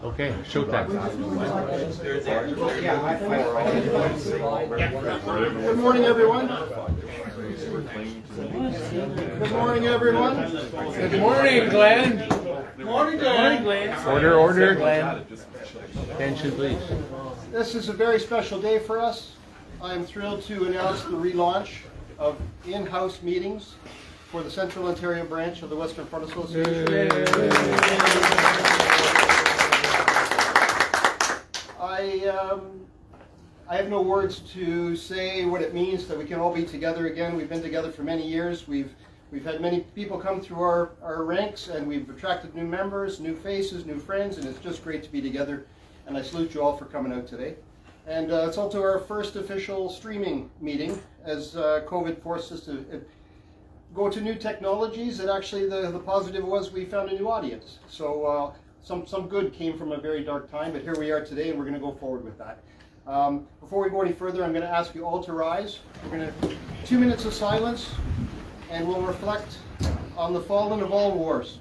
Okay, showtime. Good morning, everyone. Good morning, everyone. Good morning, Glenn. Morning, Glenn. Order, Glenn. Attention, please. This is a very special day for us. I am thrilled to announce the relaunch of in-house meetings for the Central Ontario branch of the Western Front Association. I have no words to say what it means that we can all be together again. We've been together for many years. We've had many people come through our ranks, and we've attracted new members, new faces, new friends, and it's just great to be together. And I salute you all for coming out today. And it's also our first official streaming meeting, as COVID forced us to go to new technologies. And actually the positive was we found a new audience. So some good came from a very dark time, but here we are today, and we're going to go forward with that. Before we go any further, I'm going to ask you all to rise. We're going to 2 minutes of silence, and we'll reflect on the fallen of all wars.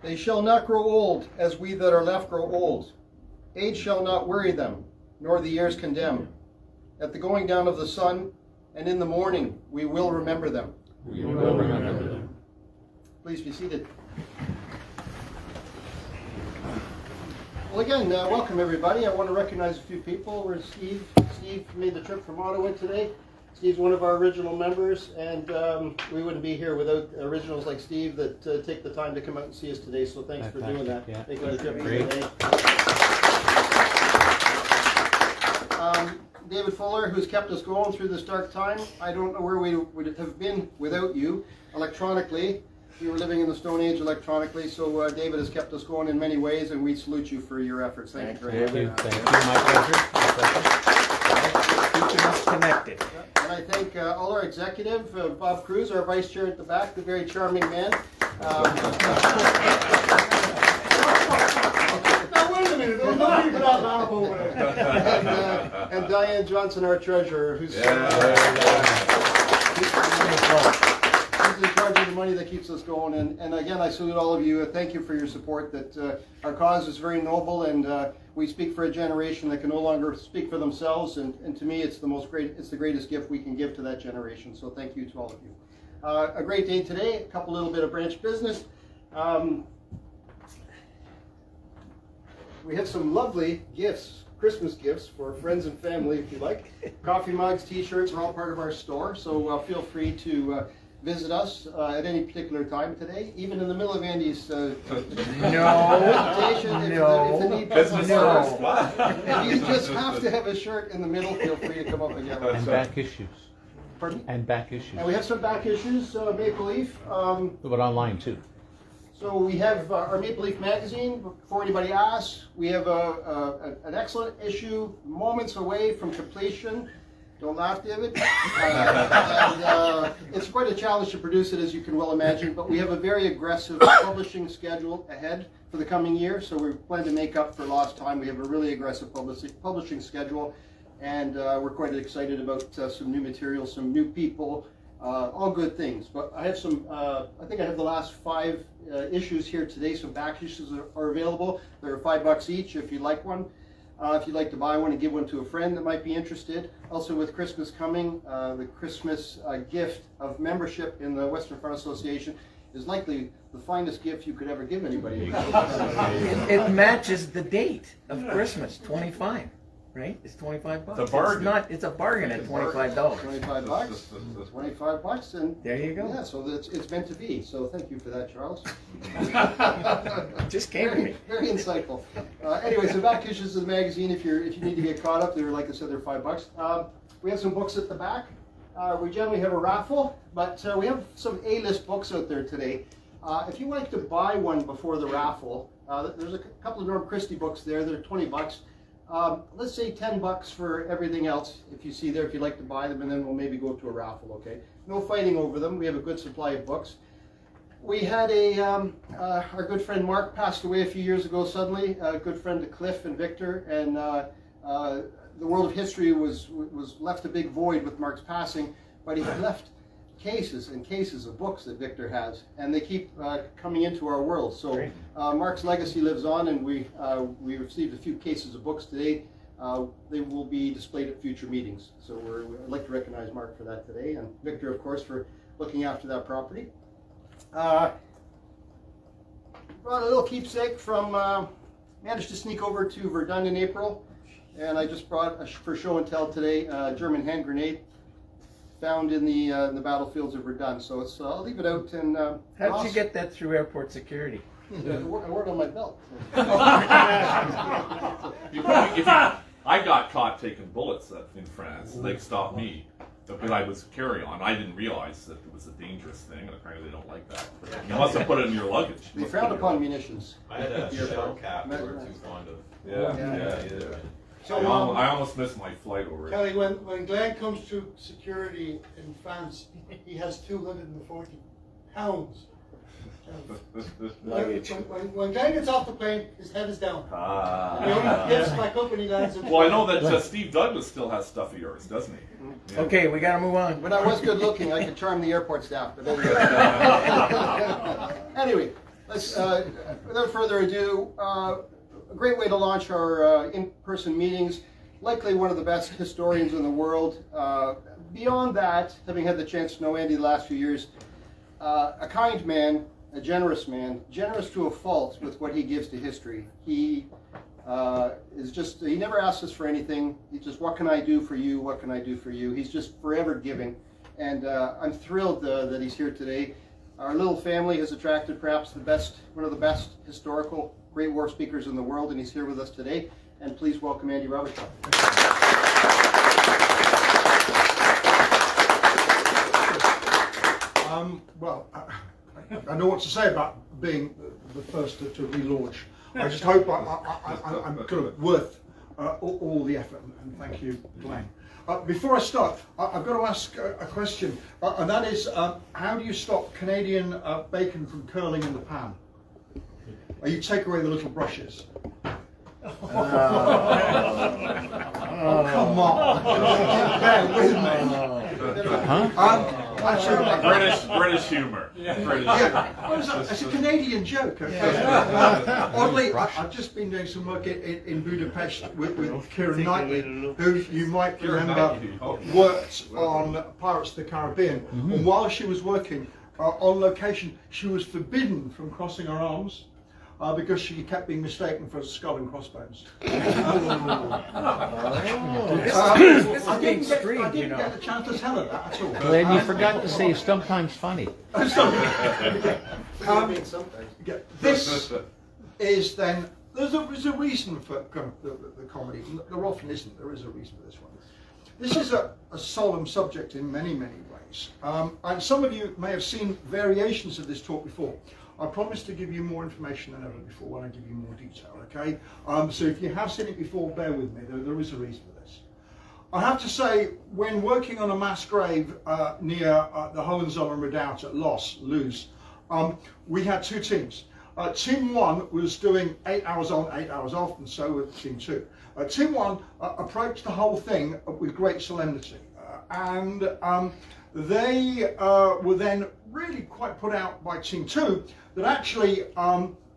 They shall not grow old, as we that are left grow old. Age shall not worry them, nor the years condemn. At the going down of the sun, and in the morning, we will remember them. We will remember them. Please be seated. Well, again, welcome everybody. I want to recognize a few people. We're Steve. Steve made the trip from Ottawa today. Steve's one of our original members, and we wouldn't be here without originals like Steve that take the time to come out and see us today, so thanks for doing that. Yeah. Making the trip Great. today. David Fuller, who's kept us going through this dark time. I don't know where we would have been without you. Electronically, we were living in the Stone Age electronically, so David has kept us going in many ways, and we salute you for your efforts. Thank you very much. Thank you. My pleasure. Keeping us connected. And I thank all our executive, Bob Cruz, our vice chair at the back, the very charming man. Now wait a minute, there's no need for that laugh over there. And Diane Johnson, our treasurer, who's she's in charge of the money that keeps us going. And again, I salute all of you. Thank you for your support. That our cause is very noble, and we speak for a generation that can no longer speak for themselves. And to me, it's the greatest gift we can give to that generation. So thank you to all of you. A great day today. A little bit of branch business. We have some lovely gifts, Christmas gifts for friends and family, if you like. Coffee mugs, T-shirts are all part of our store. So feel free to visit us at any particular time today, even in the middle of Andy's presentation. If the need Business first. first. If you just have to have a shirt in the middle, feel free to come up and get one. And back issues. Pardon? And back issues. And we have some back issues, Maple Leaf. But online too. So we have our Maple Leaf magazine. Before anybody asks, we have an excellent issue, moments away from completion. Don't laugh, David. It's quite a challenge to produce it, as you can well imagine, but we have a very aggressive publishing schedule ahead for the coming year, so we plan to make up for lost time. We have a really aggressive publishing schedule, and we're quite excited about some new material, some new people, all good things. But I have some, I think I have the last 5 issues here today. Some back issues are available. They're $5 each if you'd like one. If you'd like to buy one and give one to a friend that might be interested. Also, with Christmas coming, the Christmas gift of membership in the Western Front Association is likely the finest gift you could ever give anybody. It matches the date of Christmas, 25, right? It's $25. It's a bargain. It's a bargain at $25. $25. $25, and There you go. yeah, so it's meant to be. So thank you for that, Charles. Just came to me. Very insightful. Anyway, so back issues of the magazine. If you need to get caught up, they're, like I said, they're $5. We have some books at the back. We generally have a raffle, but we have some A-list books out there today. If you like to buy one before the raffle, there's a couple of Norm Christie books there. They're $20. Let's say $10 for everything else. If you see there, if you'd like to buy them, and then we'll maybe go to a raffle. Okay? No fighting over them. We have a good supply of books. We had our good friend Mark passed away a few years ago suddenly. A good friend to Cliff and Victor, and the world of history was left a big void with Mark's passing, but he left cases and cases of books that Victor has, and they keep coming into our world. So Mark's legacy lives on, and we received a few cases of books today. They will be displayed at future meetings. So I'd like to recognize Mark for that today, and Victor, of course, for looking after that property. Brought a little keepsake from, managed to sneak over to Verdun in April, and I just brought, for show and tell today, a German hand grenade found in the battlefields of Verdun. So it's, I'll leave it out. And How did you get that through airport security? I wore it on my belt. I got caught taking bullets in France. They stopped me because I was carry-on. I didn't realize that it was a dangerous thing, and apparently they don't like that. You must have put it in your luggage. They frowned upon munitions. I had a shell cap we were too fond of. Yeah. So, I almost missed my flight over it. Kelly, when Glenn comes through security in France, he has 240 pounds. When Glenn gets off the plane, his head is down. He only lifts back up when he lands. Well, I know that Steve Douglas still has stuff of yours, doesn't he? Yeah. Okay, we gotta move on. When I was good looking, I could charm the airport staff. But anyway, let's, without further ado, a great way to launch our in-person meetings. Likely one of the best historians in the world. Beyond that, having had the chance to know Andy the last few years, a kind man, a generous man, generous to a fault with what he gives to history. He is just, he never asks us for anything. He's just, what can I do for you? What can I do for you? He's just forever giving. And I'm thrilled that he's here today. Our little family has attracted perhaps one of the best historical Great War speakers in the world, and he's here with us today. And please welcome Andy Robertshaw. Well, I know what to say about being the first to relaunch. I just hope I'm kind of worth all the effort, and thank you, Glenn. Before I start, I've got to ask a question, and that is, how do you stop Canadian bacon from curling in the pan? You take away the little brushes. Oh, come on. Bear with me. British humor. It's a Canadian joke. Okay? Oddly, I've just been doing some work in Budapest with Kieran Knightley, who you might remember worked on Pirates of the Caribbean. And while she was working on location, she was forbidden from crossing her arms. Because she kept being mistaken for skull and crossbones. This is being streamed, I didn't get the chance to tell her that at all. Glenn, you forgot to say sometimes funny. This is then, there's a reason for the comedy. There often isn't, there is a reason for this one. This is a solemn subject in many, many ways. And some of you may have seen variations of this talk before. I promise to give you more information than ever before when I give you more detail, okay? So if you have seen it before, bear with me, there is a reason for this. I have to say, when working on a mass grave near the Hohenzollern Redoubt at Luz, we had two teams. Team 1 was doing 8 hours on, 8 hours off, and so was Team 2. Team 1 approached the whole thing with great solemnity, and they were then really quite put out by Team 2 that actually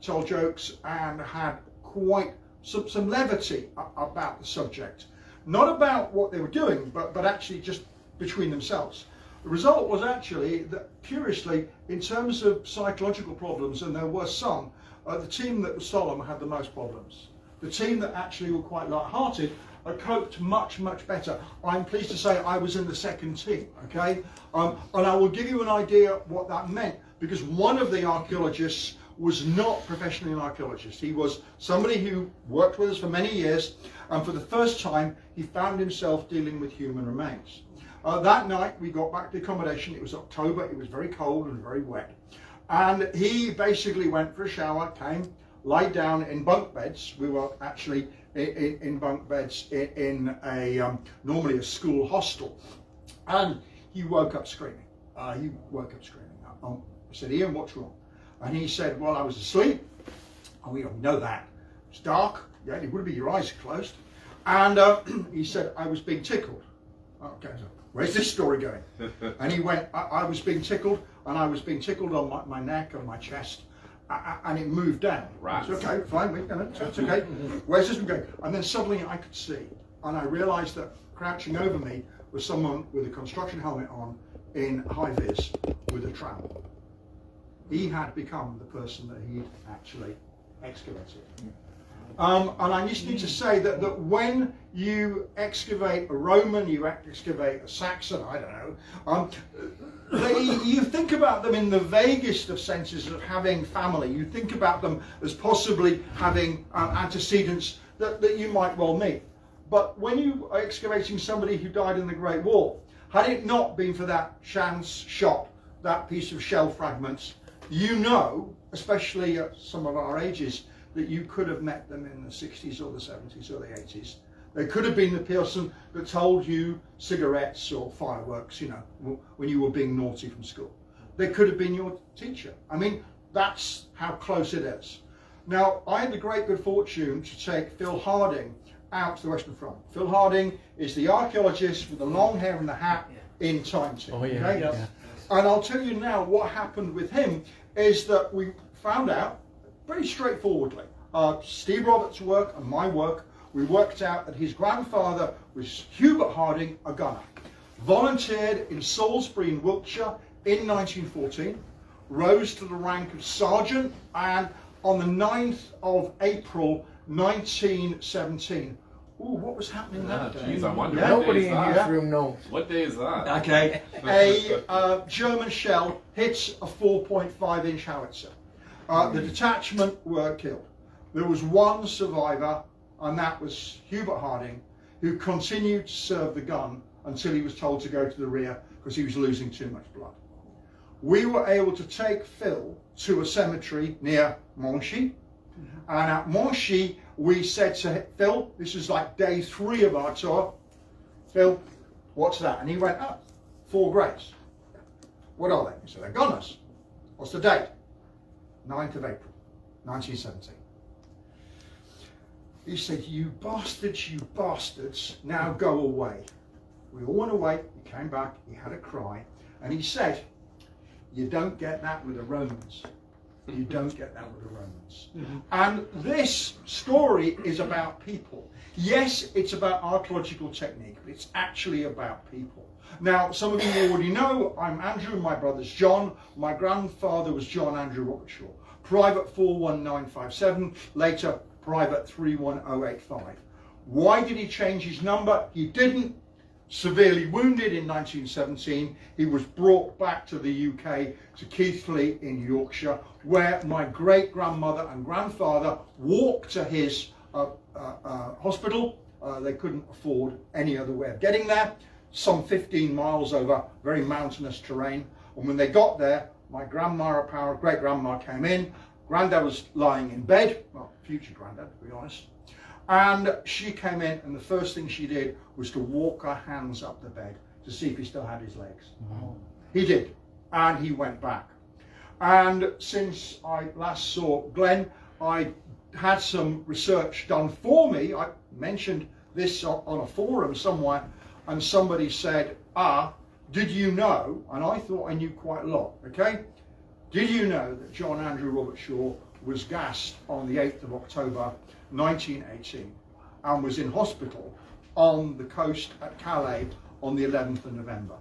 told jokes and had quite some levity about the subject. Not about what they were doing, but actually just between themselves. The result was actually that, curiously, in terms of psychological problems, and there were some, the team that was solemn had the most problems. The team that actually were quite light-hearted coped much, much better. I'm pleased to say I was in the second team, okay? And I will give you an idea what that meant, because one of the archaeologists was not professionally an archaeologist. He was somebody who worked with us for many years, and for the first time he found himself dealing with human remains. That night we got back to the accommodation. It was October, it was very cold and very wet, and he basically went for a shower, came, lied down in bunk beds. We were actually in bunk beds in a normally a school hostel, and he woke up screaming. I said, "Ian, what's wrong?" And he said, "Well, I was asleep." And we know that. It's dark. Yeah, it would be your eyes closed. And he said, "I was being tickled." Okay, so where's this story going? And he went, I was being tickled, and I was being tickled on my neck and my chest, and it moved down. Rats. It's okay, fine, it's okay. Where's this one going? And then suddenly I could see, and I realised that crouching over me was someone with a construction helmet on in high vis with a trowel. He had become the person that he'd actually excavated. And I just need to say that when you excavate a Roman, you excavate a Saxon, I don't know, you think about them in the vaguest of senses of having family. You think about them as possibly having antecedents that you might well meet. But when you are excavating somebody who died in the Great War, had it not been for that chance shot, that piece of shell fragments, you know, especially at some of our ages, that you could have met them in the 60s or the 70s or the 80s. They could have been the person that told you cigarettes or fireworks, you know, when you were being naughty from school. They could have been your teacher. I mean, that's how close it is. Now, I had the great good fortune to take Phil Harding out to the Western Front. Phil Harding is the archaeologist with the long hair and the hat in Time Team. Oh, yeah, okay? yeah. And I'll tell you now what happened with him is that we found out pretty straightforwardly. Steve Roberts' work and my work, we worked out that his grandfather was Hubert Harding, a gunner. Volunteered in Salisbury in Wiltshire in 1914, rose to the rank of sergeant, and on the 9th of April 1917, what was happening that day? Geez, I wonder Yeah. what Nobody day is in that? this room knows. What day is that? Okay. A German shell hits a 4.5-inch howitzer. The detachment were killed. There was one survivor, and that was Hubert Harding, who continued to serve the gun until he was told to go to the rear because he was losing too much blood. We were able to take Phil to a cemetery near Monchy, and at Monchy we said to him, "Phil, this is like day 3 of our tour. Phil, what's that?" And he went, "Oh, 4 graves." "What are they?" He said, "They're gunners." "What's the date?" 9th of April, 1917. He said, you bastards, now go away." We all went away, he came back, he had a cry, and he said, "You don't get that with the Romans. You don't get that with the Romans." And this story is about people. Yes, it's about archaeological technique, but it's actually about people. Now, some of you already know, I'm Andrew, my brother's John. My grandfather was John Andrew Robertshaw, Private 41957, later Private 31085. Why did he change his number? He didn't. Severely wounded in 1917, he was brought back to the UK, to Keighley in Yorkshire, where my great-grandmother and grandfather walked to his hospital. They couldn't afford any other way of getting there. Some 15 miles over very mountainous terrain. And when they got there, my grandma, our great-grandma, came in. Granddad was lying in bed, well, future granddad, to be honest. And she came in, and the first thing she did was to walk her hands up the bed to see if he still had his legs. He did, and he went back. And since I last saw Glenn, I had some research done for me. I mentioned this on a forum somewhere, and somebody said, did you know, and I thought I knew quite a lot, okay? Did you know that John Andrew Robertshaw was gassed on the 8th of October 1918 and was in hospital on the coast at Calais on the 11th of November?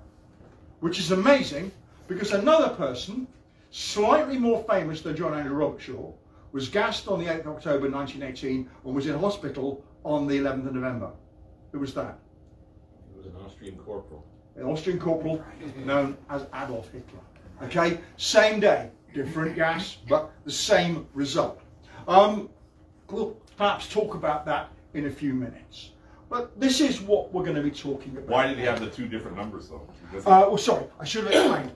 Which is amazing, because another person, slightly more famous than John Andrew Robertshaw, was gassed on the 8th of October 1918 and was in hospital on the 11th of November. Who was that? It was an Austrian corporal. An Austrian corporal known as Adolf Hitler. Okay, same day, different gas, but the same result. We'll perhaps talk about that in a few minutes. But this is what we're going to be talking about. Why did he have the two different numbers though? Well, sorry, I should have explained.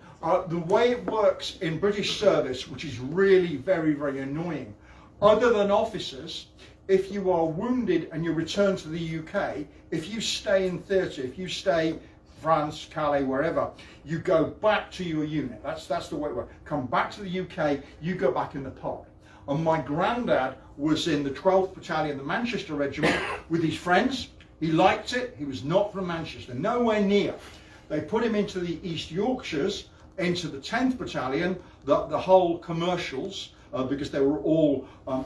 The way it works in British service, which is really very, very annoying, other than officers, if you are wounded and you return to the UK, if you stay in theatre, if you stay France, Calais, wherever, you go back to your unit. That's the way it works. Come back to the UK, you go back in the pod. And my granddad was in the 12th Battalion, the Manchester Regiment, with his friends. He liked it. He was not from Manchester, nowhere near. They put him into the East Yorkshires, into the 10th Battalion, the whole commercials, because they were all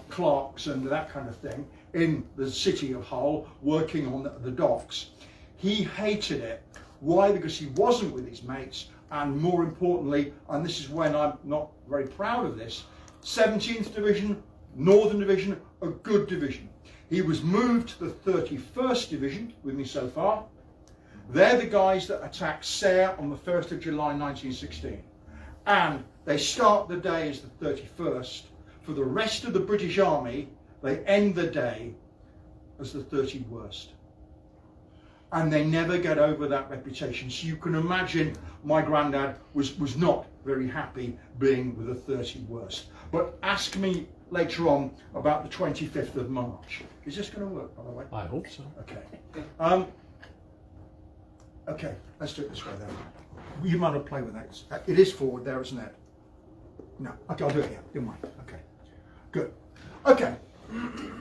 clerks and that kind of thing, in the city of Hull, working on the docks. He hated it. Why? Because he wasn't with his mates, and more importantly, and this is when I'm not very proud of this, 17th Division, Northern Division, a good division. He was moved to the 31st Division with me so far. They're the guys that attacked Sayre on the 1st of July 1916. And they start the day as the 31st. For the rest of the British Army, they end the day as the 31st. And they never get over that reputation. So you can imagine my granddad was not very happy being with the 31st. But ask me later on about the 25th of March. Is this going to work, by the way? I hope so. Okay. Okay, let's do it this way then. You might have played with that. It is forward there, isn't it? No. Okay, I'll do it here. Don't mind. Okay. Good. Okay.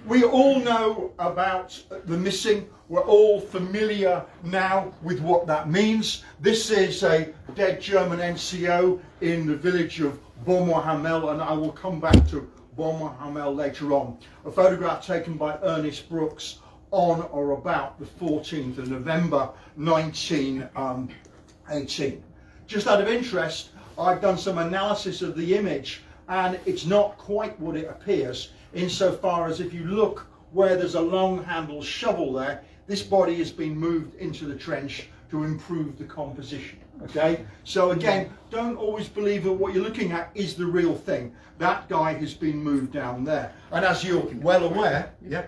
We all know about the missing. We're all familiar now with what that means. This is a dead German NCO in the village of Beaumont-Hamel, and I will come back to Beaumont-Hamel later on. A photograph taken by Ernest Brooks on or about the 14th of November 1918. Just out of interest, I've done some analysis of the image, and it's not quite what it appears, insofar as if you look where there's a long handled shovel there, this body has been moved into the trench to improve the composition. Okay, so again, don't always believe that what you're looking at is the real thing. That guy has been moved down there, and as you're well aware, yeah.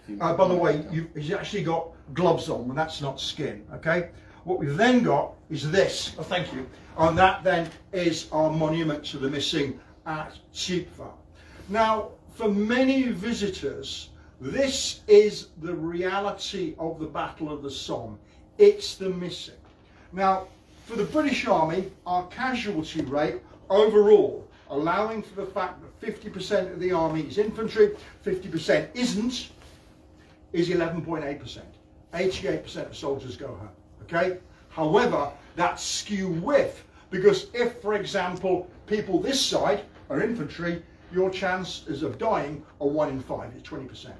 By the way, he's actually got gloves on, and that's not skin. Okay, what we've then got is this. Oh, thank you. And that then is our monument to the missing at COBWFA. Now, for many visitors, this is the reality of the Battle of the Somme. It's the missing. Now, for the British Army, our casualty rate overall, allowing for the fact that 50% of the army is infantry, 50% isn't, is 11.8%. 88% of soldiers go home. Okay? However, that's skew whiff, because if, for example, people this side are infantry, your chances of dying are 1 in 5, it's 20%.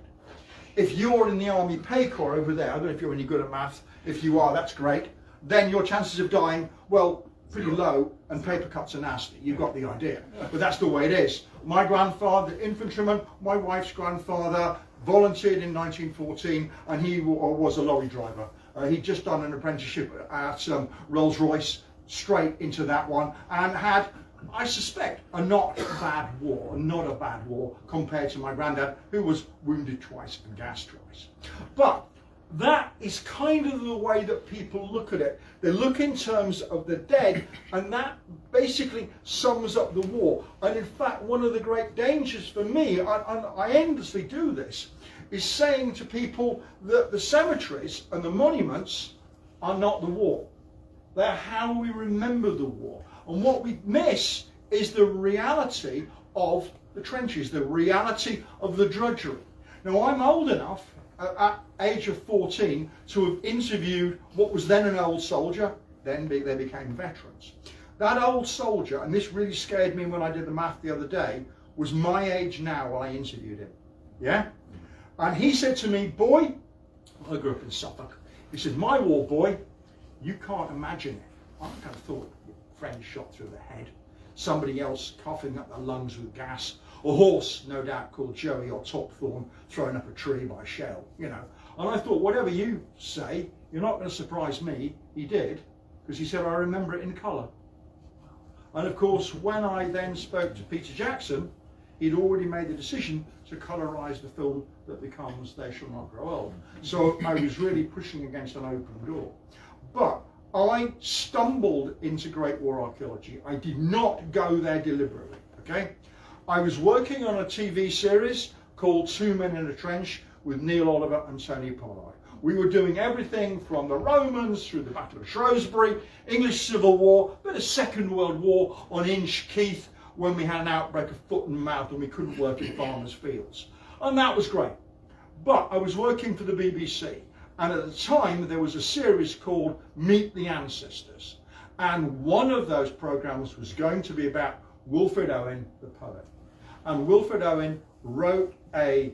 If you're in the Army Pay Corps over there, I don't know if you're any good at maths, if you are, that's great, then your chances of dying, well, pretty low, and paper cuts are nasty. You've got the idea. But that's the way it is. My grandfather, infantryman, my wife's grandfather, volunteered in 1914, and he was a lorry driver. He'd just done an apprenticeship at Rolls-Royce, straight into that one, and had, I suspect, a not a bad war compared to my granddad, who was wounded twice and gassed twice. But that is kind of the way that people look at it. They look in terms of the dead, and that basically sums up the war. And in fact, one of the great dangers for me, and I endlessly do this, is saying to people that the cemeteries and the monuments are not the war. They're how we remember the war. And what we miss is the reality of the trenches, the reality of the drudgery. Now, I'm old enough at age of 14 to have interviewed what was then an old soldier, then they became veterans. That old soldier, and this really scared me when I did the math the other day, was my age now when I interviewed him. Yeah? And he said to me, boy, I grew up in Suffolk. He said, my war boy, you can't imagine it. I kind of thought a friend shot through the head, somebody else coughing up their lungs with gas, a horse, no doubt, called Joey or Topthorn, thrown up a tree by a shell, you know. And I thought, whatever you say, you're not going to surprise me. He did, because he said, I remember it in colour. And of course, when I then spoke to Peter Jackson, he'd already made the decision to colorise the film that becomes They Shall Not Grow Old. So I was really pushing against an open door. But I stumbled into Great War archaeology. I did not go there deliberately, okay? I was working on a TV series called 2 Men in a Trench with Neil Oliver and Tony Pollard. We were doing everything from the Romans through the Battle of Shrewsbury, English Civil War, but a Second World War on Inch Keith when we had an outbreak of foot and mouth and we couldn't work in farmers' fields. And that was great. But I was working for the BBC, and at the time there was a series called Meet the Ancestors. And one of those programmes was going to be about Wilfred Owen, the poet. And Wilfred Owen wrote a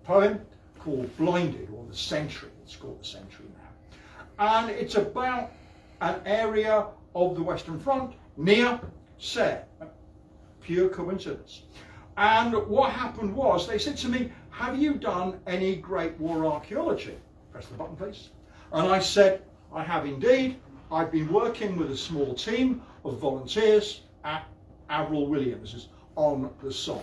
poem called Blinded, or The Century. It's called The Century now. And it's about an area of the Western Front near Serre. Pure coincidence. And what happened was, they said to me, have you done any Great War archaeology? Press the button, please. And I said, I have indeed. I've been working with a small team of volunteers at Avril Williams on the Somme.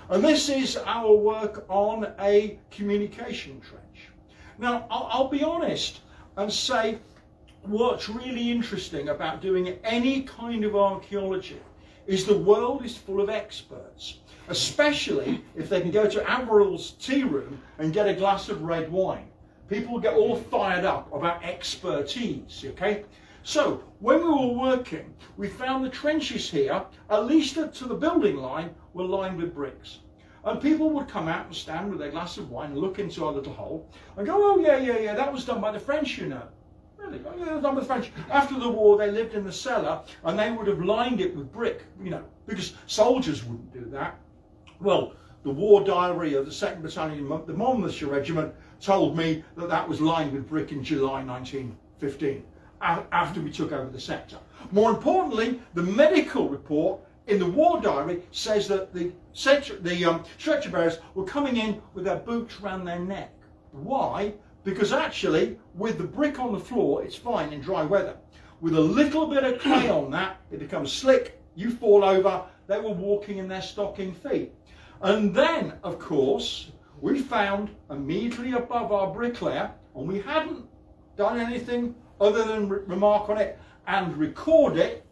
And this is our work on a communication trench. Now, I'll be honest and say what's really interesting about doing any kind of archaeology is the world is full of experts, especially if they can go to Avril's tea room and get a glass of red wine. People get all fired up about expertise, okay? So, when we were working, we found the trenches here, at least to the building line, were lined with bricks. And people would come out and stand with their glass of wine and look into our little hole and go, oh yeah, that was done by the French, you know. Really? Oh, yeah, that was done by the French. After the war, they lived in the cellar and they would have lined it with brick, you know, because soldiers wouldn't do that. Well, the war diary of the 2nd Battalion, the Monmouthshire Regiment, told me that that was lined with brick in July 1915. After we took over the sector. More importantly, the medical report in the war diary says that the stretcher bearers were coming in with their boots around their neck. Why? Because actually, with the brick on the floor, it's fine in dry weather. With a little bit of clay on that, it becomes slick, you fall over, they were walking in their stocking feet. And then, of course, we found immediately above our brick layer, and we hadn't done anything other than remark on it and record it,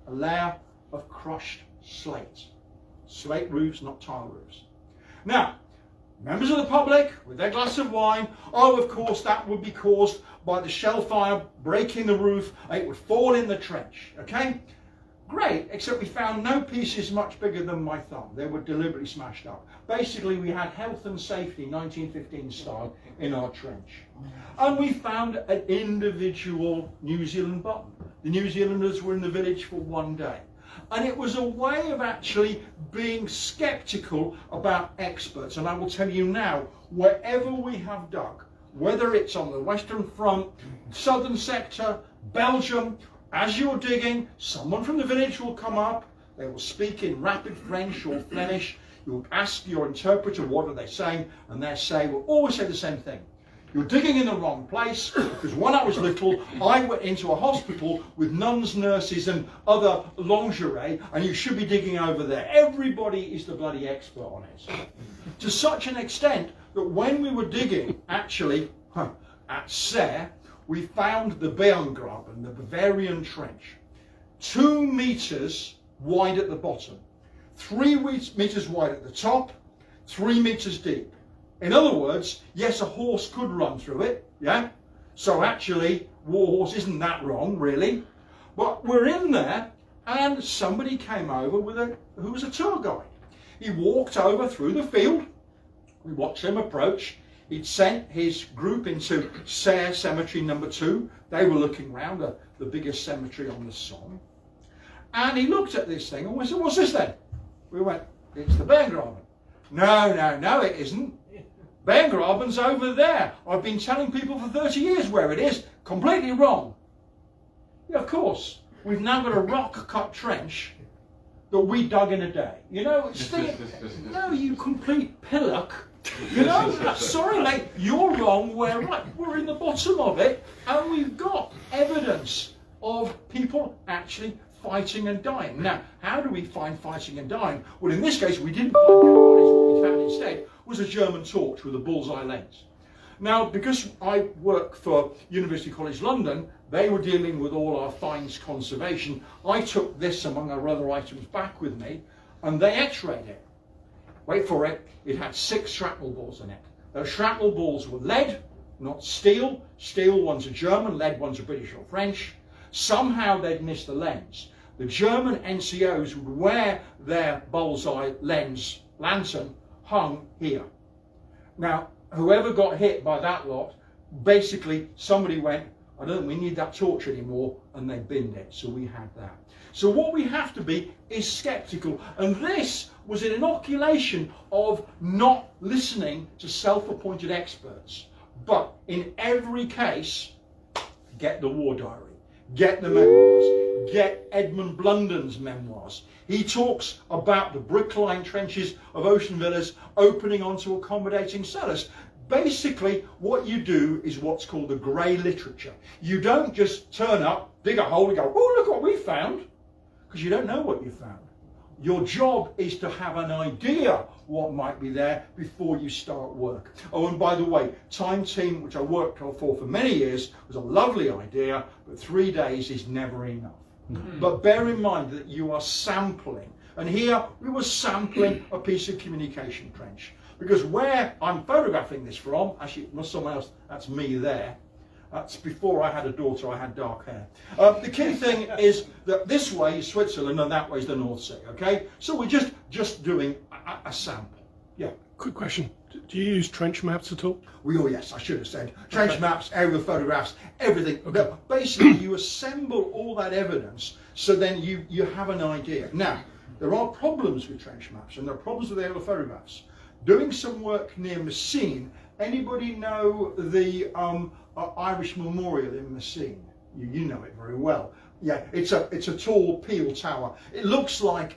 a layer of crushed slate. Slate roofs, not tile roofs. Now, members of the public with their glass of wine, oh, of course, that would be caused by the shell fire breaking the roof, and it would fall in the trench, okay? Great, except we found no pieces much bigger than my thumb. They were deliberately smashed up. Basically, we had health and safety, 1915 style, in our trench. And we found an individual New Zealand button. The New Zealanders were in the village for one day. And it was a way of actually being sceptical about experts. And I will tell you now, wherever we have dug, whether it's on the Western Front, Southern Sector, Belgium, as you're digging, someone from the village will come up, they will speak in rapid French or Flemish, you'll ask your interpreter what are they saying, and we'll always say the same thing. You're digging in the wrong place, because when I was little, I went into a hospital with nuns, nurses and other lingerie, and you should be digging over there. Everybody is the bloody expert on it. To such an extent that when we were digging, actually, at Serre, we found the Beumgraben, the Bavarian trench, 2 meters wide at the bottom, 3 meters wide at the top, 3 meters deep. In other words, yes, a horse could run through it, yeah? So actually, Warhorse isn't that wrong, really. But we're in there, and somebody came over who was a tour guide. He walked over through the field. We watched him approach. He'd sent his group into Sayre Cemetery number 2. They were looking round the biggest cemetery on the Somme. And he looked at this thing and we said, what's this then? We went, it's the Bairngraben. No, it isn't. Bairngraben's over there. I've been telling people for 30 years where it is. Completely wrong. Yeah, of course. We've now got a rock-cut trench that we dug in a day. You know, no, you complete pillock. You know, sorry mate, you're wrong, we're right. We're in the bottom of it, and we've got evidence of people actually fighting and dying. Now, how do we find fighting and dying? Well, in this case, we didn't find dead bodies. What we found instead was a German torch with a bullseye lens. Now, because I work for University College London, they were dealing with all our finds conservation. I took this, among our other items, back with me, and they x-rayed it. Wait for it, it had 6 shrapnel balls in it. Those shrapnel balls were lead, not steel. Steel ones are German, lead ones are British or French. Somehow they'd missed the lens. The German NCOs would wear their bullseye lens lantern hung here. Now, whoever got hit by that lot, basically somebody went, I don't think we need that torch anymore, and they binned it. So we had that. So what we have to be is sceptical. And this was an inoculation of not listening to self-appointed experts. But in every case, get the war diary, get the memoirs, get Edmund Blunden's memoirs. He talks about the brick-lined trenches of ocean villas opening onto accommodating cellars. Basically, what you do is what's called the grey literature. You don't just turn up, dig a hole and go, oh, look what we found, because you don't know what you found. Your job is to have an idea what might be there before you start work. Oh, and by the way, Time Team, which I worked for many years, was a lovely idea, but 3 days is never enough. But bear in mind that you are sampling. And here we were sampling a piece of communication trench. Because where I'm photographing this from, actually it was someone else, that's me there. That's before I had a daughter, I had dark hair. The key thing is that this way is Switzerland and that way is the North Sea, okay? So we're just doing a sample. Yeah. Quick question. Do you use trench maps at all? Oh yes, I should have said. Trench maps, aerial photographs, everything. Okay. Basically, you assemble all that evidence so then you have an idea. Now, there are problems with trench maps and there are problems with aerial photographs. Doing some work near Messines, anybody know the Irish Memorial in Messines? You know it very well. Yeah, it's a tall peel tower. It looks like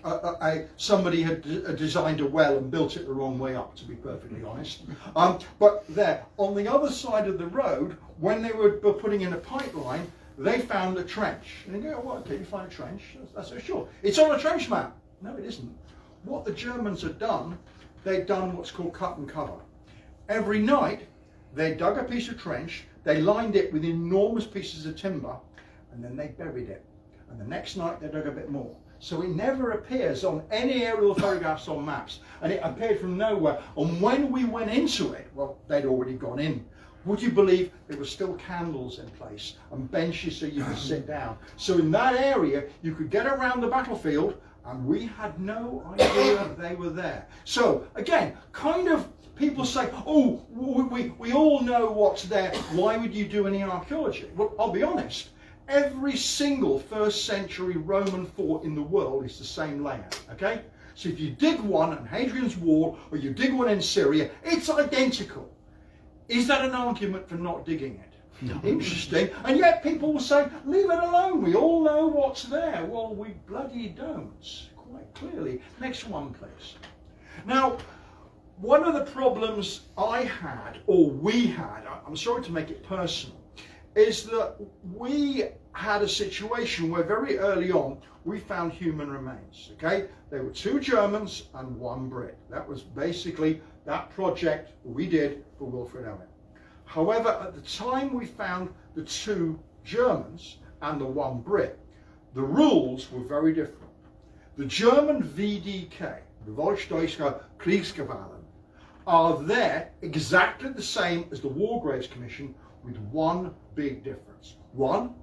somebody had designed a well and built it the wrong way up, to be perfectly honest. But there, on the other side of the road, when they were putting in a pipeline, they found a trench. And they go, oh, okay, you find a trench? That's sure. It's on a trench map. No, it isn't. What the Germans had done, they'd done what's called cut and cover. Every night, they dug a piece of trench, they lined it with enormous pieces of timber, and then they buried it. And the next night they dug a bit more. So it never appears on any aerial photographs or maps. And it appeared from nowhere. And when we went into it, well, they'd already gone in. Would you believe there were still candles in place and benches so you could sit down? So in that area, you could get around the battlefield and we had no idea they were there. So again, kind of people say, oh, we all know what's there. Why would you do any archaeology? Well, I'll be honest. Every single 1st century Roman fort in the world is the same layout, okay? So if you dig one on Hadrian's Wall or you dig one in Syria, it's identical. Is that an argument for not digging it? No. Interesting. And yet people will say, leave it alone, we all know what's there. Well, we bloody don't, quite clearly. Next one, please. Now, one of the problems I had, or we had, I'm sorry to make it personal, is that we had a situation where very early on we found human remains, okay? There were 2 Germans and 1 Brit. That was basically that project we did for Wilfred Owen. However, at the time we found the 2 Germans and the 1 Brit, the rules were very different. The German VDK, the Volksdeutsche Kriegsgefallen, are there exactly the same as the War Graves Commission, with one big difference. One,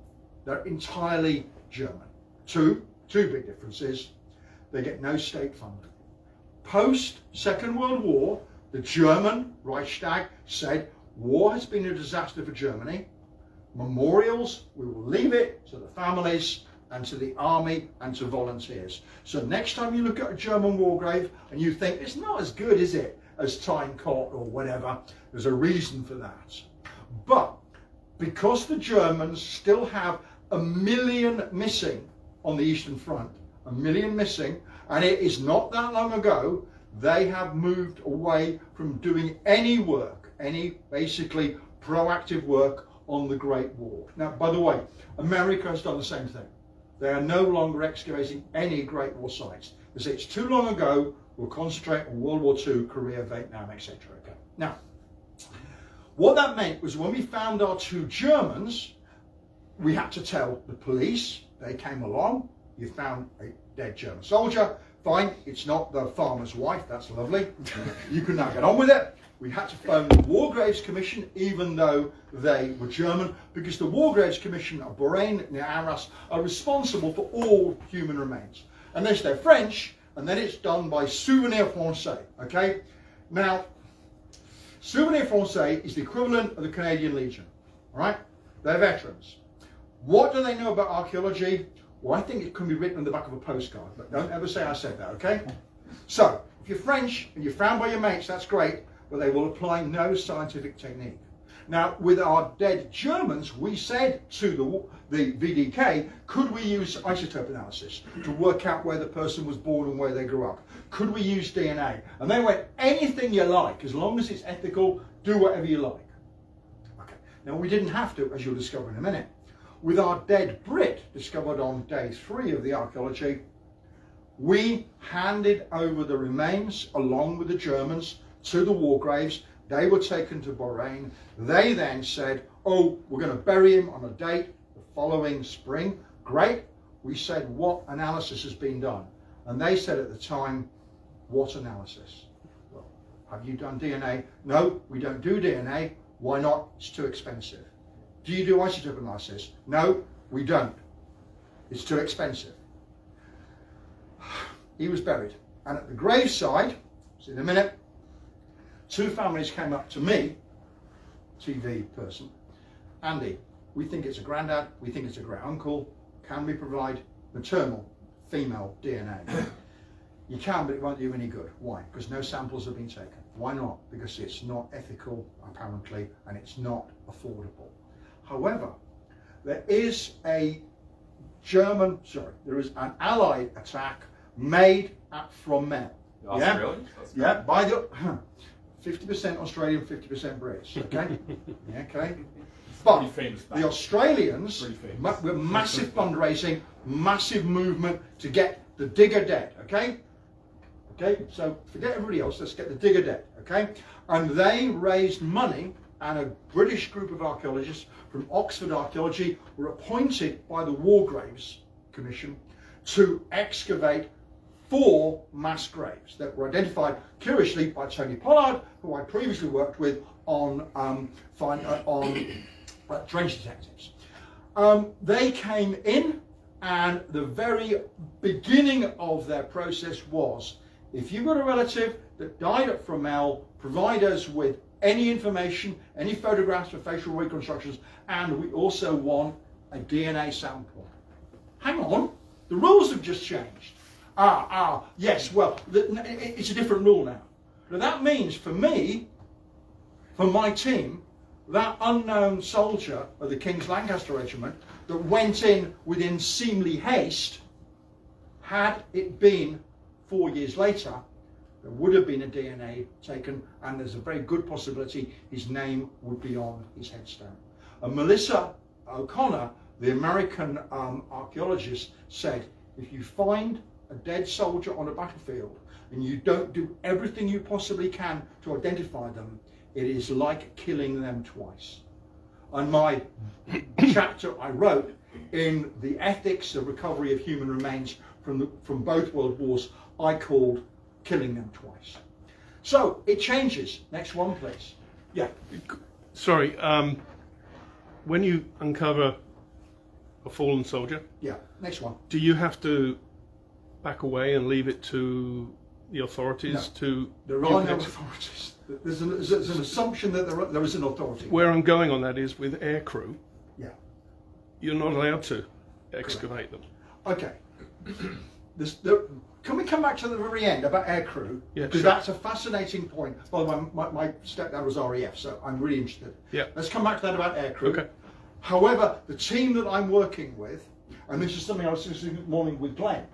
they're entirely German. Two big differences: they get no state funding. Post Second World War, the German Reichstag said war has been a disaster for Germany. Memorials, we will leave it to the families and to the army and to volunteers. So next time you look at a German war grave and you think it's not as good, is it, as Tyne Cot or whatever, there's a reason for that. But because the Germans still have 1 million missing on the Eastern Front, 1 million missing, and it is not that long ago, they have moved away from doing any work, any basically proactive work on the Great War. Now, by the way, America has done the same thing. They are no longer excavating any Great War sites. They say it's too long ago, we'll concentrate on World War II, Korea, Vietnam, etc. Okay. Now, what that meant was when we found our 2 Germans, we had to tell the police. They came along. You found a dead German soldier. Fine, it's not the farmer's wife. That's lovely. You can now get on with it. We had to phone the War Graves Commission, even though they were German, because the War Graves Commission of Boraine near Arras are responsible for all human remains. Unless they're French, and then it's done by Souvenir Français. Okay? Now, Souvenir Français is the equivalent of the Canadian Legion. All right? They're veterans. What do they know about archaeology? Well, I think it can be written on the back of a postcard, but don't ever say I said that, okay? So, if you're French and you're found by your mates, that's great, but they will apply no scientific technique. Now, with our dead Germans, we said to the VDK, could we use isotope analysis to work out where the person was born and where they grew up? Could we use DNA? And they went, anything you like, as long as it's ethical, do whatever you like. Okay. Now, we didn't have to, as you'll discover in a minute. With our dead Brit, discovered on day 3 of the archaeology, we handed over the remains, along with the Germans, to the war graves. They were taken to Boraine. They then said, oh, we're going to bury him on a date the following spring. Great. We said, what analysis has been done? And they said at the time, what analysis? Well, have you done DNA? No, we don't do DNA. Why not? It's too expensive. Do you do isotope analysis? No, we don't. It's too expensive. He was buried. And at the graveside, see in a minute, 2 families came up to me, TV person, Andy, we think it's a granddad, we think it's a great uncle, can we provide maternal female DNA? You can, but it won't do you any good. Why? Because no samples have been taken. Why not? Because it's not ethical, apparently, and it's not affordable. However, there is an Allied attack made at Fromelles. Australia? Yeah, by the 50% Australian, 50% British. Okay, yeah, okay. But Pretty famous the Australians Pretty famous. were massive fundraising, massive movement to get the digger dead. Okay, okay. So forget everybody else. Let's get the digger dead. Okay, and they raised money, and a British group of archaeologists from Oxford Archeology were appointed by the War Graves Commission to excavate 4 mass graves that were identified, curiously, by Tony Pollard, who I previously worked with on trench detectives. They came in, and the very beginning of their process was, if you've got a relative that died at Fromelles, provide us with any information, any photographs for facial reconstructions, and we also want a DNA sample. Hang on, the rules have just changed. Yes, well, it's a different rule now. Now that means for me, for my team, that unknown soldier of the King's Lancaster Regiment that went in within seemly haste, had it been 4 years later, there would have been a DNA taken, and there's a very good possibility his name would be on his headstone. And Melissa O'Connor, the American archaeologist, said, if you find a dead soldier on a battlefield and you don't do everything you possibly can to identify them, it is like killing them twice. And my chapter I wrote in the ethics of recovery of human remains from both world wars, I called killing them twice. So it changes. Next one, please. Yeah. Sorry, when you uncover a fallen soldier, Yeah. Next one. do you have to back away and leave it to the authorities to... There are no authorities. There's an assumption that there is an authority. Where I'm going on that is with aircrew, Yeah. you're not allowed to excavate them. Okay. Can we come back to the very end about aircrew? Yeah, Because sure. that's a fascinating point. By the way, my stepdad was RAF, so I'm really interested. Yeah. Let's come back to that about aircrew. Okay. However, the team that I'm working with, and this is something I was discussing this morning with Glenn,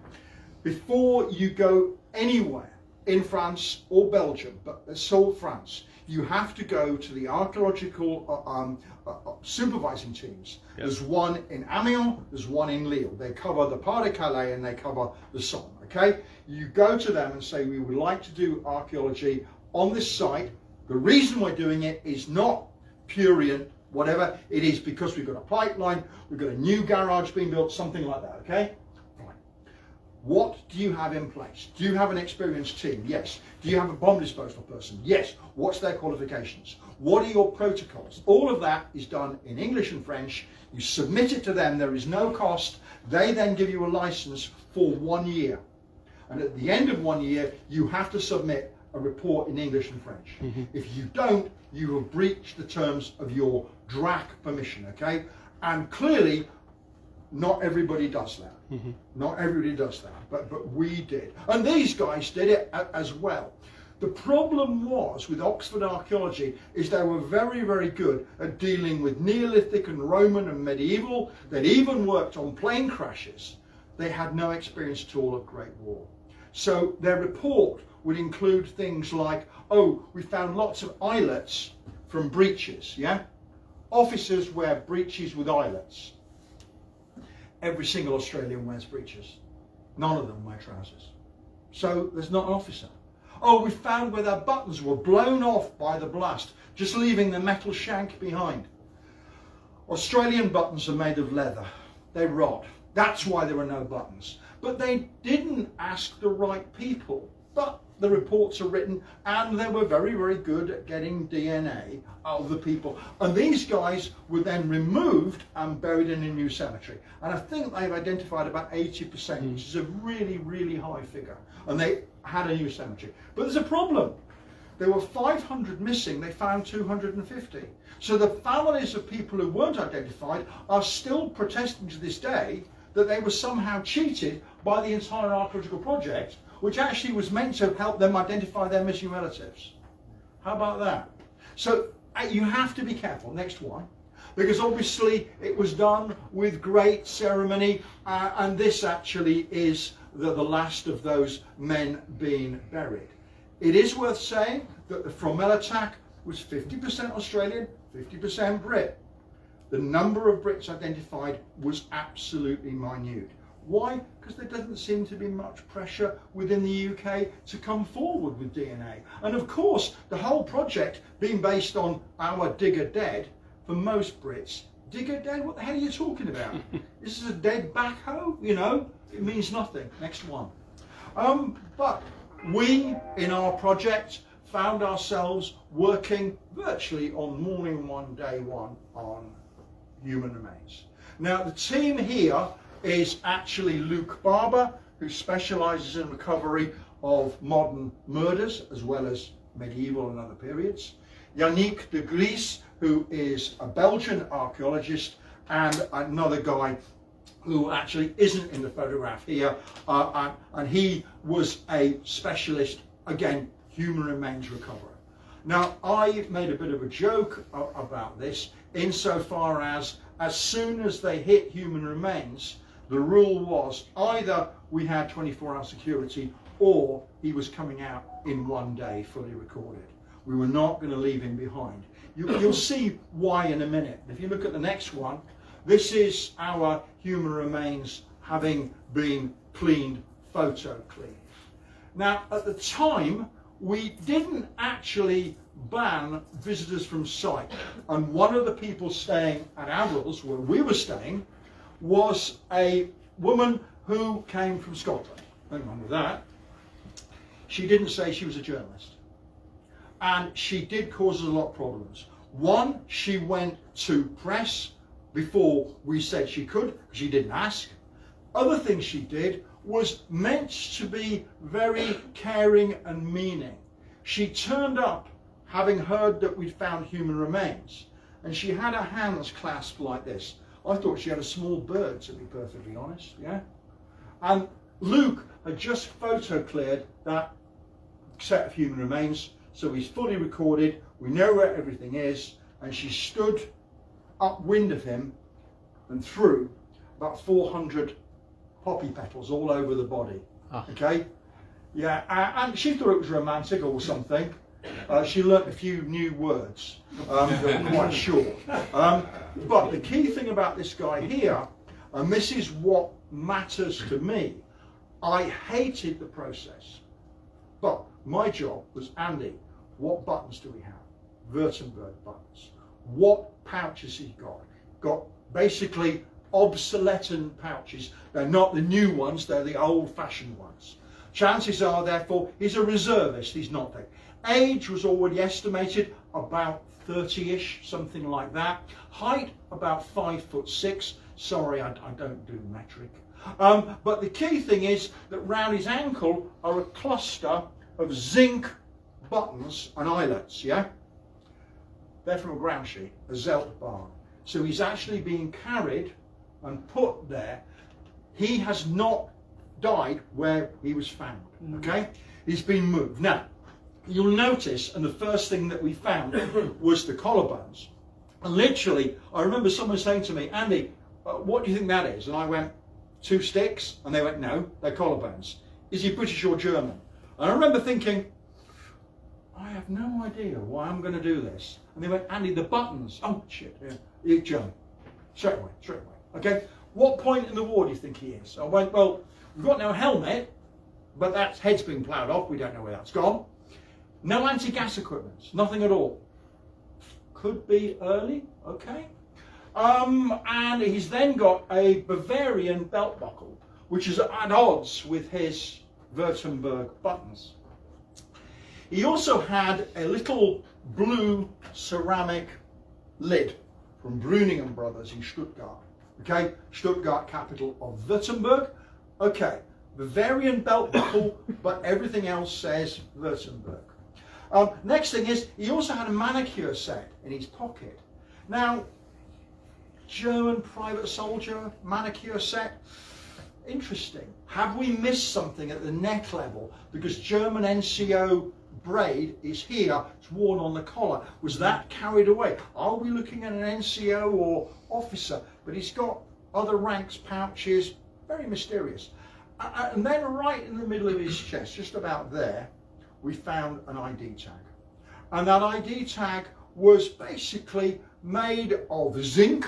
before you go anywhere in France or Belgium, but sole France, you have to go to the archaeological supervising teams. Yeah. There's one in Amiens, there's one in Lille. They cover the Pas-de-Calais and they cover the Somme, okay? You go to them and say, we would like to do archaeology on this site. The reason we're doing it is not prurient, whatever, it is because we've got a pipeline, we've got a new garage being built, something like that, okay? Fine. What do you have in place? Do you have an experienced team? Yes. Do you have a bomb disposal person? Yes. What's their qualifications? What are your protocols? All of that is done in English and French. You submit it to them, there is no cost. They then give you a license for 1 year. And at the end of 1 year, you have to submit a report in English and French. If you don't, you have breached the terms of your DRAC permission, okay? And clearly, not everybody does that. Not everybody does that, but we did. And these guys did it as well. The problem was with Oxford Archaeology is they were very, very good at dealing with Neolithic and Roman and medieval. They'd even worked on plane crashes. They had no experience at all of Great War. So their report would include things like, oh, we found lots of eyelets from breaches, yeah? Officers wear breeches with eyelets. Every single Australian wears breeches. None of them wear trousers. So there's not an officer. Oh, we found where their buttons were blown off by the blast, just leaving the metal shank behind. Australian buttons are made of leather. They rot. That's why there are no buttons. But they didn't ask the right people. But the reports are written, and they were very, very good at getting DNA of the people. And these guys were then removed and buried in a new cemetery. And I think they've identified about 80%, which is a really, really high figure. And they had a new cemetery. But there's a problem. There were 500 missing, they found 250. So the families of people who weren't identified are still protesting to this day that they were somehow cheated by the entire archaeological project, which actually was meant to help them identify their missing relatives. How about that? So you have to be careful. Next one. Because obviously it was done with great ceremony, and this actually is the last of those men being buried. It is worth saying that the Fromelles attack was 50% Australian, 50% Brit. The number of Brits identified was absolutely minute. Why? Because there doesn't seem to be much pressure within the UK to come forward with DNA. And of course, the whole project being based on our digger dead, for most Brits, digger dead, what the hell are you talking about? This is a dead backhoe, you know? It means nothing. Next one. But we, in our project, found ourselves working virtually on morning one, day one on human remains. Now, the team here is actually Luke Barber, who specialises in recovery of modern murders as well as medieval and other periods. Yannick de Gries, who is a Belgian archaeologist, and another guy who actually isn't in the photograph here, and he was a specialist, again, human remains recoverer. Now, I made a bit of a joke about this, insofar as soon as they hit human remains, the rule was either we had 24-hour security or he was coming out in 1 day fully recorded. We were not going to leave him behind. You'll see why in a minute. If you look at the next one, this is our human remains having been cleaned, photo cleaned. Now, at the time, we didn't actually ban visitors from site. And one of the people staying at Averils, where we were staying, was a woman who came from Scotland. Nothing wrong with that. She didn't say she was a journalist. and she did cause us a lot of problems. One, she went to press before we said she could, because she didn't ask. Other things she did was meant to be very caring and meaning. She turned up having heard that we'd found human remains, and she had her hands clasped like this. I thought she had a small bird, to be perfectly honest, yeah? And Luke had just photo cleared that set of human remains, so he's fully recorded, we know where everything is, and she stood upwind of him and threw about 400 poppy petals all over the body. Okay? Yeah, and she thought it was romantic or something. She learnt a few new words that I'm quite sure. But the key thing about this guy here, and this is what matters to me, I hated the process. But my job was, Andy, what buttons do we have? Württemberg buttons. What pouches he got? Got basically obsolete pouches. They're not the new ones, they're the old-fashioned ones. Chances are, therefore, he's a reservist, he's not there. Age was already estimated about 30-ish, something like that. Height, about 5'6". Sorry, I don't do metric. But the key thing is that round his ankle are a cluster of zinc buttons and eyelets, yeah? They're from a ground sheet, a Zelt barn. So he's actually being carried and put there. He has not died where he was found, okay? He's been moved. Now, you'll notice, and the first thing that we found was the collarbones. And literally, I remember someone saying to me, Andy, what do you think that is? And I went, 2 sticks? And they went, no, they're collarbones. Is he British or German? And I remember thinking, I have no idea why I'm going to do this. And they went, Andy, the buttons. Oh, shit, yeah, you're German. Straight away, okay? What point in the war do you think he is? I went, well, we've got no helmet, but that head's been ploughed off, we don't know where that's gone. No anti-gas equipment, nothing at all. Could be early, okay. And he's then got a Bavarian belt buckle, which is at odds with his Württemberg buttons. He also had a little blue ceramic lid from Bruning & Brothers in Stuttgart. Okay, Stuttgart, capital of Württemberg. Okay, Bavarian belt buckle, but everything else says Württemberg. Next thing is, he also had a manicure set in his pocket. Now, German private soldier manicure set, interesting. Have we missed something at the neck level? Because German NCO braid is here, it's worn on the collar. Was that carried away? Are we looking at an NCO or officer? But he's got other ranks, pouches, very mysterious. And then right in the middle of his chest, just about there, we found an ID tag. And that ID tag was basically made of zinc,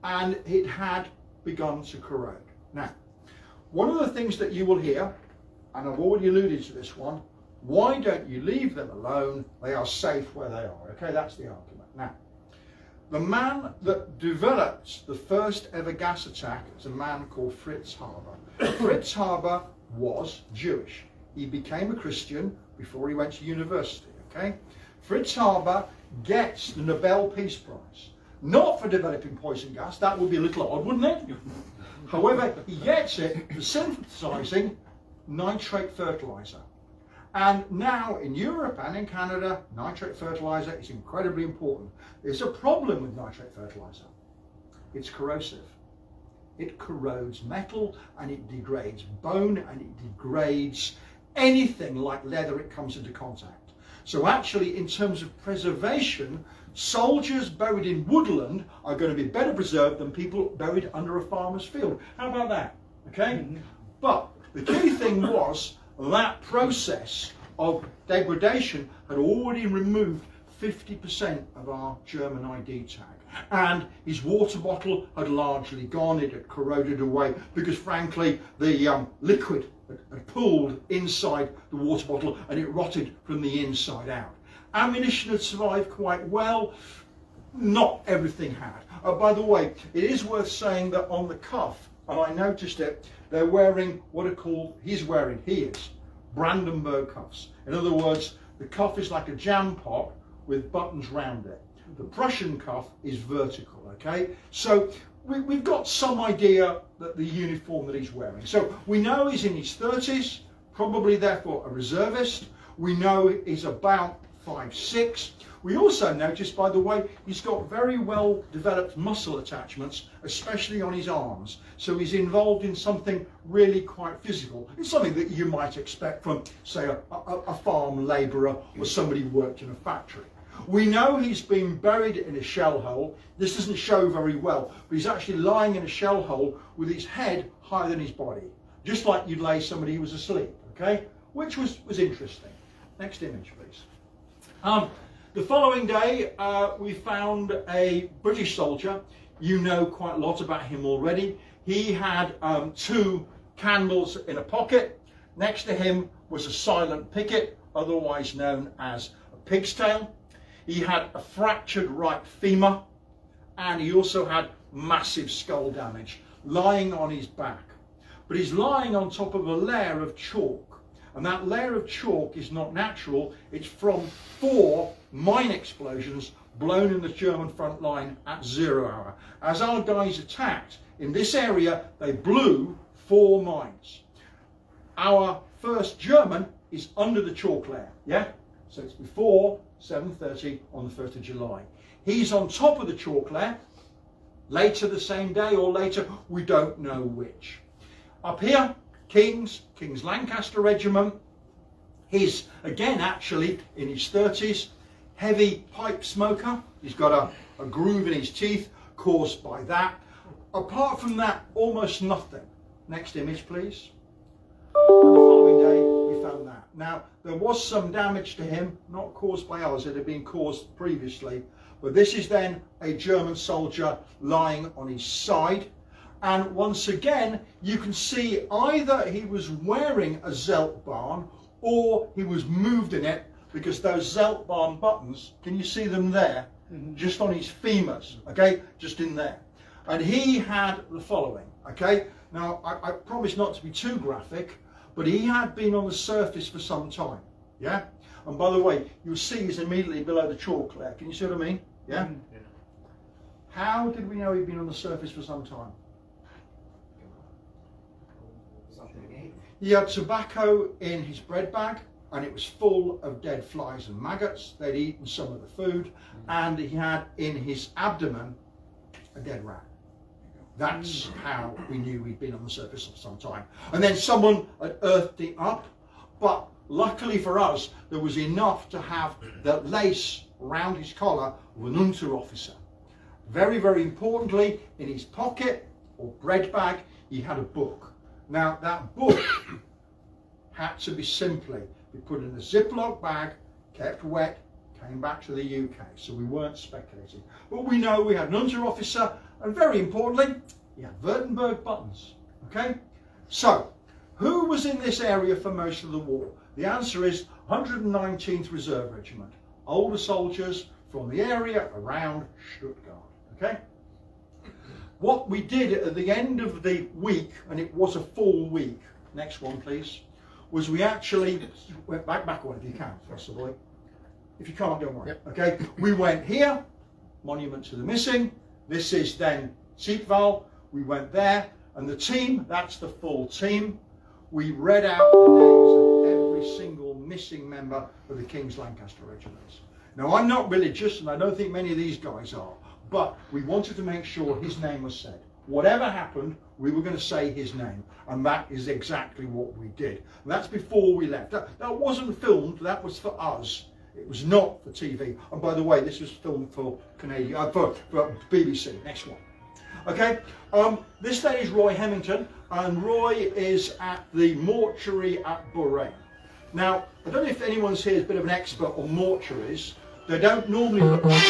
and it had begun to corrode. Now, one of the things that you will hear, and I've already alluded to this one, why don't you leave them alone? They are safe where they are. Okay, that's the argument. Now, the man that developed the first ever gas attack is a man called Fritz Haber. Fritz Haber was Jewish. He became a Christian before he went to university. Okay, Fritz Haber gets the Nobel Peace Prize, not for developing poison gas. That would be a little odd, wouldn't it? However, he gets it for synthesizing nitrate fertilizer. And now in Europe and in Canada, nitrate fertilizer is incredibly important. There's a problem with nitrate fertilizer. It's corrosive. It corrodes metal, and it degrades bone, and it degrades anything like leather it comes into contact. So actually, in terms of preservation, soldiers buried in woodland are going to be better preserved than people buried under a farmer's field. How about that? Okay? But the key thing was that process of degradation had already removed 50% of our German ID tag. And his water bottle had largely gone, it had corroded away, because frankly the liquid had pooled inside the water bottle and it rotted from the inside out. Ammunition had survived quite well, not everything had. By the way, it is worth saying that on the cuff, and I noticed it, they're wearing what are called, he is, Brandenburg cuffs. In other words, The cuff is like a jam pot with buttons round it. The Prussian cuff is vertical, okay? So we've got some idea that the uniform that he's wearing. So we know he's in his 30s, probably therefore a reservist. We know he's about 5'6". We also notice, by the way, he's got very well developed muscle attachments, especially on his arms. So he's involved in something really quite physical. It's something that you might expect from, say, a farm labourer or somebody who worked in a factory. We know he's been buried in a shell hole. This doesn't show very well, but he's actually lying in a shell hole with his head higher than his body, just like you'd lay somebody who was asleep, okay? Which was interesting. Next image, please. The following day, we found a British soldier. You know quite a lot about him already. He had 2 candles in a pocket. Next to him was a silent picket, otherwise known as a pig's tail. He had a fractured right femur, and he also had massive skull damage, lying on his back. But he's lying on top of a layer of chalk. And that layer of chalk is not natural. It's from 4 mine explosions blown in the German front line at 0 hour. As our guys attacked in this area, they blew 4 mines. Our first German is under the chalk layer, yeah? So it's before 7:30 on the 1st of July. He's on top of the chalk layer, later the same day or later, we don't know which. Up here, King's Lancaster Regiment. He's again actually in his 30s, heavy pipe smoker. He's got a groove in his teeth caused by that. Apart from that, almost nothing. Next image, please. And the following day, we found that. Now, there was some damage to him, not caused by us, it had been caused previously. But this is then a German soldier lying on his side. And once again, you can see either he was wearing a Zeltbahn or he was moved in it, because those Zeltbahn buttons, can you see them there? Just on his femurs, okay? Just in there. And he had the following, okay? Now, I promise not to be too graphic, but he had been on the surface for some time, yeah? And by the way, you'll see he's immediately below the chalk layer. Can you see what I mean? Yeah? Yeah. How did we know he'd been on the surface for some time? He had tobacco in his bread bag, and it was full of dead flies and maggots. They'd eaten some of the food, and he had in his abdomen a dead rat. That's how we knew he'd been on the surface for some time. And then someone had earthed it up, but luckily for us, there was enough to have the lace round his collar of an Unterofficer. Very, very importantly, in his pocket or bread bag, he had a book. Now, that book had to be simply be put in a Ziploc bag, kept wet, came back to the UK. So we weren't speculating. But we know we had an Unterofficer, and very importantly, he had Württemberg buttons. Okay? So, who was in this area for most of the war? The answer is 119th Reserve Regiment. Older soldiers from the area around Stuttgart. Okay? What we did at the end of the week, and it was a full week, next one please, was we actually went back one if you can, first of all. If you can't, don't worry. Yep. Okay, we went here, Monument to the Missing. This is then Zietwald. We went there, and the team, that's the full team. We read out the names of every single missing member of the King's Lancaster Regiments. Now, I'm not religious, and I don't think many of these guys are, but we wanted to make sure his name was said. Whatever happened, we were going to say his name, and that is exactly what we did. And that's before we left. That wasn't filmed, that was for us. It was not for TV. And by the way, this was filmed for for BBC. Next one. Okay, this then is Roy Hemington, and Roy is at the mortuary at Bourrain. Now, I don't know if anyone's here is a bit of an expert on mortuaries. They don't normally look like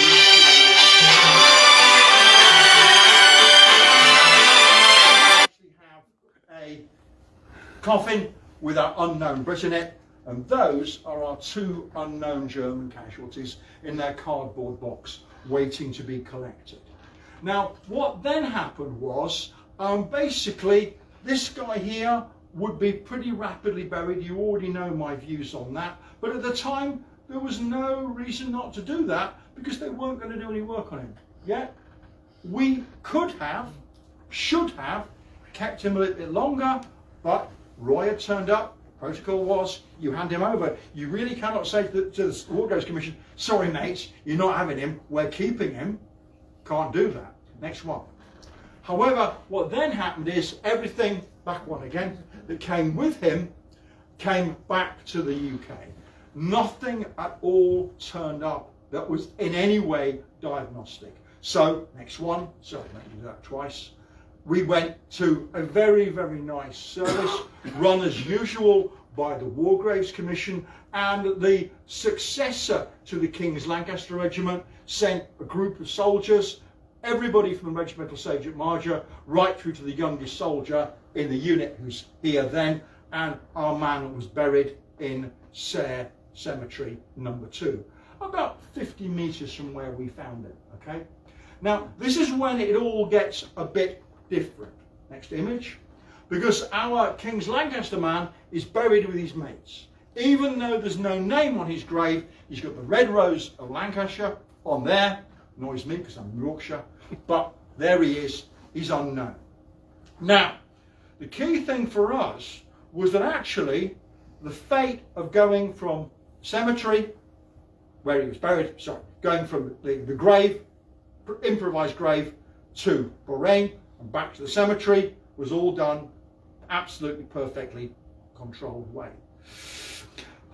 a coffin with our unknown Brit in it, and those are our 2 unknown German casualties in their cardboard box waiting to be collected. Now, what then happened was, basically, this guy here would be pretty rapidly buried. You already know my views on that, but at the time, there was no reason not to do that because they weren't going to do any work on him. Yeah? We could have, should have, kept him a little bit longer, but Roy had turned up. Protocol was, you hand him over. You really cannot say to the Wardrobes Commission, sorry mates, you're not having him, we're keeping him. Can't do that. Next one. However, what then happened is everything, back one again, that came with him came back to the UK. Nothing at all turned up that was in any way diagnostic. So, next one, sorry, let me do that twice. We went to a very, very nice service, run as usual by the Wargraves Commission, and the successor to the King's Lancaster Regiment sent a group of soldiers, everybody from the regimental sergeant major right through to the youngest soldier in the unit who's here then, and our man was buried in Sayre Cemetery number 2, about 50 metres from where we found him. Okay. Now this is when it all gets a bit different. Next image. Because our King's Lancaster man is buried with his mates. Even though there's no name on his grave, he's got the Red Rose of Lancashire on there. Annoys me because I'm Yorkshire. But there he is. He's unknown. Now, the key thing for us was that actually the fate of going from cemetery, where he was buried, going from the grave, improvised grave, to Bahrain and back to the cemetery was all done absolutely perfectly controlled way.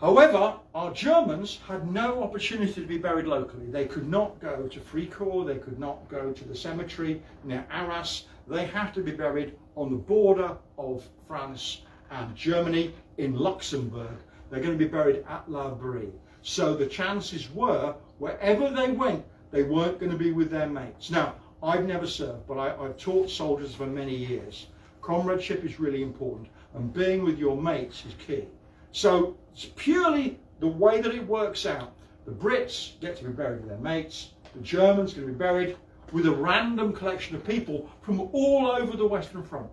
However, our Germans had no opportunity to be buried locally. They could not go to Fricourt, they could not go to the cemetery near Arras. They had to be buried on the border of France and Germany in Luxembourg. They're going to be buried at La Brie. So the chances were, wherever they went, they weren't going to be with their mates. Now, I've never served, but I've taught soldiers for many years. Comradeship is really important, and being with your mates is key. So it's purely the way that it works out. The Brits get to be buried with their mates, the Germans going to be buried with a random collection of people from all over the Western Front.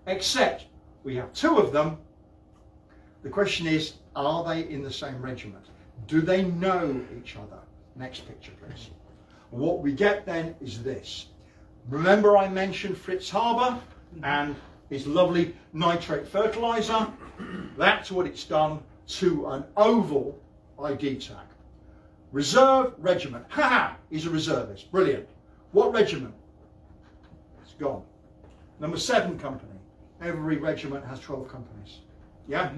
Except we have 2 of them. The question is, are they in the same regiment? Do they know each other? Next picture, please. What we get then is this. Remember I mentioned Fritz Haber and his lovely nitrate fertilizer? That's what it's done to an oval ID tag. Reserve regiment. Ha! He's a reservist. Brilliant. What regiment? It's gone. Number 7 company. Every regiment has 12 companies. Yeah?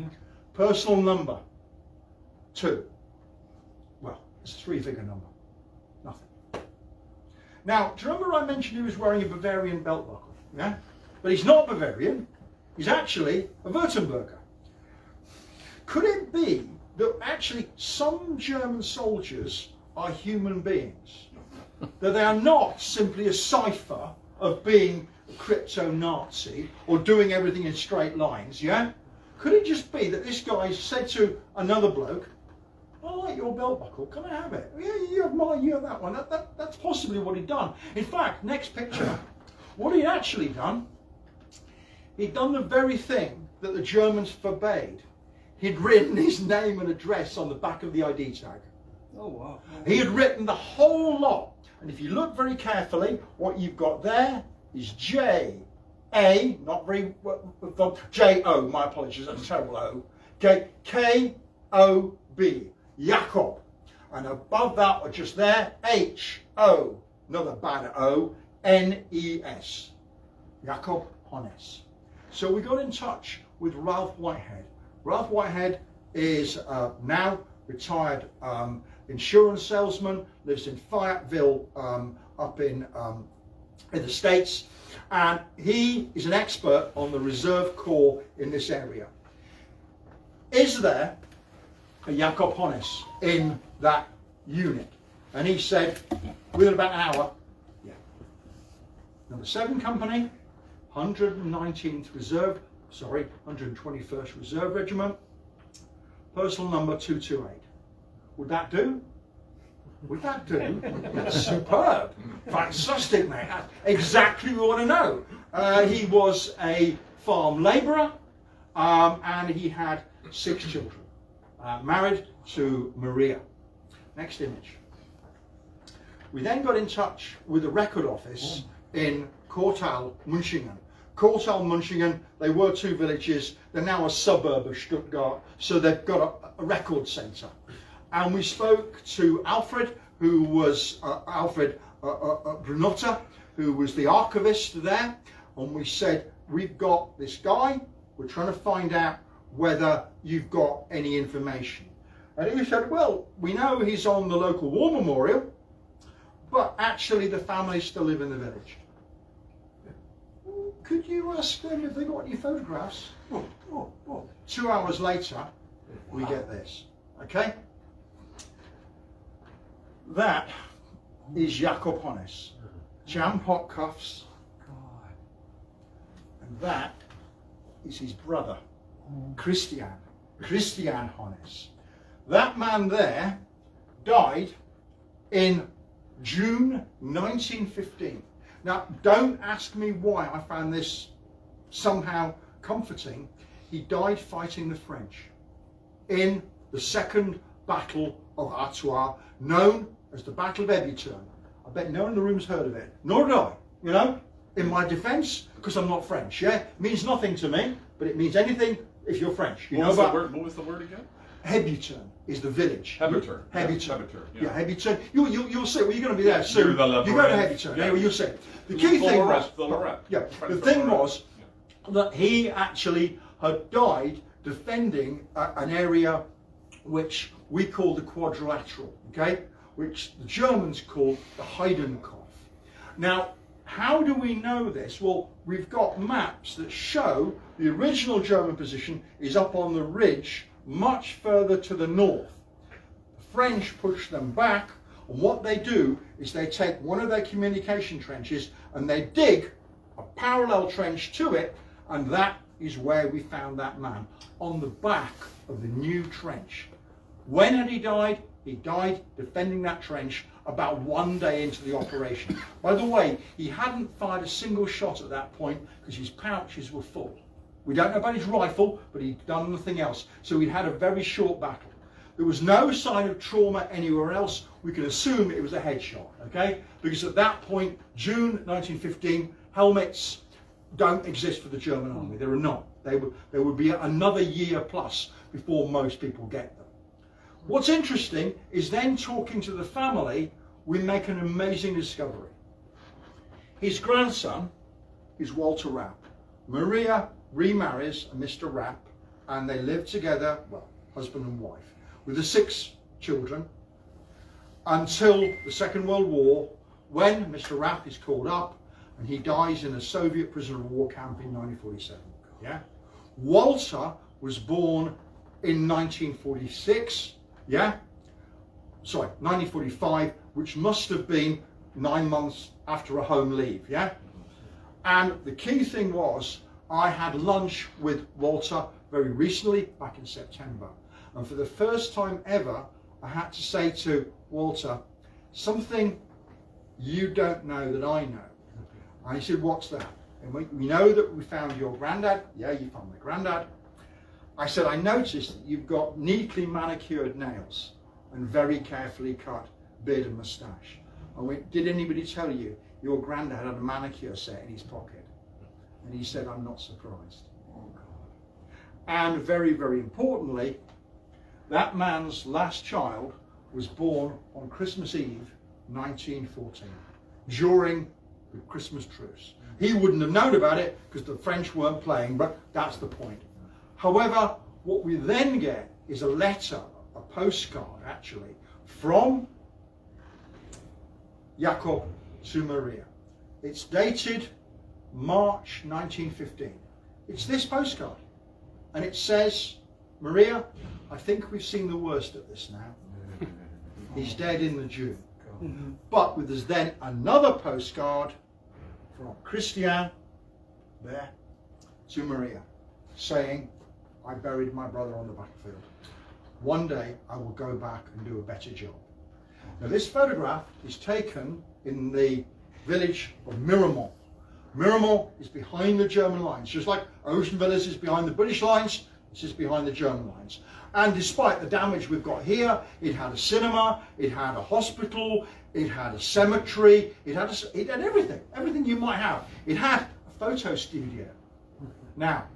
Personal number. 2. Well, it's a 3-figure number. Nothing. Now, do you remember I mentioned he was wearing a Bavarian belt buckle? Yeah? But he's not Bavarian. He's actually a Württemberger. Could it be that actually some German soldiers are human beings? That they are not simply a cipher of being a crypto-Nazi or doing everything in straight lines, yeah? Could it just be that this guy said to another bloke, I like your belt buckle, can I have it? Yeah, you have mine, you have that one. That's possibly what he'd done. In fact, next picture, what he'd actually done, he'd done the very thing that the Germans forbade. He'd written his name and address on the back of the ID tag. Oh, wow. He had written the whole lot. And if you look very carefully, what you've got there is J-A, not very, J-O, my apologies, that's a terrible O. Okay, K-O-B, Jakob. And above that, or just there, H-O, another bad O, N-E-S, Jakob Honnes. So we got in touch with Ralph Whitehead. Ralph Whitehead is now retired insurance salesman, lives in Fayetteville up in the States, and he is an expert on the Reserve Corps in this area. Is there a Jakob Honnes in that unit? And he said, within about an hour, yeah. Number 7 company, 119th Reserve, 121st Reserve Regiment, personal number 228. Would that do? Would that do? That's superb. Fantastic, mate. That's exactly what we want to know. He was a farm labourer and he had 6 children. married to Maria. Next image. We then got in touch with the record office in Kortal, Munchingen. Kortal, Munchingen, they were two villages. They're now a suburb of Stuttgart, so they've got a record centre. And we spoke to Alfred, who was Alfred Brunotta, who was the archivist there. And we said, we've got this guy, we're trying to find out whether you've got any information. And he said, well, we know he's on the local war memorial, but actually the family still live in the village. Could you ask them if they got any photographs? 2 hours later, we get this, okay? That is Jakob Honnes, jam hot cuffs, and that is his brother, Christian Honnes. That man there died in June 1915. Now, don't ask me why I found this somehow comforting. He died fighting the French in the Second Battle of Artois, known as the Battle of Ebuton. I bet no one in the room's heard of it. Nor did I, you know, in my defence, because I'm not French, yeah? It means nothing to me, but it means anything if you're French. You know about What was the word again? Hebuton is the village. Hebuton. Hebuton. Yeah. Hebuton. You'll see. Well, you're going to be there soon. You go to Hebuton. Yeah. You'll see. The key thing was, the thing was that he actually had died defending an area which we call the quadrilateral, okay, which the Germans called the Heidenkopf. Now, how do we know this? Well, we've got maps that show the original German position is up on the ridge much further to the north. The French push them back, and what they do is they take one of their communication trenches and they dig a parallel trench to it, and that is where we found that man, on the back of the new trench. When had he died? He died defending that trench about 1 day into the operation. By the way, he hadn't fired a single shot at that point because his pouches were full. We don't know about his rifle, but he'd done nothing else. So he'd had a very short battle. There was no sign of trauma anywhere else. We can assume it was a headshot, okay? Because at that point, June 1915, helmets don't exist for the German army. There are not. There would be another year plus before most people get them. What's interesting is then talking to the family, we make an amazing discovery. His grandson is Walter Rapp. Maria remarries a Mr. Rapp, and they live together, well, husband and wife, with the 6 children until the Second World War, when Mr. Rapp is called up and he dies in a Soviet prisoner of war camp in 1947. Yeah? Walter was born in 1946, yeah? Sorry, 1945, which must have been 9 months after a home leave, yeah? And the key thing was, I had lunch with Walter very recently, back in September. And for the first time ever, I had to say to Walter, something you don't know that I know. And he said, what's that? And we know that we found your granddad. Yeah, you found my granddad. I said, I noticed that you've got neatly manicured nails and very carefully cut beard and moustache. I went, did anybody tell you your granddad had a manicure set in his pocket? And he said, I'm not surprised. Oh, God. And very, very importantly, that man's last child was born on Christmas Eve, 1914, during the Christmas truce. He wouldn't have known about it because the French weren't playing, but that's the point. However, what we then get is a letter, a postcard actually, from Jakob to Maria. It's dated March 1915. It's this postcard, and it says, Maria, I think we've seen the worst of this now. He's dead in the June. But there's then another postcard from Christian there to Maria, saying, I buried my brother on the battlefield. One day I will go back and do a better job. Now this photograph is taken in the village of Miramont. Miramont is behind the German lines, just like Ocean Villas is behind the British lines. This is behind the German lines. And despite the damage we've got here, it had a cinema, it had a hospital, it had a cemetery, it had everything, everything you might have. It had a photo studio. Now,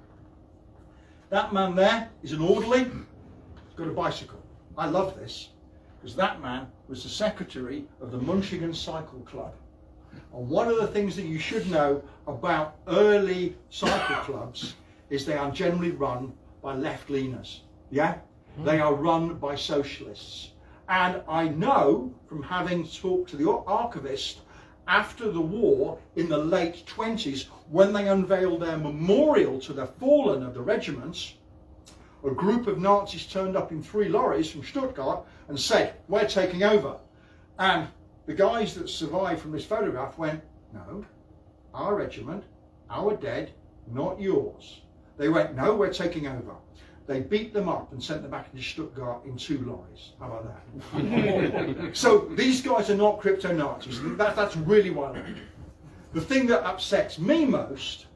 that man there is an orderly, he's got a bicycle. I love this, because that man was the secretary of the Munchingen Cycle Club. And one of the things that you should know about early cycle clubs is they are generally run by left-leaners. Yeah? They are run by socialists. And I know from having talked to the archivist after the war in the late 20s, when they unveiled their memorial to the fallen of the regiments, a group of Nazis turned up in 3 lorries from Stuttgart and said, "We're taking over." And the guys that survived from this photograph went, "No, our regiment, our dead, not yours." They went, "No, we're taking over." They beat them up and sent them back into Stuttgart in 2 lorries. How about that? So these guys are not crypto-Nazis. That's really why I like it. The thing that upsets me most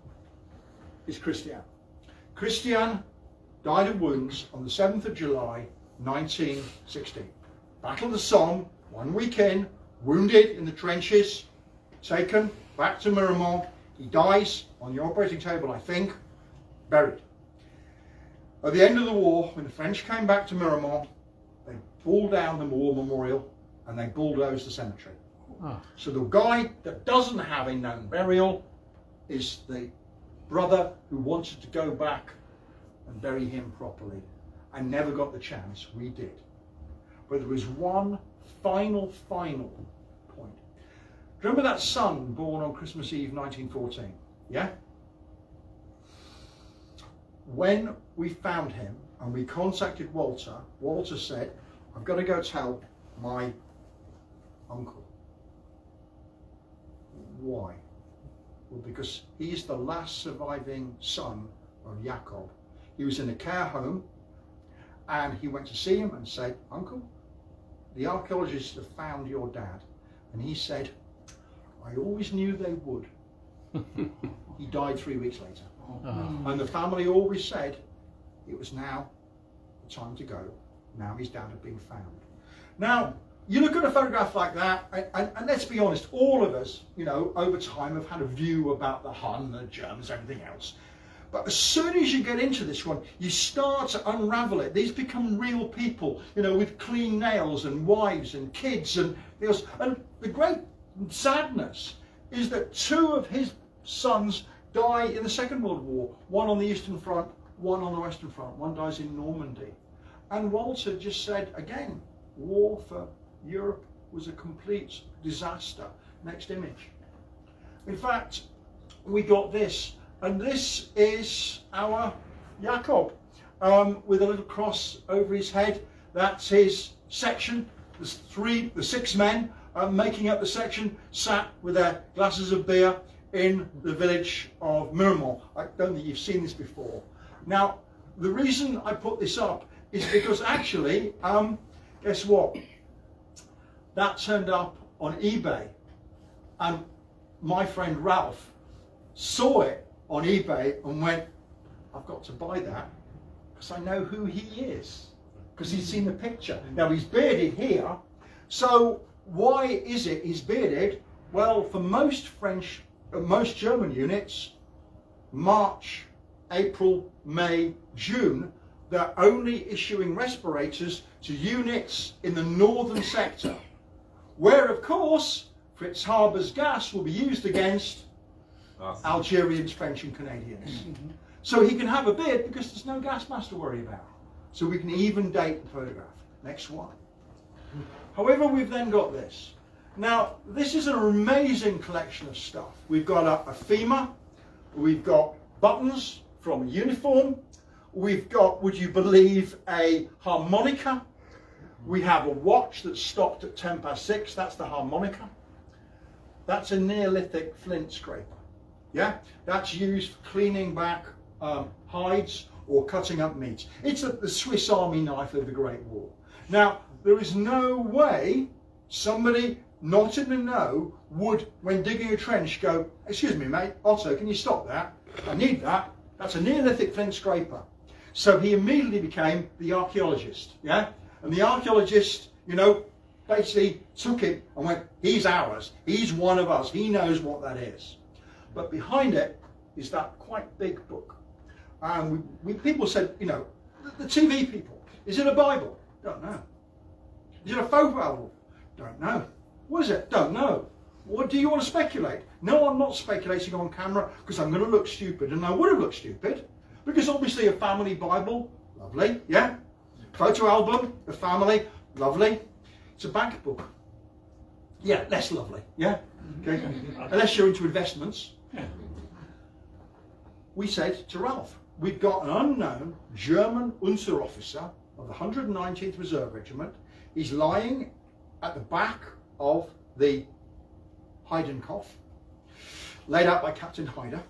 is Christian. Christian died of wounds on the 7th of July, 1916. Battle of the Somme, 1 week in, wounded in the trenches, taken back to Miramont. He dies on the operating table, I think, buried. At the end of the war, when the French came back to Miramont, they pulled down the war memorial and they bulldozed the cemetery. Oh. So the guy that doesn't have a known burial is the brother who wanted to go back and bury him properly and never got the chance. We did. But there was one final point. Remember that son born on Christmas Eve 1914? Yeah? When we found him and we contacted Walter, Walter said, "I've got to go tell my uncle." Why? Well, because he's the last surviving son of Jacob. He was in a care home and he went to see him and said, "Uncle, the archaeologists have found your dad." And he said, "I always knew they would." He died 3 weeks later. Oh. And the family always said it was now the time to go. Now his dad had been found. Now, you look at a photograph like that, and let's be honest, all of us, you know, over time have had a view about the Hun, the Germans, everything else. But as soon as you get into this one, you start to unravel it. These become real people, you know, with clean nails and wives and kids and else. And the great sadness is that 2 of his sons die in the Second World War. One on the Eastern Front, one on the Western Front. One dies in Normandy. And Walter just said, again, war for Europe was a complete disaster. Next image. In fact, we got this. And this is our Jacob with a little cross over his head. That's his section. There's the 6 men making up the section, sat with their glasses of beer in the village of Miramont. I don't think you've seen this before. Now, the reason I put this up is because actually, guess what? That turned up on eBay. And my friend Ralph saw it on eBay and went, "I've got to buy that because I know who he is." Because he's seen the picture. Now, he's bearded here. So why is it he's bearded? Well, for most German units, March, April, May, June, they're only issuing respirators to units in the northern sector, where, of course, Fritz Haber's gas will be used against Algerians, French and Canadians. So he can have a beard because there's no gas mask to worry about. So we can even date the photograph. Next one. However, we've then got this. Now, this is an amazing collection of stuff. We've got a femur, we've got buttons from a uniform, we've got, would you believe, a harmonica. We have a watch that stopped at 6:10, that's the harmonica. That's a Neolithic flint scraper. Yeah, that's used for cleaning back hides or cutting up meat. It's the Swiss Army knife of the Great War. Now, there is no way somebody not in the know would, when digging a trench, go, "Excuse me, mate, Otto, can you stop that? I need that. That's a Neolithic flint scraper." So he immediately became the archaeologist, yeah? And the archaeologist, you know, basically took him and went, he's ours, he's one of us, he knows what that is. But behind it is that quite big book. And people said, you know, the TV people, is it a Bible? Don't know. Is it a photo album? Don't know. What is it? Don't know. What do you want to speculate? No, I'm not speculating on camera because I'm going to look stupid, and I would have looked stupid because obviously a family Bible, lovely, yeah. Photo album, a family, lovely. It's a bank book. Yeah, less lovely, yeah. Okay. Unless you're into investments. We said to Ralph, we've got an unknown German Unterofficer of the 119th Reserve Regiment. He's lying at the back of the Heidenkopf, laid out by Captain Hyder.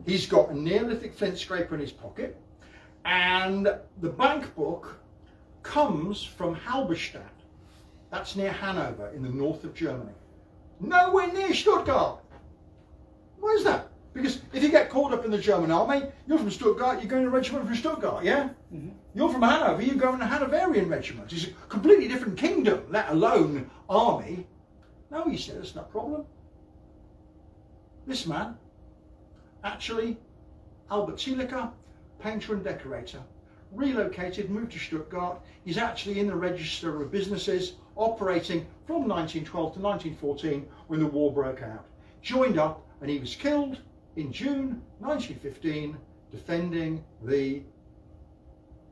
He's got a Neolithic flint scraper in his pocket, and the bank book comes from Halberstadt. That's near Hanover in the north of Germany. Nowhere near Stuttgart. Why is that? Because if you get caught up in the German army, you're from Stuttgart, you're going to a regiment from Stuttgart, yeah? Mm-hmm. You're from Hanover, you're going to a Hanoverian regiment. It's a completely different kingdom, let alone army. No, he said, it's not a problem. This man, actually, Albert Zieliger, painter and decorator, relocated, moved to Stuttgart. He's actually in the register of businesses operating from 1912 to 1914 when the war broke out. Joined up, and he was killed in June 1915 defending the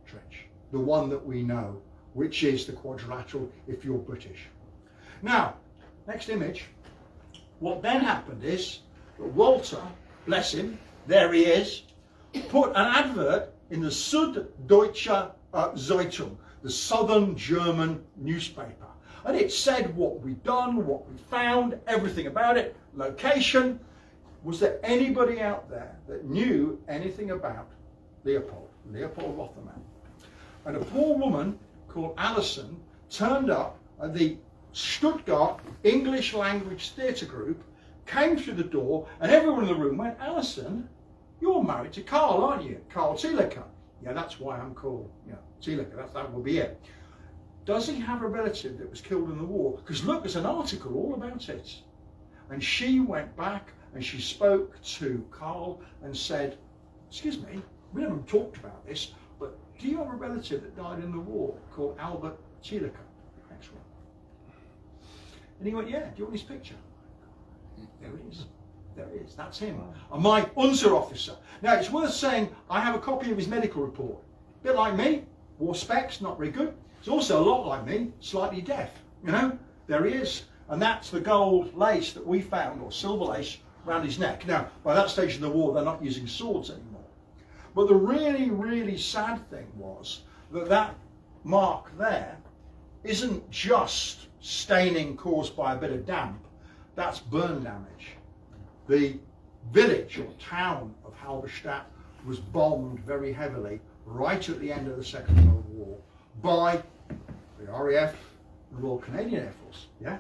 trench, the one that we know, which is the quadrilateral if you're British. Now, next image. What then happened is that Walter, bless him, there he is, put an advert in the Süddeutsche Zeitung, the southern German newspaper. And it said what we'd done, what we found, everything about it, location. Was there anybody out there that knew anything about Leopold Rotherman? And a poor woman called Alison turned up at the Stuttgart English Language Theatre Group, came through the door, and everyone in the room went, Alison, you're married to Carl, aren't you? Carl Zieliger. Yeah, that's why I'm called Zieliger, that will be it. Does he have a relative that was killed in the war? Because look, there's an article all about it. And she went back and she spoke to Carl and said, excuse me, we haven't talked about this, but do you have a relative that died in the war called Albert Zieliger? Next one. And he went, yeah, do you want his picture? There it is. There it is. That's him. And my Unterofficer. Now, it's worth saying I have a copy of his medical report. A bit like me, wore specs, not very good. He's also a lot like me, slightly deaf. You know, there he is. And that's the gold lace that we found, or silver lace, around his neck. Now, by that stage in the war, they're not using swords anymore. But the really, really sad thing was that that mark there isn't just staining caused by a bit of damp. That's burn damage. The village or town of Halberstadt was bombed very heavily right at the end of the Second World War by the RAF, the Royal Canadian Air Force, yeah?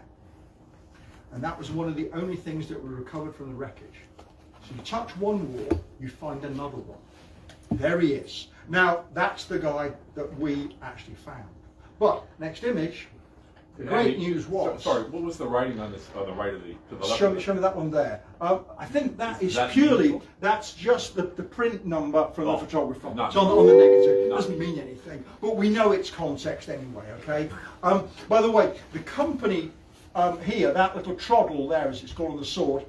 And that was one of the only things that were recovered from the wreckage. So you touch one war, you find another one. There he is. Now, that's the guy that we actually found. But, next image, the great news was... Sorry, what was the writing on this, on the right of the, to the left? Show me that one there. I think that is that purely, meaningful? That's just the print number from the photographer. Not It's on the negative. It doesn't mean anything. But we know its context anyway, okay? By the way, the company here, that little troddle there, as it's called on the sword,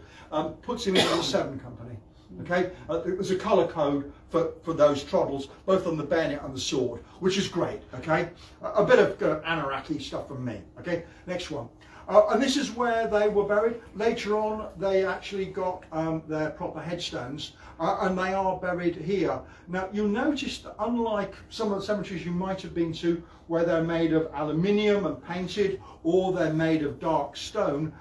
puts him into the 7 company. Okay, there's a colour code for those troddles, both on the bayonet and the sword, which is great. Okay, a bit of Anaraki stuff from me. Okay, next one. And this is where they were buried. Later on, they actually got their proper headstones, and they are buried here. Now, you'll notice that unlike some of the cemeteries you might have been to, where they're made of aluminium and painted, or they're made of dark stone,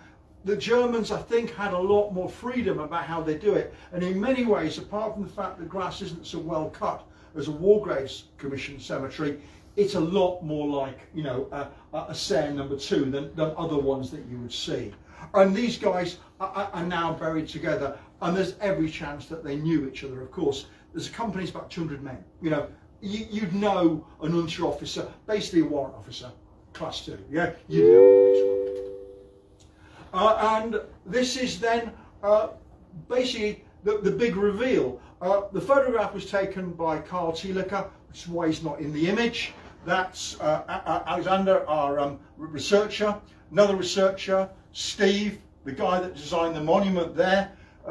the Germans, I think, had a lot more freedom about how they do it. And in many ways, apart from the fact that grass isn't so well cut as a War Graves Commission cemetery, it's a lot more like, you know, a Serre number 2 than other ones that you would see. And these guys are now buried together, and there's every chance that they knew each other. Of course, there's a company, it's about 200 men. You know, you'd know an under officer, basically a warrant officer, class 2. Yeah, you know this one. And this is then basically the big reveal. The photograph was taken by Carl Thielecker, which is why he's not in the image. That's Alexander, our researcher, another researcher, Steve, the guy that designed the monument there,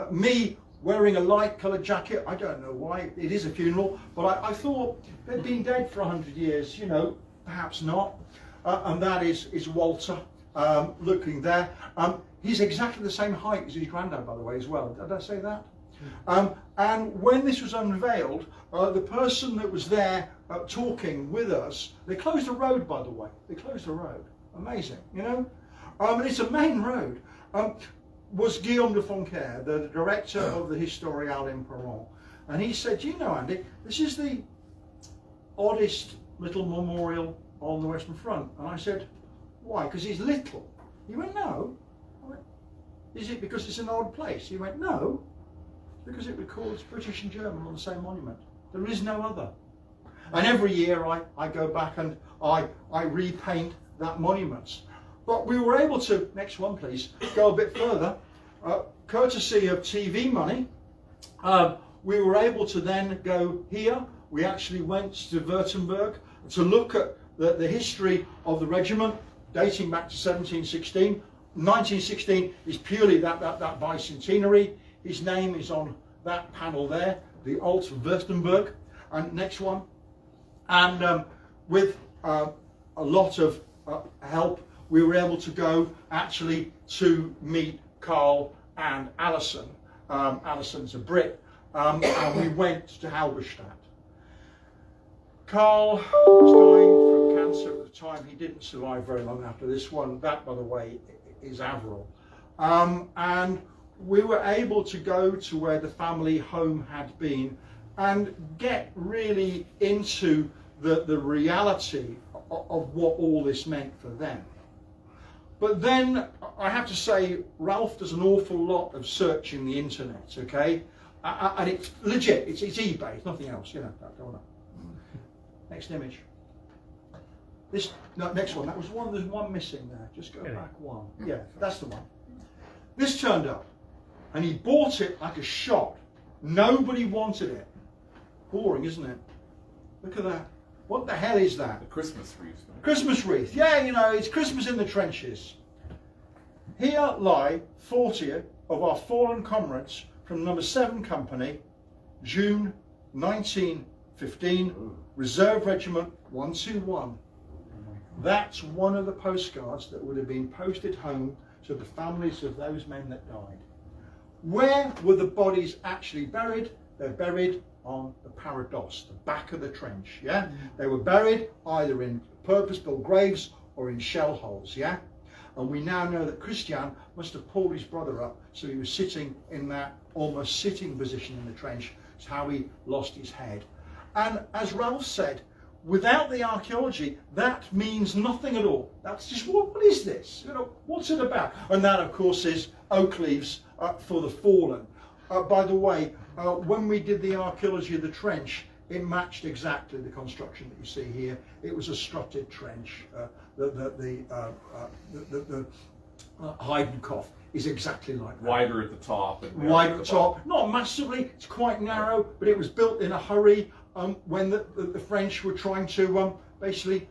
me wearing a light coloured jacket. I don't know why, it is a funeral, but I thought they'd been dead for 100 years, you know, perhaps not. And that is Walter looking there. He's exactly the same height as his granddad, by the way, as well. Did I say that? And when this was unveiled, the person that was there talking with us, they closed the road, by the way. They closed the road. Amazing, you know? And it's a main road. Was Guillaume de Foncaire, the director of the Historiale in Peron. And he said, you know, Andy, this is the oddest little memorial on the Western Front. And I said, why? Because he's little. He went, no. I went, is it because it's an odd place? He went, no. Because it records British and German on the same monument. There is no other. And every year I go back and I repaint that monument. But we were able to, next one please, go a bit further. Courtesy of TV money, we were able to then go here. We actually went to Württemberg to look at the history of the regiment dating back to 1716. 1916 is purely that bicentenary. His name is on that panel there, the Alt Württemberg. And next one. And with a lot of help, we were able to go actually to meet Carl and Alison. Alison's a Brit. And we went to Halberstadt. Carl was dying from cancer at the time. He didn't survive very long after this one. That, by the way, is Averil. And we were able to go to where the family home had been and get really into the reality of what all this meant for them. But then I have to say, Ralph does an awful lot of searching the internet, okay? And it's legit, it's eBay, it's nothing else, you know. Next image. This, no, next one, that was one, there's one missing there. Just go back one. Yeah, that's the one. This turned up, and he bought it like a shot. Nobody wanted it. Boring, isn't it? Look at that. What the hell is that? The Christmas wreath. Christmas wreath. Yeah, you know, it's Christmas in the trenches. Here lie 40 of our fallen comrades from number 7 Company, June 1915, Reserve Regiment 121. That's one of the postcards that would have been posted home to the families of those men that died. Where were the bodies actually buried? They're buried on the parados, the back of the trench, yeah? They were buried either in purpose-built graves or in shell holes, yeah? And we now know that Christian must have pulled his brother up, so he was sitting in that almost sitting position in the trench. It's how he lost his head. And as Ralph said, without the archaeology, that means nothing at all. That's just, what is this? You know, what's it about? And that, of course, is oak leaves for the fallen. By the way, when we did the archaeology of the trench, it matched exactly the construction that you see here. It was a strutted trench. The Heidenkopf is exactly like that. Wider at the top. And Wider at the top. Not massively, it's quite narrow, but it was built in a hurry when the French were trying to basically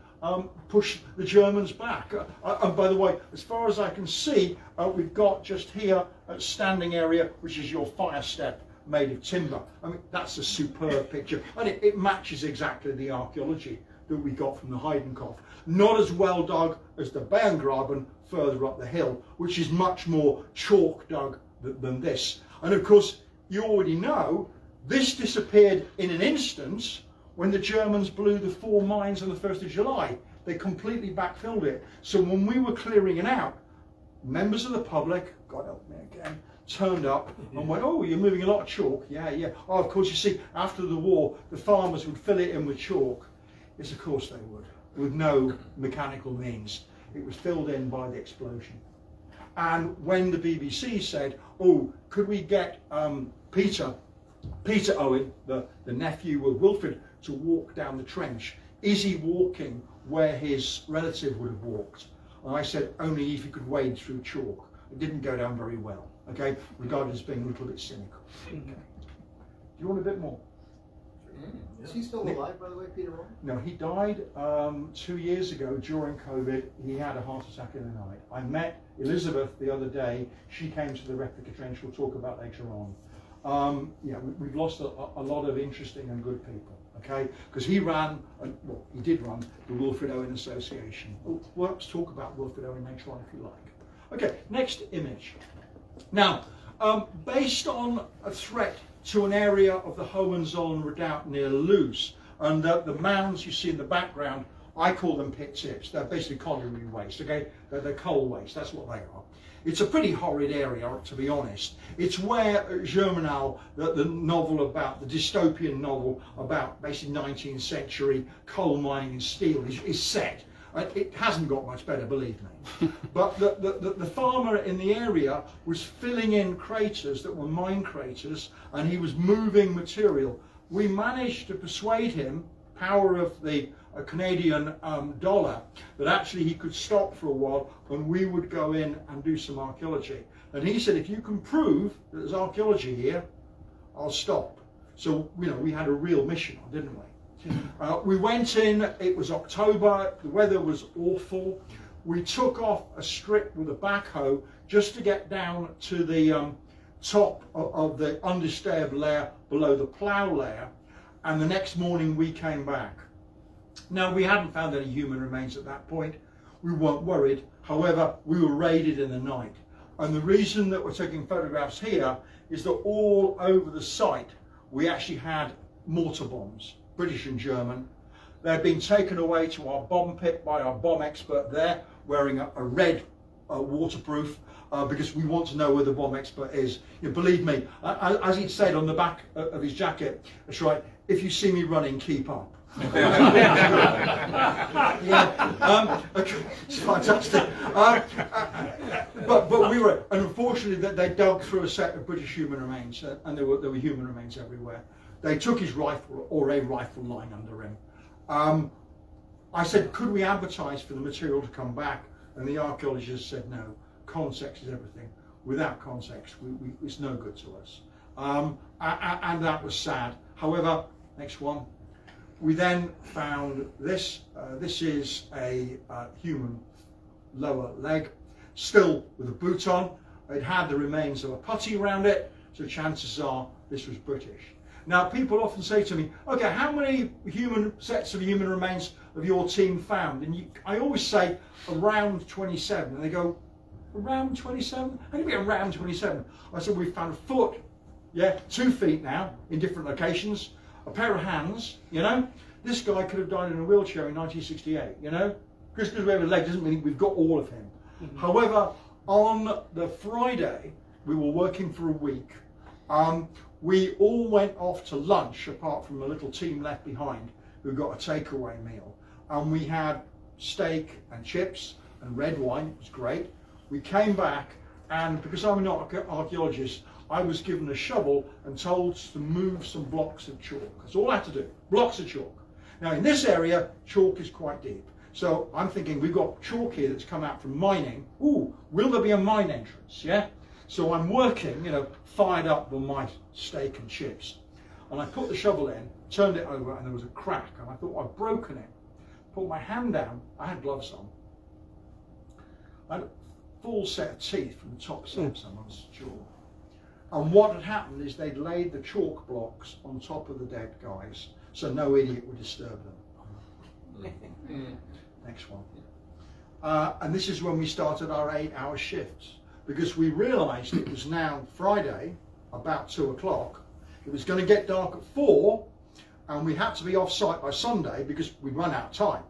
push the Germans back. And by the way, as far as I can see, we've got just here a standing area, which is your fire step made of timber. I mean, that's a superb picture. And it matches exactly the archaeology that we got from the Heidenkopf. Not as well dug as the Berngraben further up the hill, which is much more chalk dug than this. And of course, you already know, this disappeared in an instant when the Germans blew the 4 mines on the 1st of July. They completely backfilled it. So when we were clearing it out, members of the public, God help me again, turned up and went, oh, you're moving a lot of chalk. Yeah, yeah. Oh, of course, you see, after the war, the farmers would fill it in with chalk. Yes, of course they would, with no mechanical means. It was filled in by the explosion. And when the BBC said, oh, could we get Peter Peter Owen, the nephew of Wilfrid, to walk down the trench. Is he walking where his relative would have walked? And I said, only if he could wade through chalk. It didn't go down very well, okay? Regarded as being a little bit cynical. Okay. Do you want a bit more? Is he still alive, by the way, Peter Owen? No, he died 2 years ago during COVID. He had a heart attack in the night. I met Elizabeth the other day. She came to the replica trench. We'll talk about later on. Yeah, we've lost a lot of interesting and good people, okay? Because he ran, well, he did run the Wilfrid Owen Association. We'll have to talk about Wilfrid Owen later on if you like. Okay, next image. Now, based on a threat to an area of the Hohenzollern Redoubt near Loos, and the mounds you see in the background, I call them pit tips. They're basically colliery waste, okay? They're coal waste, that's what they are. It's a pretty horrid area, to be honest. It's where Germinal, the novel about, the dystopian novel about basically 19th century coal mining and steel is set. It hasn't got much better, believe me. But the farmer in the area was filling in craters that were mine craters, and he was moving material. We managed to persuade him, power of the Canadian dollar, that actually he could stop for a while and we would go in and do some archaeology. And he said, if you can prove that there's archaeology here, I'll stop. So, you know, we had a real mission, didn't we? We went in, it was October, the weather was awful. We took off a strip with a backhoe just to get down to the top of the undisturbed layer below the plough layer, and the next morning we came back. Now, we hadn't found any human remains at that point. We weren't worried. However, we were raided in the night. And the reason that we're taking photographs here is that all over the site we actually had mortar bombs. British and German. They're being taken away to our bomb pit by our bomb expert there, wearing a red waterproof, because we want to know where the bomb expert is. You know, believe me, as he said on the back of his jacket, that's right, if you see me running, keep up. Yeah, okay, it's fantastic. But we were, and unfortunately, that they dug through a set of British human remains, and there were human remains everywhere. They took his rifle, or a rifle lying under him. I said, could we advertise for the material to come back? And the archaeologist said, no, context is everything. Without context, it's no good to us. And that was sad. However, next one. We then found this. This is a human lower leg, still with a boot on. It had the remains of a putty around it, so chances are this was British. Now, people often say to me, okay, how many sets of human remains have your team found? And I always say around 27. And they go, around 27? How do you get around 27? I said, we've found a foot, yeah, 2 feet now in different locations, a pair of hands, you know. This guy could have died in a wheelchair in 1968, you know. Just because we have a leg doesn't mean we've got all of him. Mm-hmm. However, on the Friday, we were working for a week. We all went off to lunch, apart from a little team left behind who got a takeaway meal. And we had steak and chips and red wine. It was great. We came back, and because I'm not an archaeologist, I was given a shovel and told to move some blocks of chalk. That's all I had to do, blocks of chalk. Now, in this area, chalk is quite deep. So I'm thinking, we've got chalk here that's come out from mining. Ooh, will there be a mine entrance, yeah? So I'm working, you know, fired up with my steak and chips. And I put the shovel in, turned it over, and there was a crack. And I thought, I've broken it. Put my hand down, I had gloves on. I had a full set of teeth from the top set of someone's jaw. And what had happened is they'd laid the chalk blocks on top of the dead guys, so no idiot would disturb them. Next one. And this is when we started our 8-hour shifts, because we realised it was now Friday, about 2 o'clock. It was going to get dark at 4, and we had to be off site by Sunday because we'd run out of time.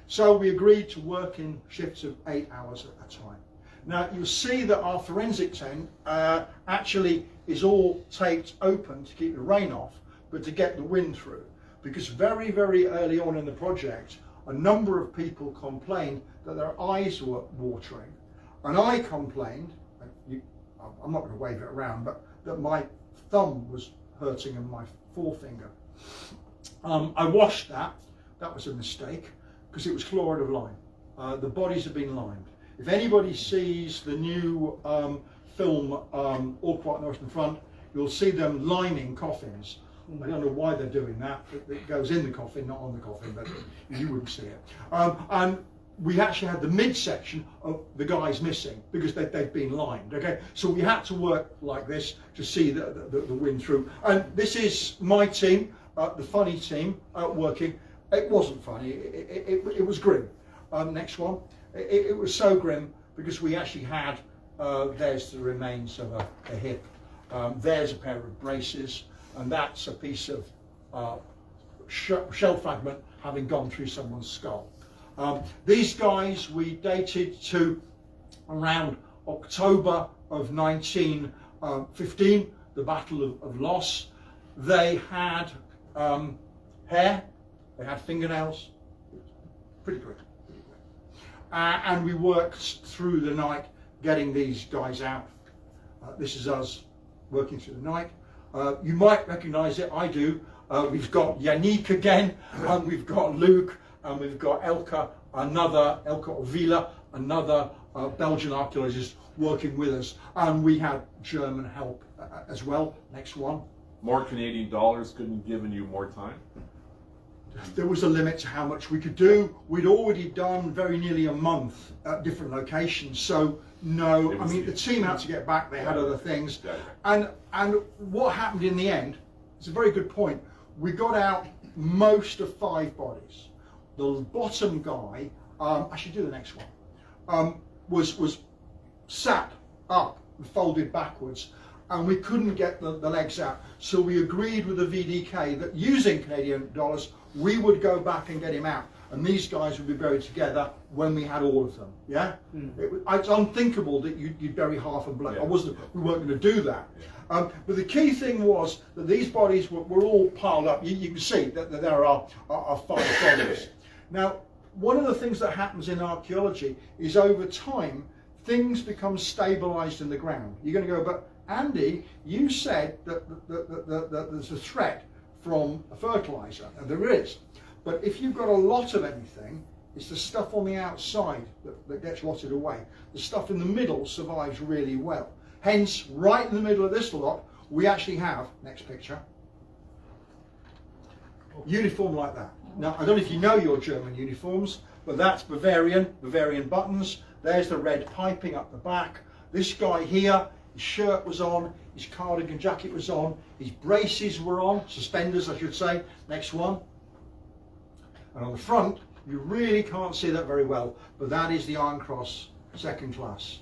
So we agreed to work in shifts of 8 hours at a time. Now, you'll see that our forensic tent actually is all taped open to keep the rain off, but to get the wind through. Because very, very early on in the project, a number of people complained that their eyes were watering. And I complained, I'm not going to wave it around, but that my thumb was hurting and my forefinger. I washed that. That was a mistake because it was chloride of lime. The bodies have been limed. If anybody sees the new film All Quiet on the Western Front, you'll see them liming coffins. I don't know why they're doing that. It goes in the coffin, not on the coffin, but you wouldn't see it. And we actually had the midsection of the guys missing because they'd been limed. Okay, so we had to work like this to see the wind through. And this is my team, the funny team, working. It wasn't funny. It was grim. Next one. It was so grim because we actually had there's the remains of a hip. There's a pair of braces, and that's a piece of shell fragment having gone through someone's skull. These guys we dated to around October of 1915, the Battle of Loss. They had hair, they had fingernails, pretty good. And we worked through the night getting these guys out. This is us working through the night. You might recognise it, I do. We've got Yannick again, and we've got Luke, and we've got Elke Vila, another Belgian archaeologist working with us. And we had German help as well. Next one. More Canadian dollars couldn't have given you more time? There was a limit to how much we could do. We'd already done very nearly a month at different locations, so no. I mean, the team had to get back. They had other things, and what happened in the end? It's a very good point. We got out most of 5 bodies. The bottom guy, I should do the next one, was sat up and folded backwards, and we couldn't get the legs out. So we agreed with the VDK that using Canadian dollars, we would go back and get him out, and these guys would be buried together when we had all of them. Yeah, it's unthinkable that you'd bury half a bloke. We weren't going to do that. But the key thing was that these bodies were all piled up. You can see that there are 5 bodies. Now, one of the things that happens in archaeology is over time things become stabilised in the ground. You're going to go, but Andy, you said that there's a threat from a fertiliser, and there is. But if you've got a lot of anything, it's the stuff on the outside that gets rotted away. The stuff in the middle survives really well. Hence, right in the middle of this lot, we actually have, next picture, uniform like that. Now, I don't know if you know your German uniforms, but that's Bavarian buttons. There's the red piping up the back. This guy here, his shirt was on, his cardigan jacket was on, his braces were on, suspenders I should say. Next one. And on the front, you really can't see that very well, but that is the Iron Cross, 2nd class.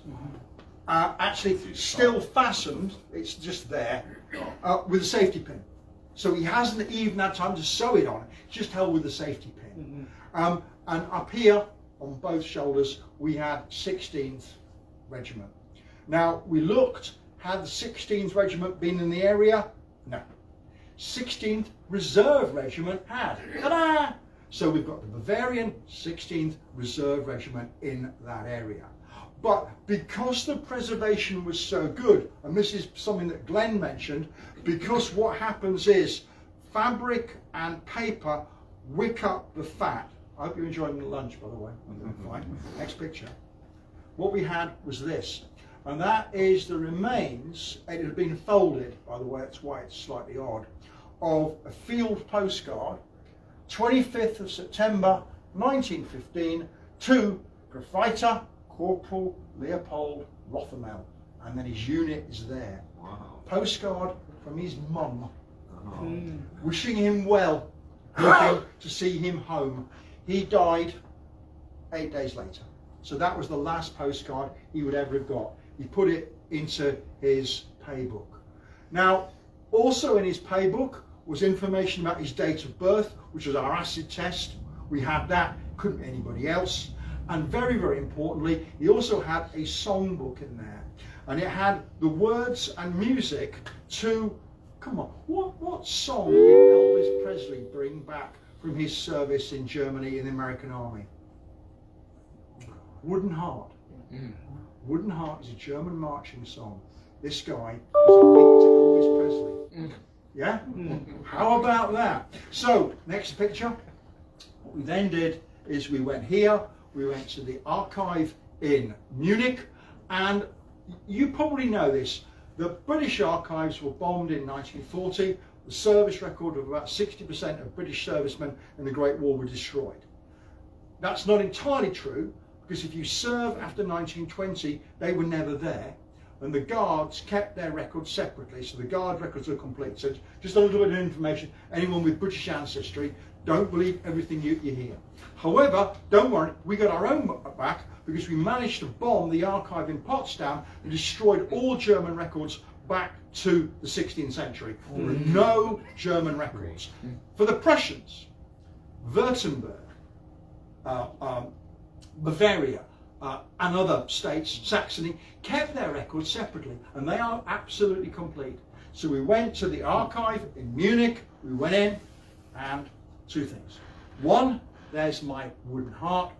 Actually, still fastened, it's just there, with a safety pin. So he hasn't even had time to sew it on, it's just held with a safety pin. And up here, on both shoulders, we had 16th Regiment. Now, we looked, had the 16th Regiment been in the area? No. 16th Reserve Regiment had. Ta-da! So we've got the Bavarian 16th Reserve Regiment in that area. But because the preservation was so good, and this is something that Glenn mentioned, because what happens is fabric and paper wick up the fat. I hope you're enjoying the lunch, by the way. Fine. Next picture. What we had was this, and that is the remains, it had been folded, by the way, that's why it's slightly odd, of a field postcard, 25th of September 1915, to Graffiter Corporal Leopold Rothermel, and then his unit is there. Wow. Postcard from his mum, wishing him well, hoping to see him home. He died 8 days later. So that was the last postcard he would ever have got. He put it into his pay book. Now, also in his pay book was information about his date of birth, which was our acid test. We had that, couldn't be anybody else. And very, very importantly, he also had a songbook in there. And it had the words and music to, come on, what song did Elvis Presley bring back from his service in Germany in the American Army? Wooden Heart. Wooden Heart is a German marching song. This guy was linked to Elvis Presley. Yeah? How about that? So, next picture. What we then did is we went here, we went to the archive in Munich, and you probably know this. The British archives were bombed in 1940. The service record of about 60% of British servicemen in the Great War were destroyed. That's not entirely true, because if you serve after 1920, they were never there, and the guards kept their records separately, so the guard records are complete. So just a little bit of information. Anyone with British ancestry, don't believe everything you hear. However, don't worry, we got our own back, because we managed to bomb the archive in Potsdam and destroyed all German records back to the 16th century. There were no German records. For the Prussians, Württemberg, Bavaria, and other states, Saxony, kept their records separately, and they are absolutely complete. So we went to the archive in Munich, we went in, and two things. One, there's my wooden heart,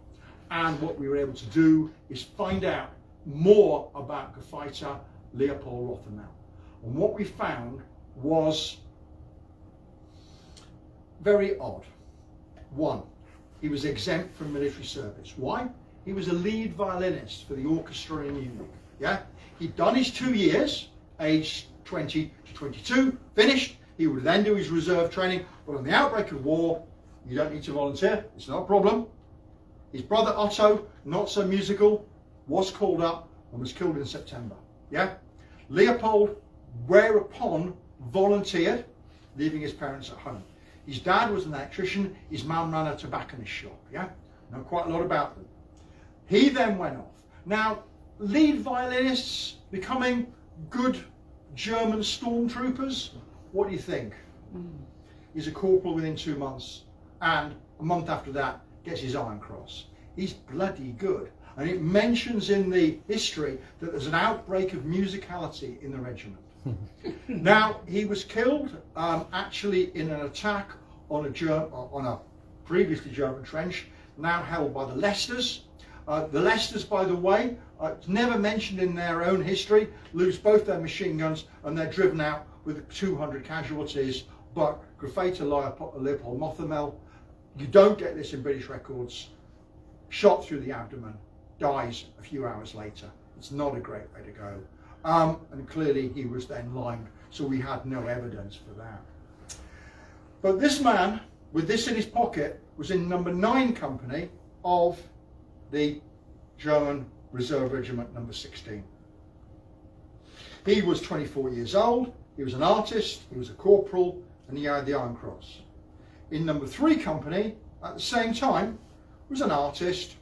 and what we were able to do is find out more about Gefreiter Leopold Rothermel. And what we found was very odd. One, he was exempt from military service. Why? He was a lead violinist for the orchestra in Munich. Yeah? He'd done his 2 years, aged 20 to 22, finished. He would then do his reserve training, but on the outbreak of war, you don't need to volunteer, it's not a problem. His brother Otto, not so musical, was called up and was killed in September. Yeah? Leopold, whereupon volunteered, leaving his parents at home. His dad was an electrician, his mum ran a tobacconist shop. Yeah? Know quite a lot about them. He then went off. Now, lead violinists becoming good German stormtroopers, what do you think? He's a corporal within 2 months, and a month after that gets his Iron Cross. He's bloody good. And it mentions in the history that there's an outbreak of musicality in the regiment. Now, he was killed actually in an attack on a previously German trench, now held by the Leicesters. The Leicesters, by the way, it's never mentioned in their own history, lose both their machine guns and they're driven out with 200 casualties. But Gefreiter Leopold Rothermel, you don't get this in British records, shot through the abdomen, dies a few hours later. It's not a great way to go. And clearly he was then limed, so we had no evidence for that. But this man, with this in his pocket, was in number 9 company of the German Reserve Regiment number 16. He was 24 years old, he was an artist, he was a corporal, and he had the Iron Cross. In number 3 company, at the same time, was an artist,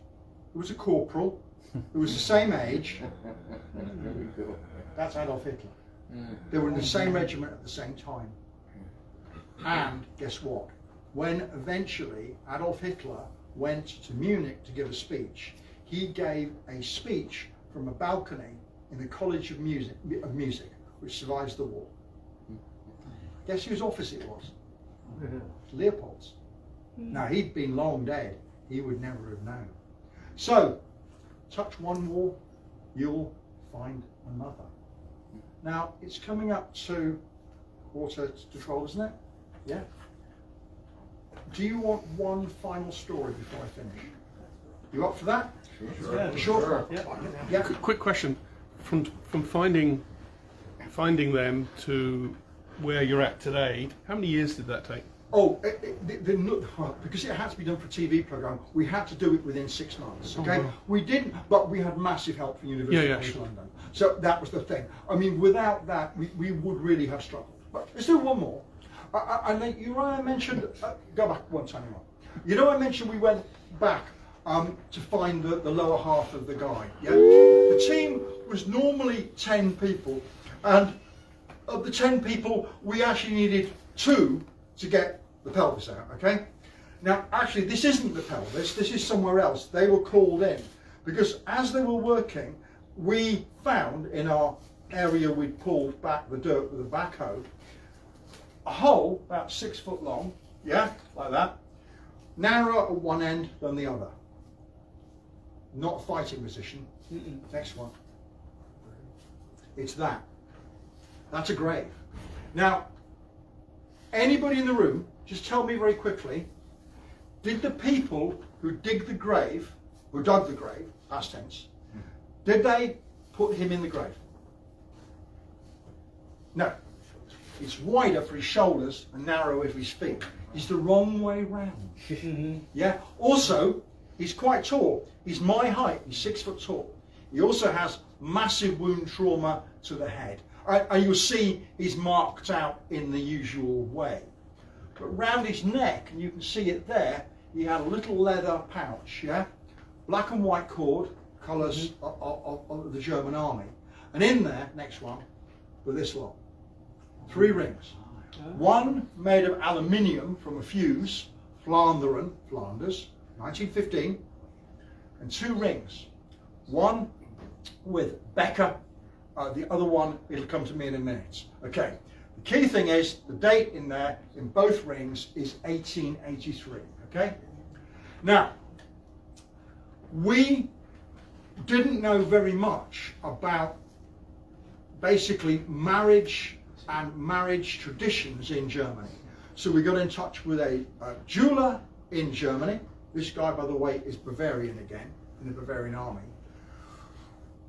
who was a corporal, who was the same age. That's Adolf Hitler. They were in the same regiment at the same time. And guess what? When eventually Adolf Hitler went to Munich to give a speech, he gave a speech from a balcony in the College of Music, which survives the war. Guess whose office it was? Leopold's. Now, he'd been long dead. He would never have known. So, touch one wall, you'll find another. Now, it's coming up to 11:45, isn't it? Yeah. Do you want one final story before I finish? You up for that? Sure. Yeah. Quick question: from finding them to where you're at today, how many years did that take? Oh, because it had to be done for a TV program, we had to do it within 6 months. Okay, we didn't, but we had massive help from University College London. So that was the thing. I mean, without that, we would really have struggled. But let's do one more. And then you know, I mentioned go back one time more. You know, I mentioned we went back to find the lower half of the guy. Yeah, the team was normally 10 people, and of the 10 people, we actually needed 2 to get the pelvis out, okay? Now, actually, this isn't the pelvis, this is somewhere else. They were called in because as they were working, we found in our area we'd pulled back the dirt with a backhoe, a hole about 6 foot long, yeah, like that, narrower at one end than the other. Not a fighting position. Next one. It's that. That's a grave. Now, Anybody in the room, just tell me very quickly, did the people who dug the grave, past tense, did they put him in the grave? No. It's wider for his shoulders and narrower for his feet. He's the wrong way round. Yeah. Also, he's quite tall. He's my height. He's 6 foot tall. He also has massive wound trauma to the head. And you'll see he's marked out in the usual way. But round his neck, and you can see it there, he had a little leather pouch, yeah? Black and white cord, colours of the German army. And in there, next one, were this lot. 3 rings. One made of aluminium from a fuse, Flanders, 1915. And 2 rings. One with Becker, the other one, it'll come to me in a minute. Okay, the key thing is the date in there, in both rings, is 1883, okay? Now, we didn't know very much about basically marriage and marriage traditions in Germany. So we got in touch with a jeweler in Germany. This guy, by the way, is Bavarian again, in the Bavarian army.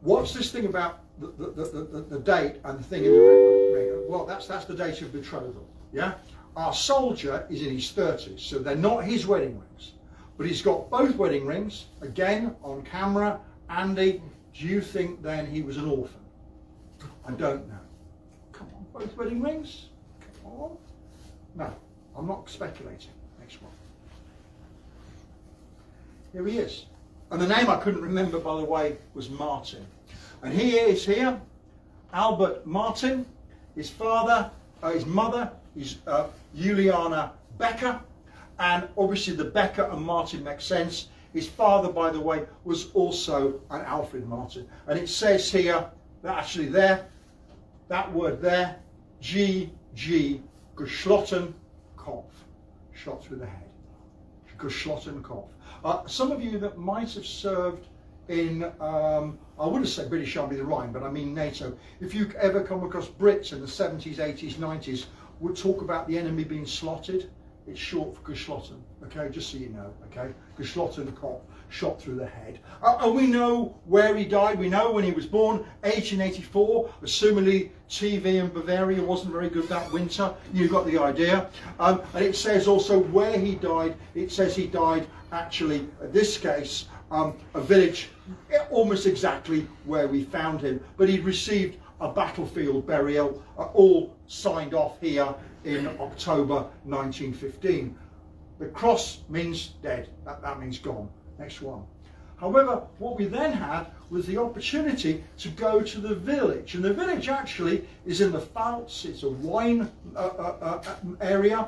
What's this thing about the date and the thing in the ring? Well, that's the date of betrothal, yeah? Our soldier is in his 30s, so they're not his wedding rings. But he's got both wedding rings, again, on camera. Andy, do you think then he was an orphan? I don't know. Come on, both wedding rings? Come on. No, I'm not speculating. Next one. Here he is. And the name I couldn't remember, by the way, was Martin. And he is here, Albert Martin. His father, his mother is Juliana Becker. And obviously the Becker and Martin make sense. His father, by the way, was also an Alfred Martin. And it says here, that actually there, that word there, G.G. geschlossen Kopf, shot through the head. Geschlossen Kopf. Some of you that might have served in, I wouldn't say British Army the Rhine, but I mean NATO. If you ever come across Brits in the 70s, 80s, 90s, would talk about the enemy being slotted. It's short for geschlossen, okay, just so you know, okay? Geschlossen Kopf, shot through the head. And we know where he died. We know when he was born, 1884. Assumingly TV in Bavaria wasn't very good that winter. You got the idea. And it says also where he died. It says he died actually, in this case, a village almost exactly where we found him. But he'd received a battlefield burial, all signed off here in October 1915. The cross means dead, that means gone. Next one. However, what we then had was the opportunity to go to the village, and the village actually is in the Pfalz. It's a wine area,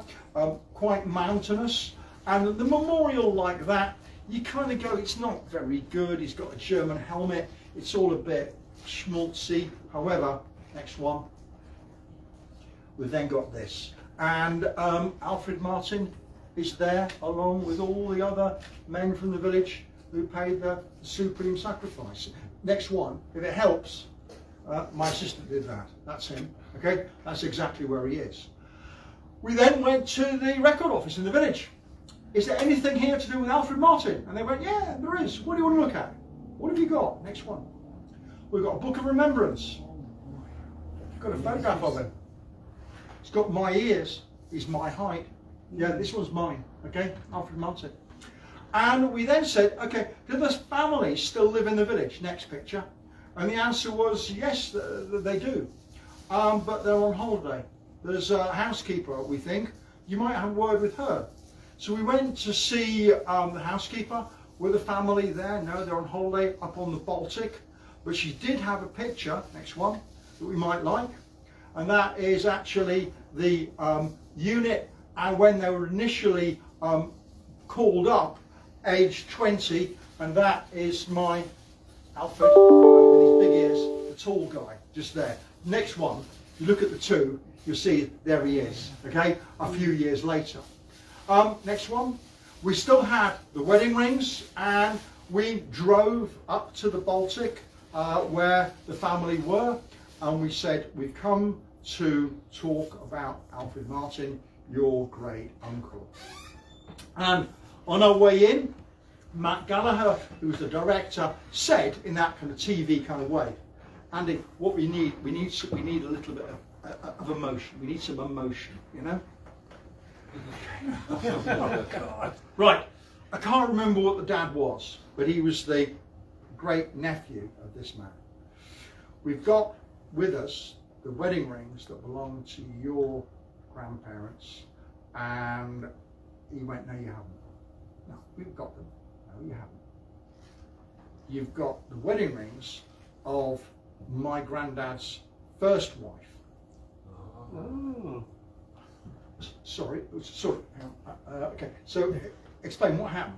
quite mountainous, and the memorial like that, you kind of go, it's not very good. He's got a German helmet, it's all a bit schmaltzy. However, next one. We've then got this, and Alfred Martin is there along with all the other men from the village who paid the supreme sacrifice. Next one, if it helps, my assistant did that. That's him, okay? That's exactly where he is. We then went to the record office in the village. Is there anything here to do with Alfred Martin? And they went, yeah, there is. What do you want to look at? What have you got? Next one. We've got a book of remembrance. We've got a photograph of him. It's got my ears, he's my height. Yeah, this one's mine, okay, Alfred Martin. And we then said, okay, do the families still live in the village? Next picture. And the answer was, yes, they do. But they're on holiday. There's a housekeeper, we think. You might have a word with her. So we went to see the housekeeper with the family there. No, they're on holiday up on the Baltic. But she did have a picture, next one, that we might like. And that is actually the unit, and when they were initially called up, age 20, and that is my Alfred with his big ears, the tall guy, just there. Next one, you look at the two, you'll see there he is, okay, a few years later. Next one, we still had the wedding rings, and we drove up to the Baltic where the family were. And we said, we've come to talk about Alfred Martin. your great uncle. And on our way in, Matt Gallagher, who's the director, said in that kind of TV kind of way, Andy, what we need a little bit of emotion. We need some emotion, you know? Oh, God. Right, I can't remember what the dad was, but he was the great nephew of this man. We've got with us the wedding rings that belong to your grandparents, and he went, no, you haven't. No, we've got them. No, you haven't. You've got the wedding rings of my granddad's first wife. Oh. Sorry. Okay, so explain what happened.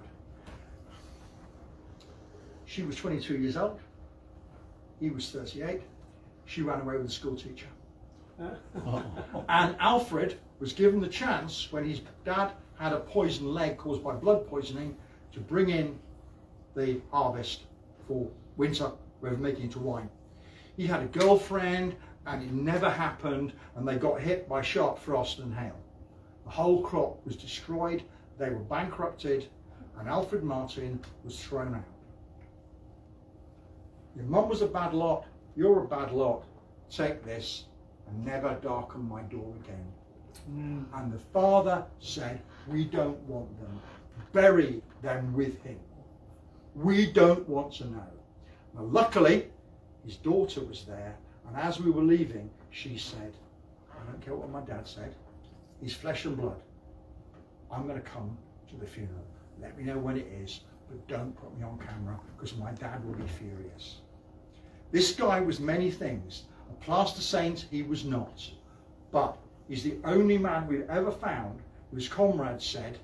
She was 22 years old. He was 38. She ran away with a school teacher. And Alfred was given the chance, when his dad had a poisoned leg caused by blood poisoning, to bring in the harvest for winter, rather than making it into wine. He had a girlfriend, and it never happened, and they got hit by sharp frost and hail. The whole crop was destroyed, they were bankrupted, and Alfred Martin was thrown out. Your mum was a bad lot, you're a bad lot, take this and never darken my door again. And the father said, we don't want them, bury them with him. We don't want to know. Now, luckily, his daughter was there, and as we were leaving, she said, I don't care what my dad said, he's flesh and blood. I'm going to come to the funeral. Let me know when it is, but don't put me on camera, because my dad will be furious. This guy was many things. A plaster saint he was not, but he's the only man we've ever found whose comrades said,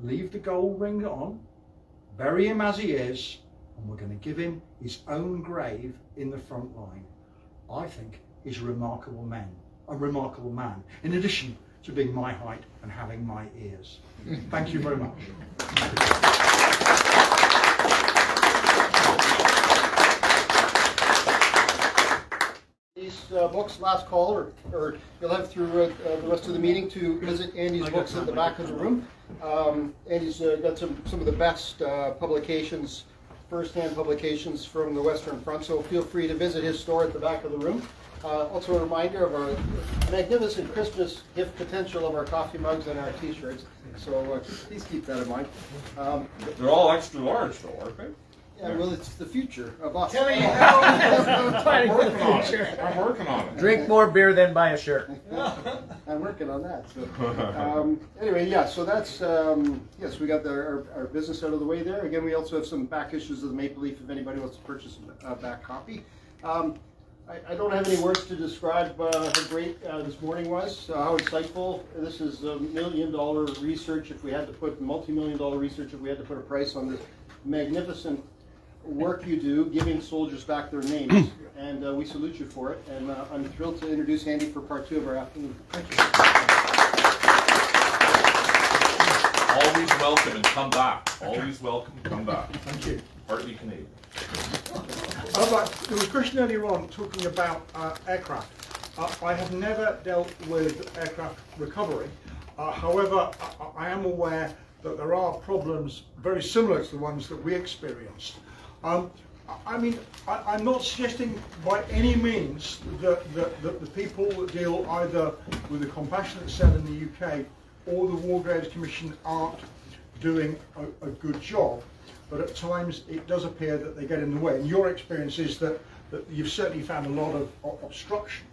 leave the gold ring on, bury him as he is, and we're going to give him his own grave in the front line. I think he's a remarkable man, in addition to being my height and having my ears. Thank you very much. These books, last call, or you'll have through the rest of the meeting to visit Andy's books at the back of the room. Andy's got some of the best publications, first-hand publications from the Western Front, so feel free to visit his store at the back of the room. Also a reminder of our magnificent Christmas gift potential of our coffee mugs and our t-shirts, so please keep that in mind. They're all extra large though, aren't they? Yeah, well, it's the future of us. Planning for the future. I'm working on it. Drink more beer than buy a shirt. I'm working on that. So, anyway, yeah. So that's yes. We got our business out of the way there. Again, we also have some back issues of the Maple Leaf if anybody wants to purchase a back copy. I don't have any words to describe how great this morning was. How insightful. This is $1 million research. If we had to put multi-million-dollar research, if we had to put a price on this magnificent work you do, giving soldiers back their names, and we salute you for it. And I'm thrilled to introduce Andy for part 2 of our afternoon. Thank you. Always welcome and come back. Always welcome, come back. Thank you. Partly Canadian. There was a question earlier on talking about aircraft. I have never dealt with aircraft recovery. However, I am aware that there are problems very similar to the ones that we experienced. I mean, I'm not suggesting by any means that the people that deal either with the Compassionate Cell in the UK or the War Graves Commission aren't doing a good job, but at times it does appear that they get in the way. And your experience is that you've certainly found a lot of obstruction.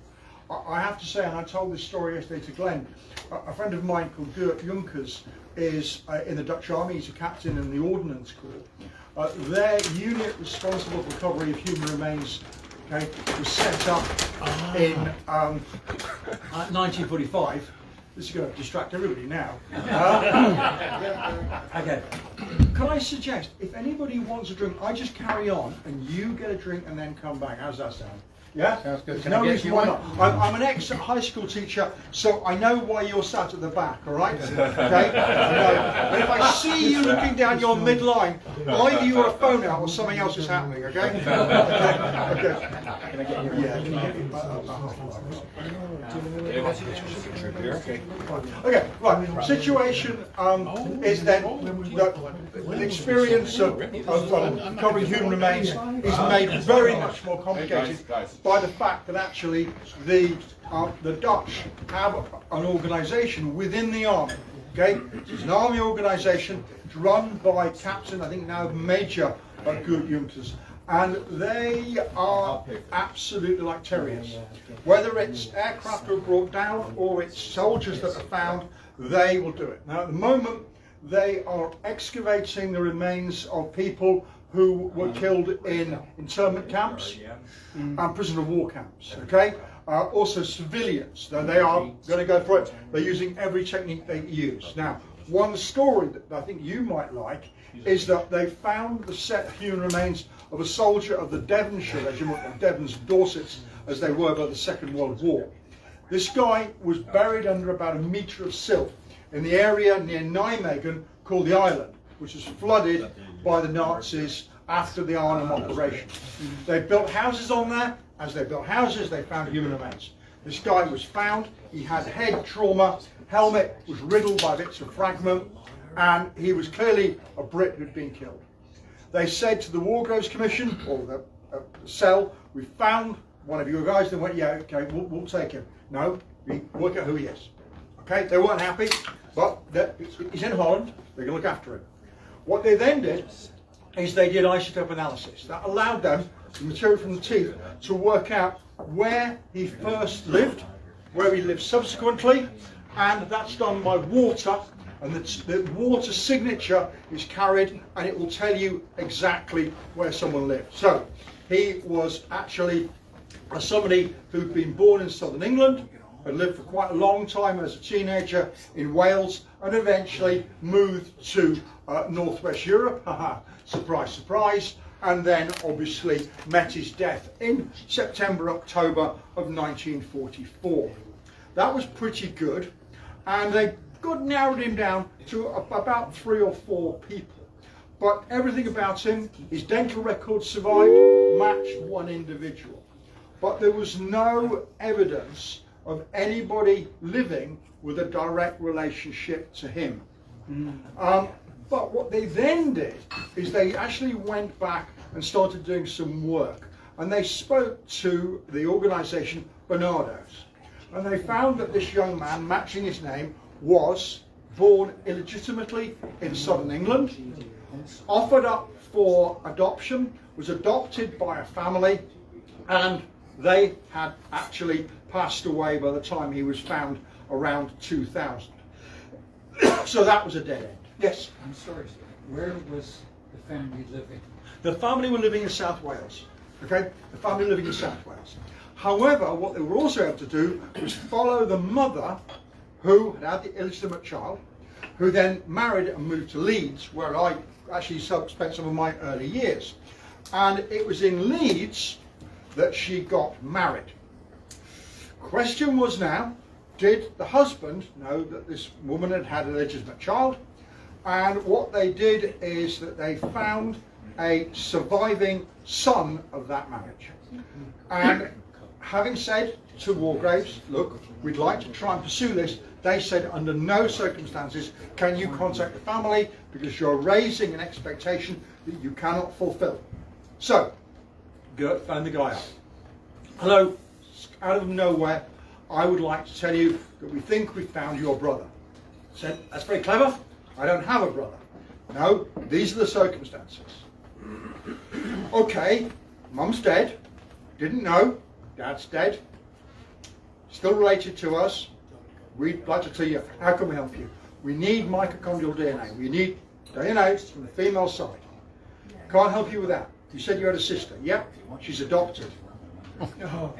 I have to say, and I told this story yesterday to Glenn, a friend of mine called Dirk Junkers is in the Dutch Army. He's a captain in the Ordnance Corps. Their unit responsible for recovery of human remains, okay, was set up in 1945. This is going to distract everybody now. Okay. Can I suggest, if anybody wants a drink, I just carry on and you get a drink and then come back. How's that sound? Yeah? Sounds good. There's Can no I get reason you why one? not. I'm an ex-high school teacher, so I know why you're sat at the back, all right? Okay? And if I see you looking down your midline, either you're a phone out or something else is happening, okay? Okay. Can I get you one? Yeah, can you get me Okay, right. Situation is then that the experience of covering human remains is made very much more complicated by the fact that actually the Dutch have an organisation within the army. Okay, it's an army organisation. It's run by Captain, I think now Major Goodjunkers, and they are absolutely like terriers. Whether it's aircraft are brought down or it's soldiers that are found, they will do it. Now at the moment they are excavating the remains of people who were killed in internment camps and prisoner of war camps. Okay, also civilians. Though they are going to go for it. They're using every technique they use. Now, one story that I think you might like is that they found the set human remains of a soldier of the Devonshire Regiment, of Devon's Dorsets, as they were by the Second World War. This guy was buried under about 1 metre of silt in the area near Nijmegen called the Island, which was flooded by the Nazis after the Arnhem operation. They built houses on there. As they built houses, they found human remains. This guy was found. He had head trauma. Helmet was riddled by bits of fragment, and he was clearly a Brit who'd been killed. They said to the War Graves Commission, or the cell, we found one of your guys. They went, yeah, okay, we'll take him. No, we work out who he is. Okay, they weren't happy, but he's in Holland. They're going to look after him. What they then did is they did isotope analysis. That allowed them, the material from the teeth, to work out where he first lived, where he lived subsequently, and that's done by water, and the water signature is carried, and it will tell you exactly where someone lived. So he was actually somebody who'd been born in southern England, had lived for quite a long time as a teenager in Wales, and eventually moved to northwest Europe, surprise, surprise, and then obviously met his death in September, October of 1944. That was pretty good, and they narrowed him down to about 3 or 4 people. But everything about him, his dental records survived, matched one individual. But there was no evidence of anybody living with a direct relationship to him. But what they then did is they actually went back and started doing some work, and they spoke to the organisation Bernardo's, and they found that this young man, matching his name, was born illegitimately in southern England, offered up for adoption, was adopted by a family, and they had actually passed away by the time he was found around 2000. So that was a dead end. Yes? I'm sorry, sir. Where was the family living? The family were living in South Wales. Okay? The family living in South Wales. However, what they were also able to do was follow the mother who had the illegitimate child, who then married and moved to Leeds, where I actually spent some of my early years. And it was in Leeds that she got married. Question was now, did the husband know that this woman had had an illegitimate child? And what they did is that they found a surviving son of that marriage. And having said to Wargraves, look, we'd like to try and pursue this, they said under no circumstances can you contact the family because you're raising an expectation that you cannot fulfill. So, Gert phoned the guy up. Hello, out of nowhere, I would like to tell you that we think we found your brother. I said, that's very clever. I don't have a brother. No, these are the circumstances. Okay, Mum's dead. Didn't know. Dad's dead. Still related to us. We'd like to tell you, how can we help you? We need mitochondrial DNA. We need DNA from the female side. Can't help you with that. You said you had a sister. Yep, she's adopted. Oh.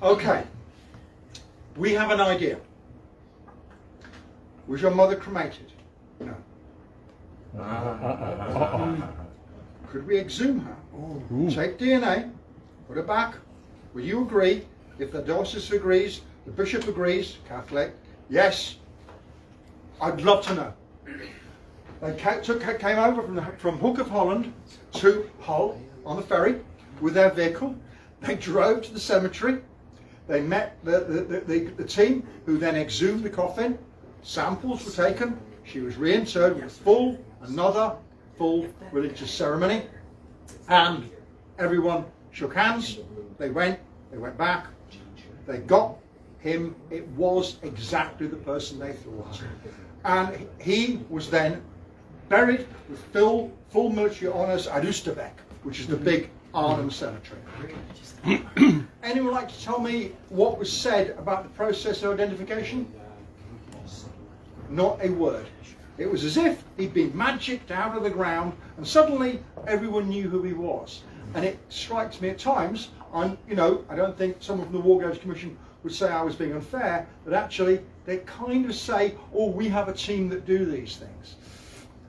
Okay, we have an idea. Was your mother cremated? No. Could we exhume her? Take DNA put it back. Will you agree, if the diocese agrees, the bishop agrees, Catholic, yes, I'd love to know. They came over from Hook of Holland to Hull on the ferry with their vehicle. They drove to the cemetery. They met the team who then exhumed the coffin. Samples were taken. She was reinterred with another full religious ceremony. And everyone shook hands. They went back. They got him. It was exactly the person they thought. And he was then buried with full military honours at Oosterbeek, which is the big Arnhem cemetery. Anyone like to tell me what was said about the process of identification? Not a word. It was as if he'd been magicked out of the ground and suddenly everyone knew who he was. And it strikes me at times, I don't think someone from the War Graves Commission would say I was being unfair, but actually they kind of say, oh, we have a team that do these things.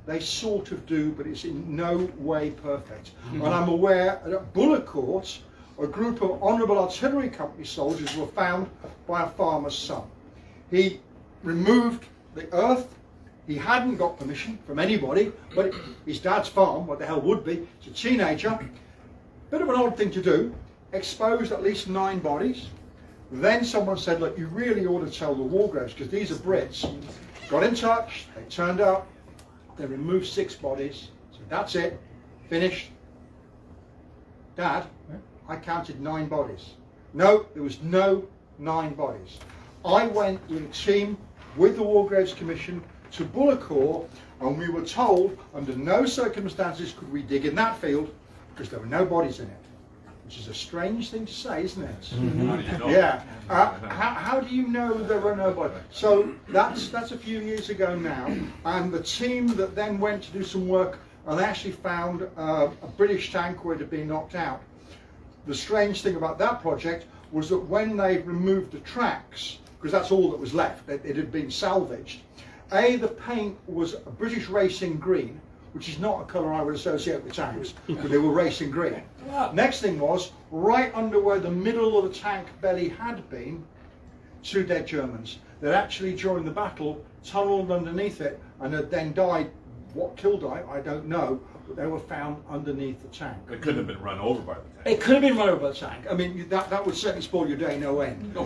They sort of do, but it's in no way perfect. And I'm aware that at Bullecourt, a group of Honourable Artillery Company soldiers were found by a farmer's son. He removed the earth. He hadn't got permission from anybody, but his dad's farm, what the hell would be, it's a teenager. Bit of an odd thing to do, exposed at least 9 bodies. Then someone said, look, you really ought to tell the War Graves, because these are Brits. Got in touch, they turned up, they removed 6 bodies. So that's it, finished. Dad, I counted 9 bodies. No, there was no 9 bodies. I went with a team with the War Graves Commission to Bullecourt, and we were told under no circumstances could we dig in that field because there were no bodies in it. Which is a strange thing to say, isn't it? How do you know? Yeah. How do you know there were no bodies? So that's a few years ago now, and the team that then went to do some work, and they actually found a British tank where it had been knocked out. The strange thing about that project was that when they removed the tracks, because that's all that was left, it had been salvaged, the paint was a British racing green, which is not a colour I would associate with tanks, but they were racing green. Next thing was, right under where the middle of the tank belly had been, 2 dead Germans that actually during the battle tunnelled underneath it and had then died. What killed I don't know, but they were found underneath the tank. It couldn't have been run over by the tank. It could have been run over by the tank. I mean, that would certainly spoil your day no end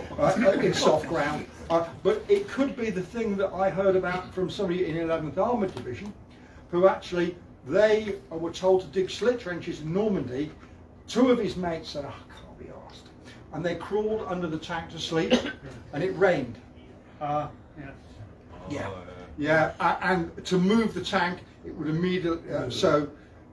in soft ground. But it could be the thing that I heard about from somebody in 11th Armoured Division, who actually, they were told to dig slit trenches in Normandy. 2 of his mates said, oh, I can't be arsed. And they crawled under the tank to sleep, and it rained. And to move the tank, it would immediately, so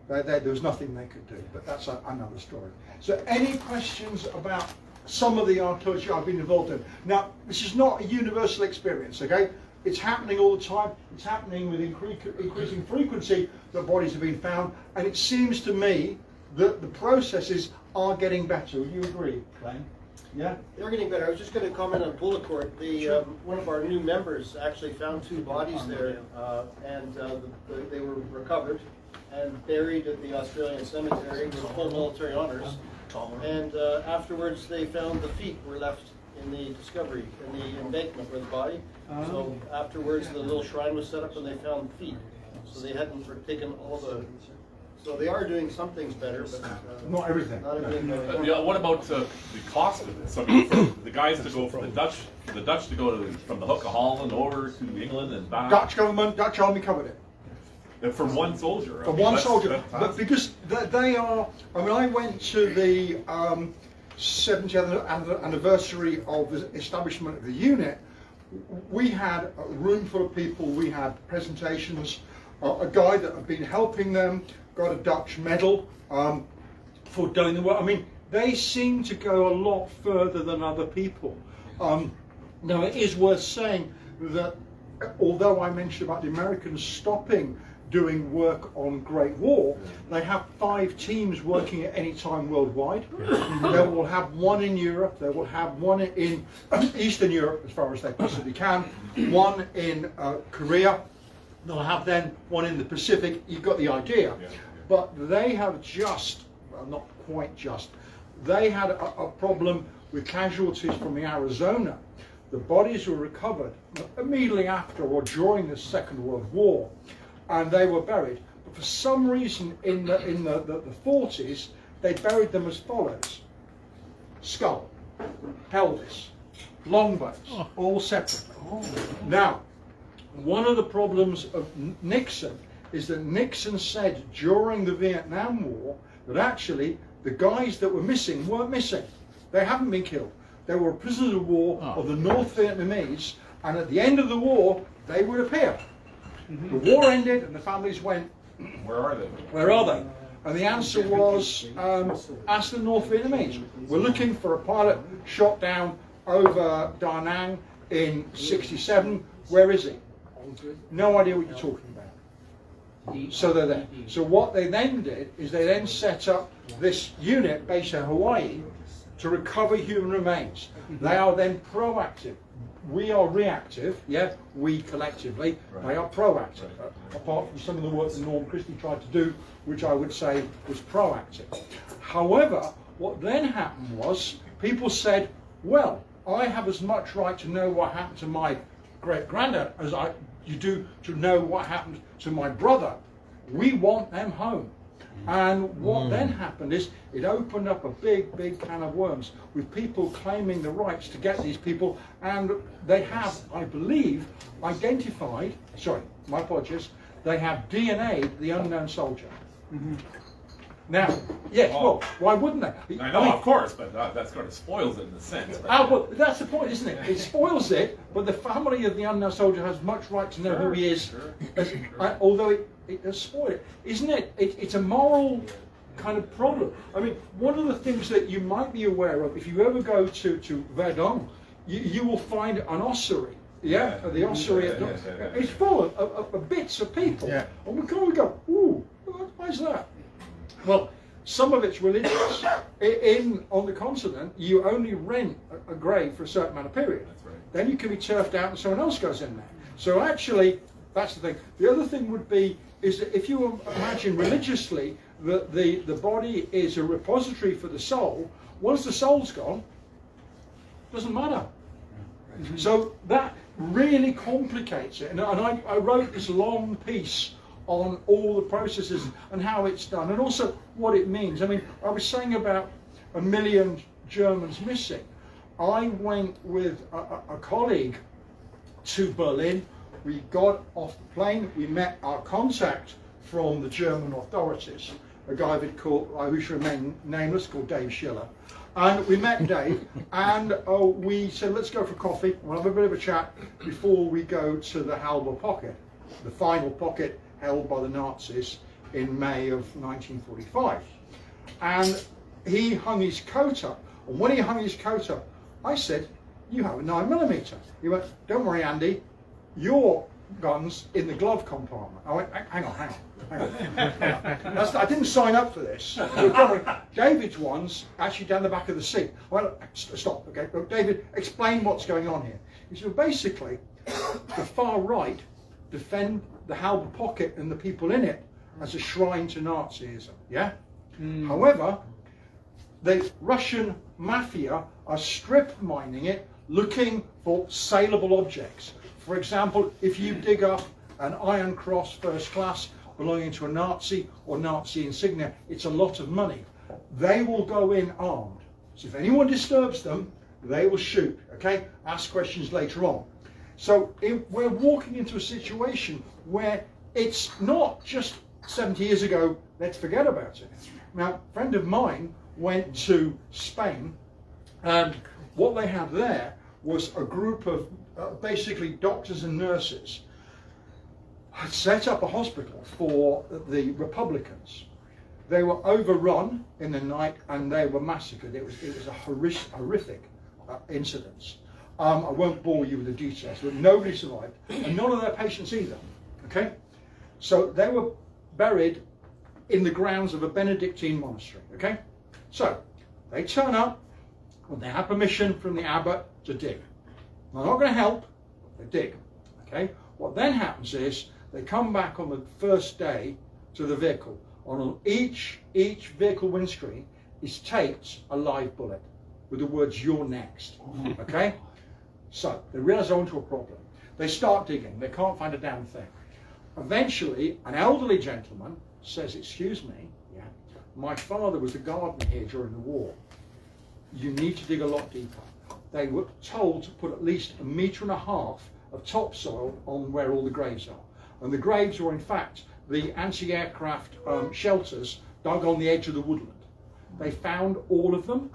there was nothing they could do, but that's another story. So any questions about some of the archaeology I've been involved in? Now, this is not a universal experience, okay? It's happening all the time. It's happening with increasing frequency that bodies have been found, and it seems to me that the processes are getting better. Would you agree, Glenn? Yeah? They're getting better. I was just going to comment on Bullecourt. One of our new members actually found 2 bodies there, and they were recovered and buried at the Australian cemetery with full military honours. And afterwards, they found the feet were left in the discovery, in the embankment where the body. So afterwards, the little shrine was set up and they found feet. So they hadn't taken all the. So they are doing some things better, but not everything. Not everything. What about the cost of this? I mean, for the guys to go from the Dutch to go from the Hook of Holland over to England and back. Dutch government, Dutch army covered it. And for one soldier. For one soldier, but because they are. I mean, I went to the 70th anniversary of the establishment of the unit. We had a room full of people. We had presentations. A guy that had been helping them got a Dutch medal for doing the work. I mean, they seem to go a lot further than other people. Now, it is worth saying that although I mentioned about the Americans stopping doing work on Great War, they have 5 teams working at any time worldwide. They will have 1 in Europe, they will have 1 in Eastern Europe as far as they possibly can, 1 in Korea, they'll have then 1 in the Pacific. You've got the idea. But they have just, well, not quite just, they had a problem with casualties from the Arizona. The bodies were recovered immediately after or during the Second World War, and they were buried. But for some reason in the 40s, they buried them as follows: skull, pelvis, long bones, all separately. Now, one of the problems of Nixon is that Nixon said during the Vietnam War that actually the guys that were missing weren't missing. They haven't been killed. They were prisoners of war of the North Vietnamese, and at the end of the war, they would appear. The war ended, and the families went, Where are they? where are they? And the answer was, ask the North Vietnamese. We're looking for a pilot shot down over Da Nang in '67. Where is he? No idea what you're talking about. So they're there. So what they then did is they then set up this unit based in Hawaii to recover human remains. They are then proactive. We are reactive, yeah, we collectively. They are proactive, apart from some of the work that Norm Christie tried to do, which I would say was proactive. However, what then happened was people said, well, I have as much right to know what happened to my great-granddad as you do to know what happened to my brother. We want them home. And what then happened is it opened up a big, big can of worms with people claiming the rights to get these people, and they have, I believe, identified, sorry, my apologies, they have DNA the unknown soldier. Now, yes, well, why wouldn't they? I know, of course, but that sort of spoils it in a sense. Well, that's the point, isn't it? It spoils it, but the family of the unknown soldier has much right to know who he is, although it does spoil it. Isn't it? It's a moral kind of problem. I mean, one of the things that you might be aware of, if you ever go to Verdun, you will find an ossuary. Yeah, the ossuary. It's full of bits of people. Yeah. And we kind of go, ooh, why is that? Well, some of it's religious. On the continent, you only rent a grave for a certain amount of period. That's right. Then you can be turfed out and someone else goes in there. So actually, that's the thing. The other thing would be, is that if you imagine religiously that the body is a repository for the soul, once the soul's gone, it doesn't matter. So that really complicates it. And I wrote this long piece on all the processes and how it's done, and also what it means. I mean, I was saying about 1 million Germans missing. I went with a colleague to Berlin. We got off the plane. We met our contact from the German authorities, a guy who should remain nameless, called Dave Schiller. And we met Dave, and we said, let's go for coffee. We'll have a bit of a chat before we go to the Halber pocket, the final pocket held by the Nazis in May of 1945. And he hung his coat up. And when he hung his coat up, I said, you have a 9mm. He went, don't worry, Andy, your gun's in the glove compartment. I went, hang on. I didn't sign up for this. David's one's actually down the back of the seat. Well, stop, okay. Look, David, explain what's going on here. He said, basically, the far right defend the Halber pocket and the people in it as a shrine to Nazism, yeah? However, the Russian mafia are strip mining it, looking for saleable objects. For example, if you dig up an Iron Cross first class belonging to a Nazi or Nazi insignia, it's a lot of money. They will go in armed. So if anyone disturbs them, they will shoot, okay? Ask questions later on. So we're walking into a situation where it's not just 70 years ago, let's forget about it. Now, a friend of mine went to Spain, and what they had there was a group of basically doctors and nurses had set up a hospital for the Republicans. They were overrun in the night and they were massacred. It was a horrific incident. I won't bore you with the details, but nobody survived, and none of their patients either. Okay, so they were buried in the grounds of a Benedictine monastery. Okay, so they turn up when they have permission from the abbot to dig. They're not going to help, they dig. Okay, what then happens is they come back on the first day to the vehicle. On each vehicle windscreen is taped a live bullet with the words "You're next." Okay, so they realise they're onto a problem. They start digging. They can't find a damn thing. Eventually, an elderly gentleman says, "Excuse me, yeah, my father was a gardener here during the war. You need to dig a lot deeper." They were told to put at least 1.5 meters of topsoil on where all the graves are. And the graves were in fact the anti-aircraft shelters dug on the edge of the woodland. They found all of them.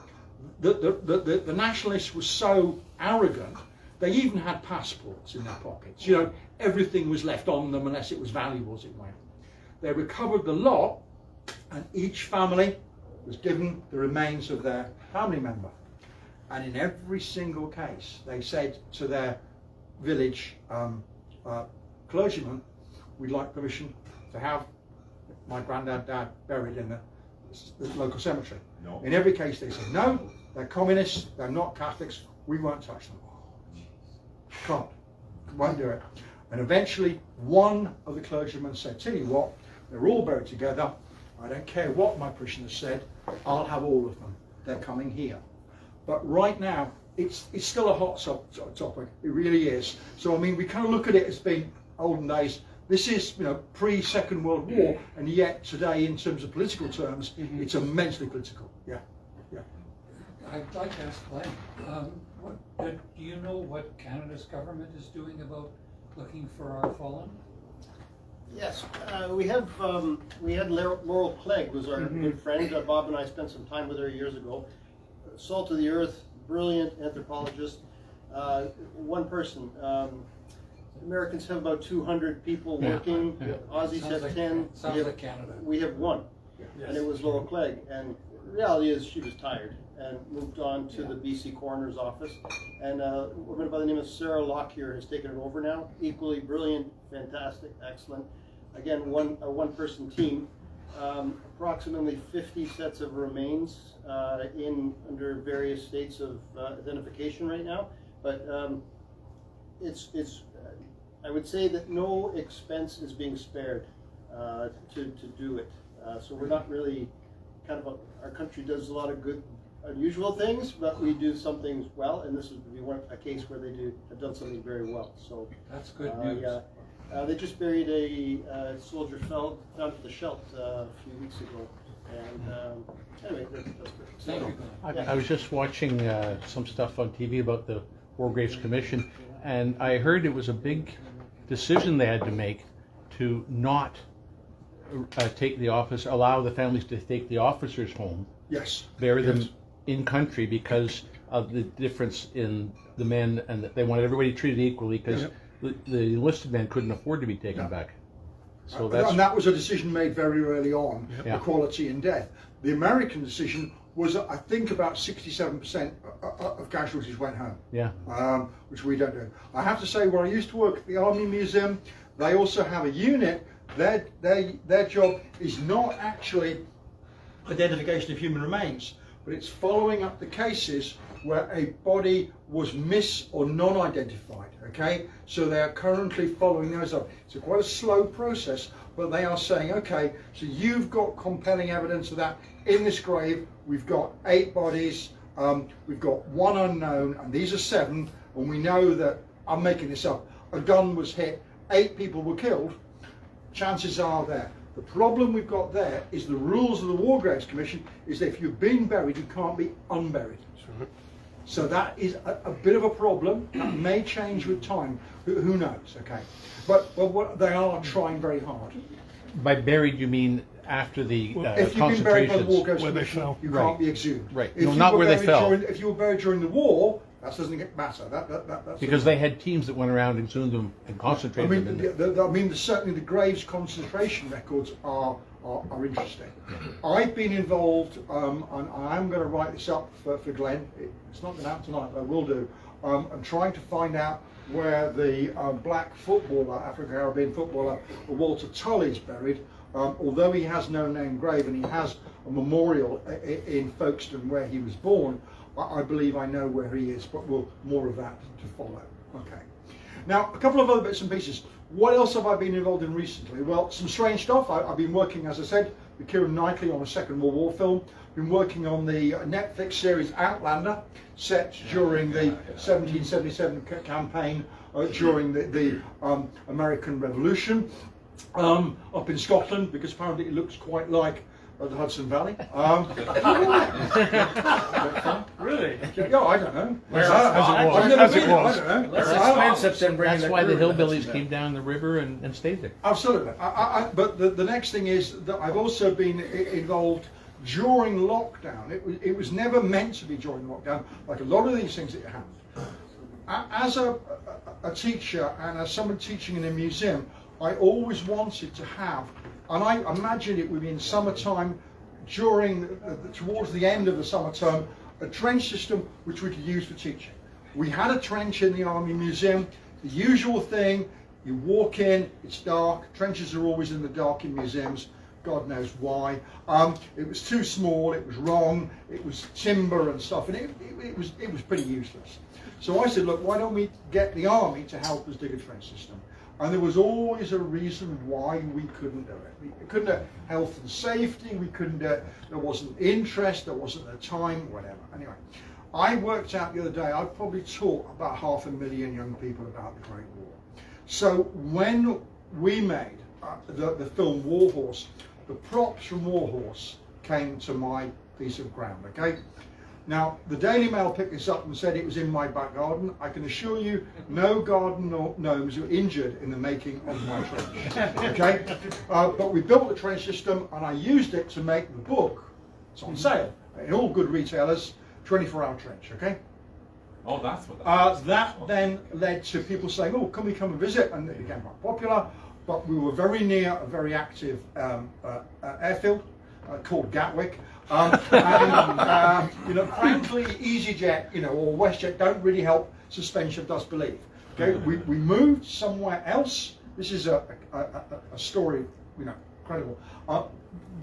The nationalists were so arrogant, they even had passports in their pockets. You know, everything was left on them unless it was valuable as it went. They recovered the lot, and each family was given the remains of their family member. And in every single case, they said to their village clergyman, "We'd like permission to have my granddad, dad buried in the local cemetery." No. In every case, they said, "No, they're communists, they're not Catholics, we won't touch them." Can't, won't do it. And eventually, one of the clergymen said, "Tell you what, they're all buried together. I don't care what my parishioners said, I'll have all of them. They're coming here." But right now, it's still a hot topic. It really is. So I mean, we kind of look at it as being olden days. This is, you know, pre-Second World War, and yet today, in terms of political terms, it's immensely political. Yeah, yeah. I'd like to ask Glenn, do you know what Canada's government is doing about looking for our fallen? Yes, we had Laurel Clegg, was our good friend. Bob and I spent some time with her years ago. Salt of the earth, brilliant anthropologist. One person. Americans have about 200 people working. Aussies Sounds have like, 10. sounds like Canada. We have one, and it was Laurel Clegg. And the reality is, she was tired and moved on to the BC Coroner's office. And a woman by the name of Sarah Lockyer has taken it over now. Equally brilliant, fantastic, excellent. Again, a one-person team. Approximately 50 sets of remains under various states of identification right now. But I would say that no expense is being spared to do it. So we're not really our country does a lot of good, unusual things, but we do some things well, and this would be a case where they have done something very well. So that's good news. Yeah. They just buried a soldier down at the Scheldt a few weeks ago, and anyway, that's good. Thank you, Glenn. I was just watching some stuff on TV about the War Graves Commission, and I heard it was a big decision they had to make to not take the office, allow the families to take the officers home, Yes. bury them Yes. in country because of the difference in the men, and that they wanted everybody treated equally because the enlisted men couldn't afford to be taken back. So that's, and that was a decision made very early on, Yeah. equality in death. The American decision was, I think, about 67% of casualties went home. yeah. Which we don't do. I have to say, where I used to work at the Army Museum, they also have a unit. Their job is not actually identification of human remains, but it's following up the cases where a body was or non-identified. Okay, so they are currently following those up. It's quite a slow process, but they are saying, okay, so you've got compelling evidence of that in this grave. We've got 8 bodies. We've got 1 unknown, and these are 7. And we know that, I'm making this up, a gun was hit, 8 people were killed. Chances are there. The problem we've got there is the rules of the War Graves Commission is that if you've been buried, you can't be unburied. So that is a bit of a problem. That may change with time. Who knows? Okay, but they are trying very hard. By buried, you mean after the If you've been buried by the War concentrations? Graves Where they Commission, fell. you Right. can't be exhumed. Right. If No, you not were where they buried fell. if you were buried during the war, that doesn't matter. That's Because they had teams that went around and exhumed them and I concentrated them in mean, certainly the graves concentration records are interesting. I've been involved, and I'm going to write this up for Glenn. It's not going out tonight, but I will do. I'm trying to find out where the black footballer, African-Caribbean footballer, Walter Tully is buried. Although he has no named grave and he has a memorial in Folkestone where he was born, I believe I know where he is, but more of that to follow. Okay. Now, a couple of other bits and pieces. What else have I been involved in recently? Well, some strange stuff. I've been working, as I said, with Keira Knightley on a Second World War film. Been working on the Netflix series Outlander, set during the 1777 campaign during the American Revolution, up in Scotland, because apparently it looks quite like the Hudson Valley. Really? Yeah, I don't know. As it was. I don't know. Less expensive than bringing That's why the crew. hillbillies came down the river and stayed there. Absolutely. But the next thing is that I've also been involved during lockdown. It was never meant to be during lockdown, like a lot of these things that happened. As a teacher and as someone teaching in a museum, I always wanted to have, and I imagine it would be in summertime, towards the end of the summer term, a trench system which we could use for teaching. We had a trench in the Army Museum, the usual thing, you walk in, it's dark, trenches are always in the dark in museums, God knows why. It was too small, it was wrong, it was timber and stuff, and it was pretty useless. So I said, look, why don't we get the Army to help us dig a trench system? And there was always a reason why we couldn't do it. We couldn't do health and safety, we couldn't do it, there wasn't interest, there wasn't the time, whatever. Anyway, I worked out the other day, I probably taught about 500,000 young people about the Great War. So when we made the film War Horse, the props from War Horse came to my piece of ground, okay? Now, the Daily Mail picked this up and said it was in my back garden. I can assure you, no garden gnomes were injured in the making of my trench, okay? But we built the trench system and I used it to make the book. It's on sale in all good retailers, 24-hour trench, okay? Oh, that's what that is. That then led to people saying, oh, can we come and visit? And it became quite popular. But we were very near a very active airfield called Gatwick. You know, frankly, EasyJet, you know, or WestJet don't really help suspension of disbelief. Okay, we moved somewhere else. This is a story, you know, incredible.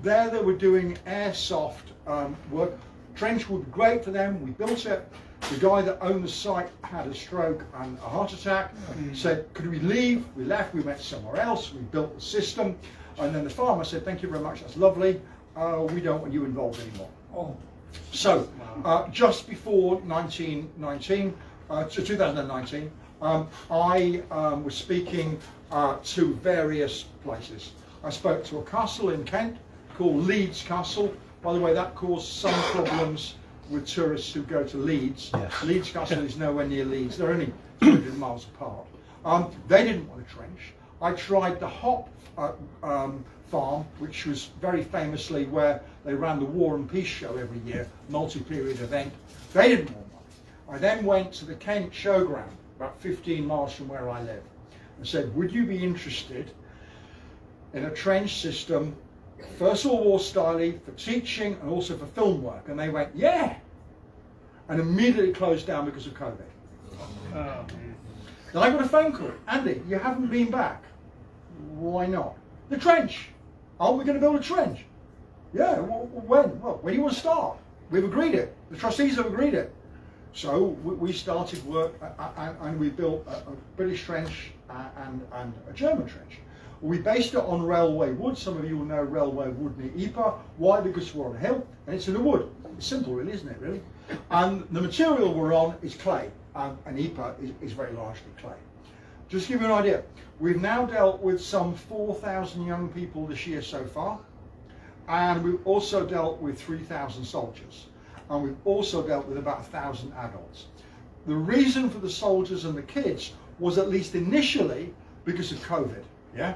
There they were doing airsoft work. Trench would be great for them. We built it. The guy that owned the site had a stroke and a heart attack. Said, could we leave? We left. We went somewhere else. We built the system. And then the farmer said, thank you very much. That's lovely. We don't want you involved anymore. Oh. So, just before 2019, I was speaking to various places. I spoke to a castle in Kent called Leeds Castle. By the way, that caused some problems with tourists who go to Leeds. Yes. Leeds Castle is nowhere near Leeds. They're only 200 miles apart. They didn't want a trench. I tried the hop farm, which was very famously where they ran the War and Peace show every year, multi-period event. They didn't want one. I then went to the Kent Showground, about 15 miles from where I live, and said, would you be interested in a trench system, First World War style, for teaching and also for film work? And they went, yeah! And immediately closed down because of COVID. Then I got a phone call. Andy, you haven't been back. Why not? The trench. Aren't we going to build a trench? Yeah, when? Well, when do you want to start? We've agreed it. The trustees have agreed it. So we started work and we built a British trench and a German trench. We based it on railway wood. Some of you will know railway wood near Ypres. Why? Because we're on a hill and it's in the wood. It's simple, really, isn't it, really? And the material we're on is clay, and Ypres is very largely clay. Just to give you an idea, we've now dealt with some 4,000 young people this year so far, and we've also dealt with 3,000 soldiers, and we've also dealt with about 1,000 adults. The reason for the soldiers and the kids was, at least initially, because of COVID. Yeah.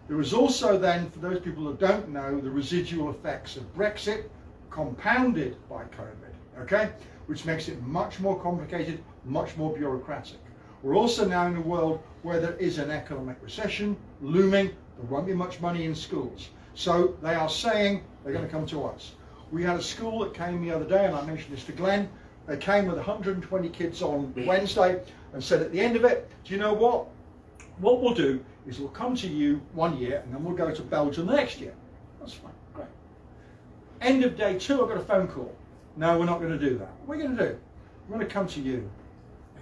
There was also then, for those people that don't know, the residual effects of Brexit, compounded by COVID, okay, which makes it much more complicated, much more bureaucratic. We're also now in a world where there is an economic recession looming. There won't be much money in schools. So they are saying they're going to come to us. We had a school that came the other day, and I mentioned this to Glenn. They came with 120 kids on Wednesday and said at the end of it, do you know what? What we'll do is we'll come to you 1 year and then we'll go to Belgium the next year. That's fine, great. End of day 2, I got a phone call. No, we're not going to do that. What are we going to do? We're going to come to you.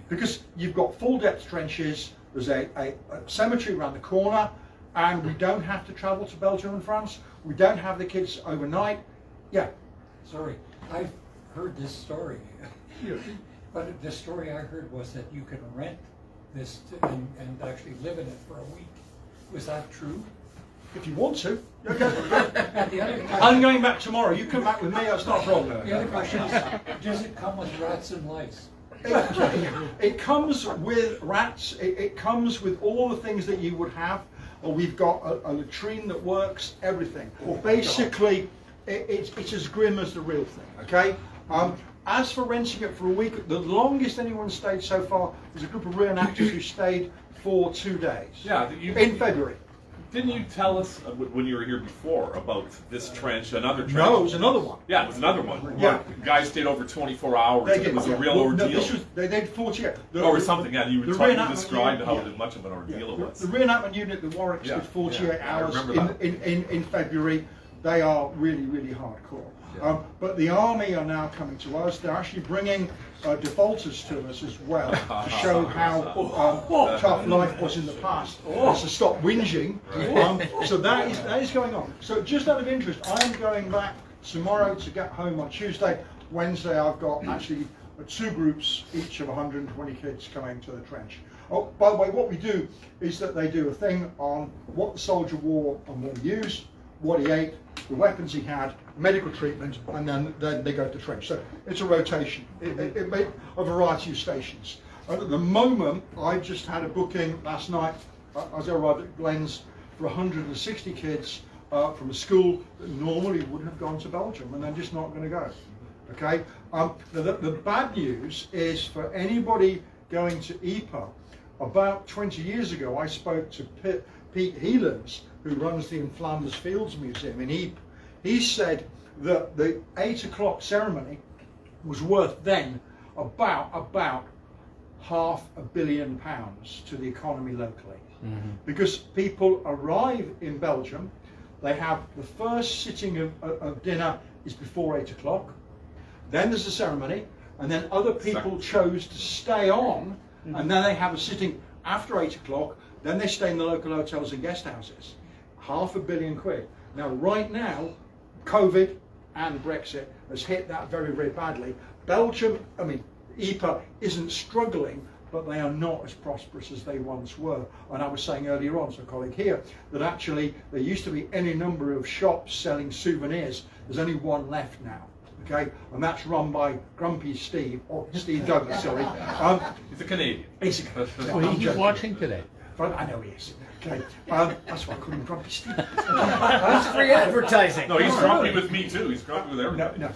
Because you've got full depth trenches, There's a cemetery around the corner, and we don't have to travel to Belgium and France. We don't have the kids overnight. Yeah. Sorry, I've heard this story. But the story I heard was that you could rent this and actually live in it for a week. Was that true? If you want to. Okay. And the other I'm going back tomorrow. You come back with me, that's not a problem. The other question is, does it come with rats and lice? It comes with rats, it comes with all the things that you would have. We've got a latrine that works, everything. Basically, it's as grim as the real thing, okay? As for renting it for a week, the longest anyone stayed so far was a group of reenactors who stayed for 2 days. Yeah, In February. Didn't you tell us when you were here before about this trench, another trench? No, it was another one. Yeah, it was another one. Yeah. Guys stayed over 24 hours. They It did, was a yeah. real Well, no, ordeal. they did 48. Or something, yeah. You the described how yeah. much of an ordeal it was. The reenactment unit, the Warwicks, Yeah, did 48 yeah, I hours remember that. in February. They are really, really hardcore. Yeah. But the army are now coming to us. They're actually bringing defaulters to us as well to show how tough life was in the past. To stop whinging. So that is going on. So just out of interest, I'm going back tomorrow to get home on Tuesday. Wednesday, I've got actually 2 groups, each of 120 kids coming to the trench. Oh, by the way, what we do is that they do a thing on what the soldier wore and what he used, what he ate, the weapons he had, medical treatment, and then they go to the trench. So it's a rotation. It made a variety of stations. And at the moment, I've just had a booking last night as I arrived at Glenn's for 160 kids from a school that normally would have gone to Belgium, and they're just not going to go. Okay. The bad news is for anybody going to EPA. About 20 years ago, I spoke to Pete Helens, who runs the In Flanders Fields Museum in Ypres. He said that the 8 o'clock ceremony was worth then about £500 million to the economy locally. Because people arrive in Belgium, they have the first sitting of dinner is before 8 o'clock, then there's a ceremony, and then other people chose to stay on, and then they have a sitting after 8 o'clock, then they stay in the local hotels and guest houses. £500 million. Now, right now, COVID and Brexit has hit that very, very badly. Belgium, EPA isn't struggling, but they are not as prosperous as they once were. And I was saying earlier on to a colleague here that actually there used to be any number of shops selling souvenirs. There's only one left now. Okay, and that's run by Grumpy Steve, or Steve Douglas, sorry. He's a Canadian. Well, he's watching today. I know he is. Okay, that's why I call him Grumpy Steve. That's free advertising. No, he's grumpy with me too. He's grumpy with everybody. No,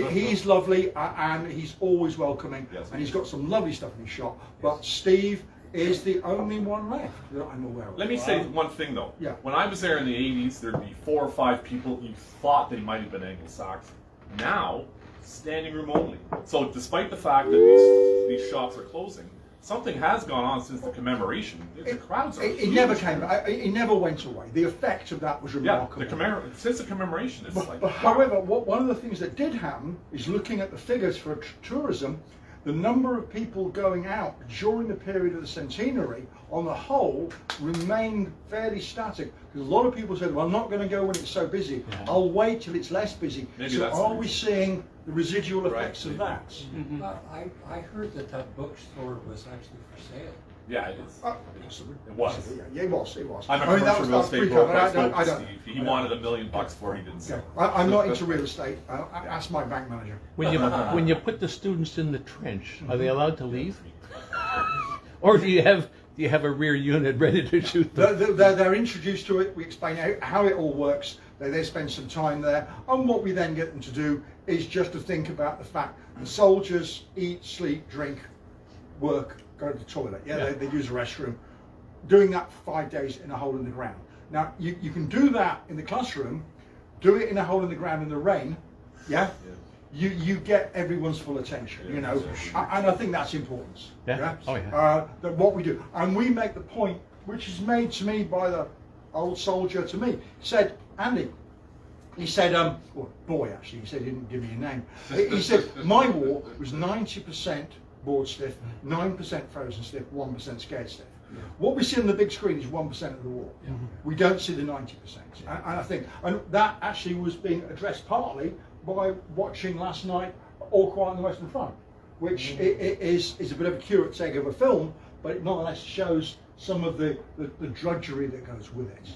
he's lovely and he's always welcoming, Yes, and he's got some lovely stuff in his shop. But Steve is the only one left that I'm aware of. Let me say one thing though. Yeah. When I was there in the 80s, there'd be 4 or 5 people you thought they might have been Anglo-Saxon. Now, standing room only. So despite the fact that these shops are closing, something has gone on since the commemoration. The crowds are It never came. It never went away. The effect of that was Yeah, remarkable. since the commemoration, it's like. But however, one of the things that did happen is looking at the figures for tourism, the number of people going out during the period of the centenary, on the whole, remained fairly static. Because a lot of people said, well, I'm not going to go when it's so busy. Yeah. I'll wait till it's less busy. Maybe So that's are the we reason. seeing the residual Right, effects of maybe. that? I heard that bookstore was actually for sale. Yeah, it is. Possibly. It was. Yeah, it was. I'm a I mean, that commercial was real estate pre-COVID. broker. I spoke I to don't. Steve. He wanted $1 million for it. He didn't Yeah, sell. I'm not into real estate. Ask my bank manager. When you put the students in the trench, are they allowed to leave? Or do you have a rear unit ready to shoot them? They're introduced to it. We explain how it all works. They spend some time there, and what we then get them to do is just to think about the fact the soldiers eat, sleep, drink, work, go to the toilet. Yeah. They use a restroom. Doing that for 5 days in a hole in the ground. Now you can do that in the classroom. Do it in a hole in the ground in the rain. Yeah. You get everyone's full attention, you know, and I think that's important. Yeah. Oh, yeah. That what we do, and we make the point, which is made to me by the old soldier to me. He said, Andy, he said, or boy actually, he said he didn't give me a name. He said my war was 90% bored stiff, 9% frozen stiff, 1% scared stiff. What we see on the big screen is 1% of the war. We don't see the 90%. And I think, and that actually was being addressed partly by watching last night All Quiet on the Western Front, which is a bit of a curate's egg of a film, but it nonetheless shows some of the drudgery that goes with it.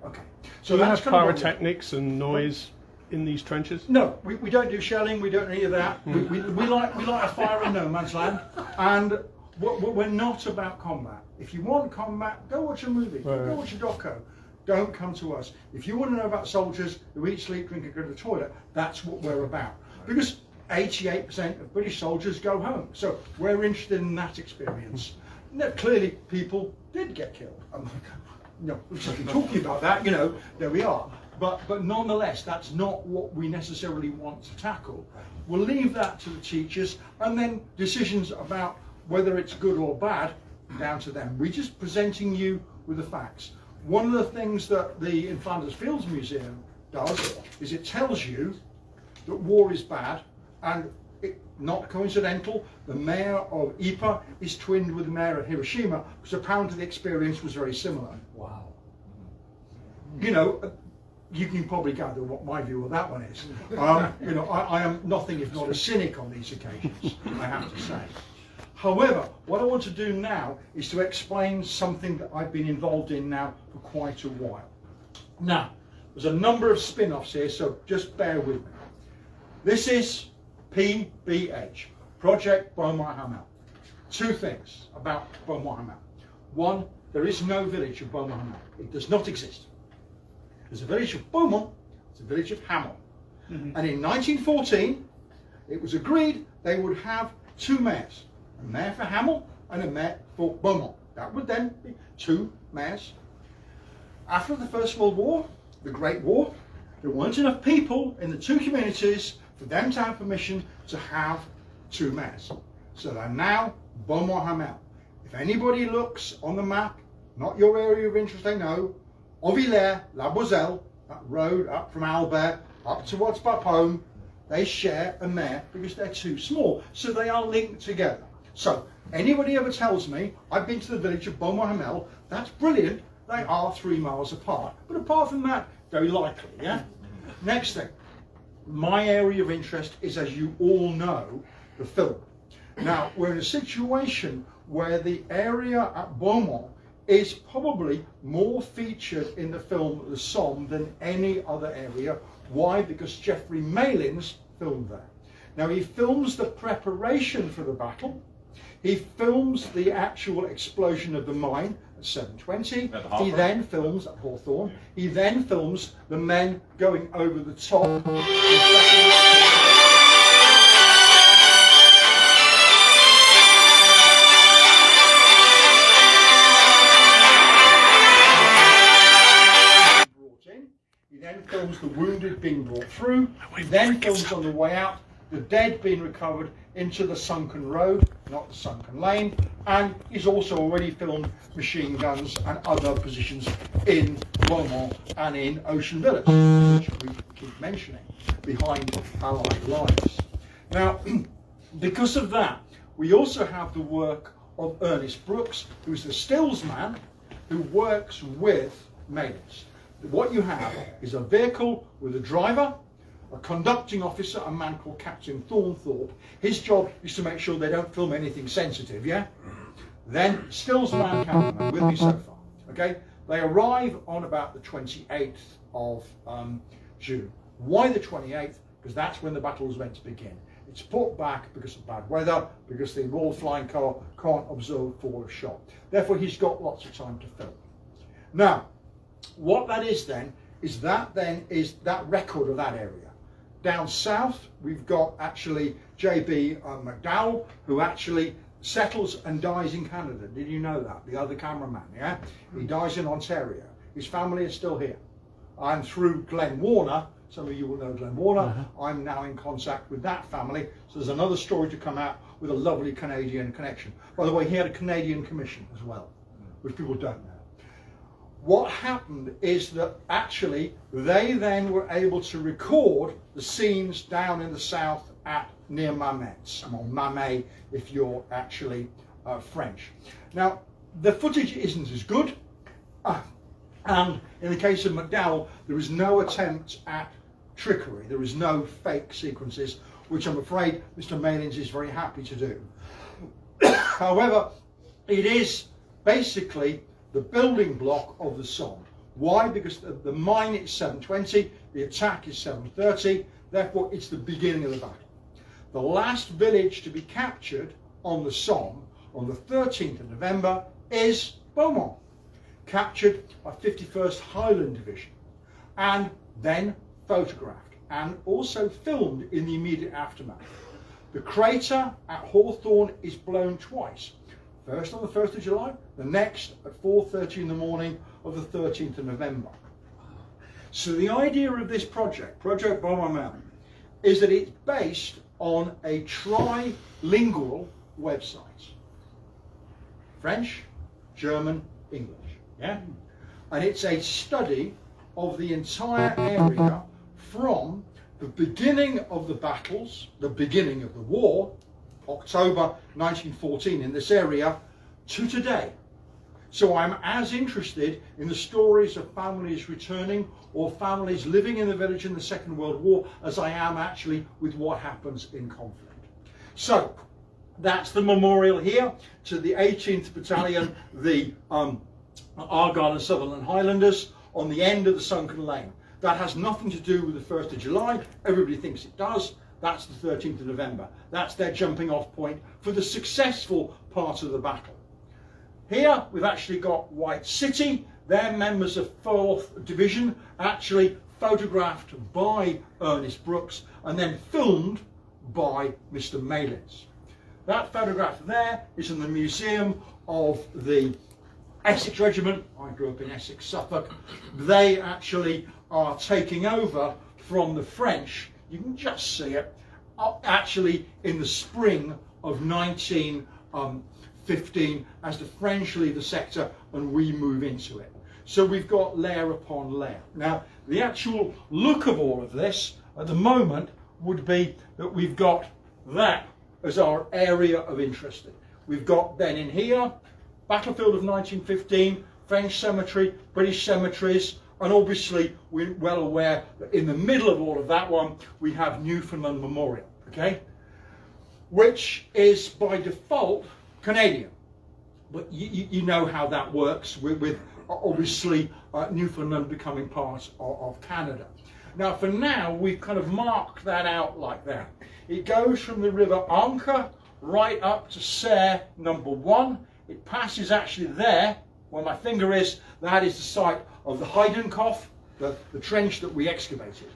Okay. So Do you that's have kind of pyrotechnics and noise in these trenches? No, we don't do shelling, we don't do any of that. We like a fire in no man's land, and we're not about combat. If you want combat, go watch a movie, go watch a doco. Don't come to us. If you want to know about soldiers who eat, sleep, drink, and go to the toilet, that's what we're about. Because 88% of British soldiers go home, so we're interested in that experience. Now, clearly, people did get killed. We've just been talking about that. There we are. But nonetheless, that's not what we necessarily want to tackle. We'll leave that to the teachers, and then decisions about whether it's good or bad, down to them. We're just presenting you with the facts. One of the things that the in Flanders Fields Museum does is it tells you that war is bad, and not coincidental, the mayor of Ypres is twinned with the mayor of Hiroshima, because apparently the experience was very similar. Wow. You can probably gather what my view of that one is. I am nothing if not a cynic on these occasions, I have to say. However, what I want to do now is to explain something that I've been involved in now for quite a while. Now, there's a number of spin-offs here, so just bear with me. This is PBH, Project Beaumont Hamel. Two things about Beaumont Hamel. One, there is no village of Beaumont Hamel. It does not exist. There's a village of Beaumont, it's a village of Hamel. And in 1914, it was agreed they would have two mayors, a mayor for Hamel and a mayor for Beaumont. That would then be two mayors. After the First World War, the Great War, there weren't enough people in the two communities for them to have permission to have two mayors. So they're now Beaumont Hamel. If anybody looks on the map, not your area of interest, I know, Auvillers, La Boiselle, that road up from Albert up towards Bapaume, they share a mayor because they're too small. So they are linked together. So anybody ever tells me I've been to the village of Beaumont Hamel, that's brilliant. They are 3 miles apart. But apart from that, very likely, yeah? Next thing, my area of interest is, as you all know, the film. Now, we're in a situation where the area at Beaumont is probably more featured in the film The Somme than any other area. Why? Because Geoffrey Malins filmed there. Now, he films the preparation for the battle. He films the actual explosion of the mine at 7:20. He then films at Hawthorne. He then films the men going over the top. He then films the wounded being brought through. He then films on the way out the dead being recovered into the sunken road, not the sunken lane, and he's also already filmed machine guns and other positions in Beaumont and in Ocean Village, which we keep mentioning, behind Allied lines. Now, because of that, we also have the work of Ernest Brooks, who's the stills man who works with Malins. What you have is a vehicle with a driver, a conducting officer, a man called Captain Thornthorpe. His job is to make sure they don't film anything sensitive, yeah? Then stills man, cameraman, with me so far, okay? They arrive on about the 28th of June. Why the 28th? Because that's when the battle was meant to begin. It's put back because of bad weather, because the Royal Flying Corps can't observe fall of shot. Therefore, he's got lots of time to film. Now, what that is then is that record of that area. Down south, we've got actually J.B. McDowell, who actually settles and dies in Canada. Did you know that? The other cameraman, yeah? He dies in Ontario. His family is still here. And through Glenn Warner, some of you will know Glenn Warner, I'm now in contact with that family. So there's another story to come out with a lovely Canadian connection. By the way, he had a Canadian commission as well, which people don't know. What happened is that actually they then were able to record the scenes down in the south at near Mametz, or Mamet if you're actually French. Now, the footage isn't as good, and in the case of McDowell, there is no attempt at trickery. There is no fake sequences, which I'm afraid Mr. Malins is very happy to do. However, it is basically the building block of the song. Why? Because the mine is 7:20, the attack is 7:30, therefore it's the beginning of the battle. The last village to be captured on the Somme on the 13th of November is Beaumont, captured by 51st Highland Division, and then photographed and also filmed in the immediate aftermath. The crater at Hawthorne is blown twice, first on the 1st of July, the next at 4:30 in the morning of the 13th of November. So the idea of this project, Project Beaumont, is that it's based on a trilingual website. French, German, English. Yeah? And it's a study of the entire area from the beginning of the battles, the beginning of the war, October 1914 in this area, to today. So I'm as interested in the stories of families returning or families living in the village in the Second World War as I am actually with what happens in conflict. So that's the memorial here to the 18th Battalion, the Argyll and Sutherland Highlanders, on the end of the sunken lane. That has nothing to do with the 1st of July. Everybody thinks it does. That's the 13th of November. That's their jumping off point for the successful part of the battle. Here we've actually got White City. They're members of 4th Division, actually photographed by Ernest Brooks and then filmed by Mr. Malins. That photograph there is in the Museum of the Essex Regiment. I grew up in Essex, Suffolk. They actually are taking over from the French. You can just see it actually in the spring of 1915 as the French leave the sector and we move into it. So we've got layer upon layer. Now the actual look of all of this at the moment would be that we've got that as our area of interest. We've got then in here battlefield of 1915, French cemetery, British cemeteries, and obviously we're well aware that in the middle of all of that one we have Newfoundland Memorial, okay, which is by default Canadian. But you know how that works with obviously Newfoundland becoming part of Canada. Now for now we've kind of marked that out like that. It goes from the River Anker right up to Serre number 1. It passes actually there, where my finger is, that is the site of the Heidenkopf, the trench that we excavated.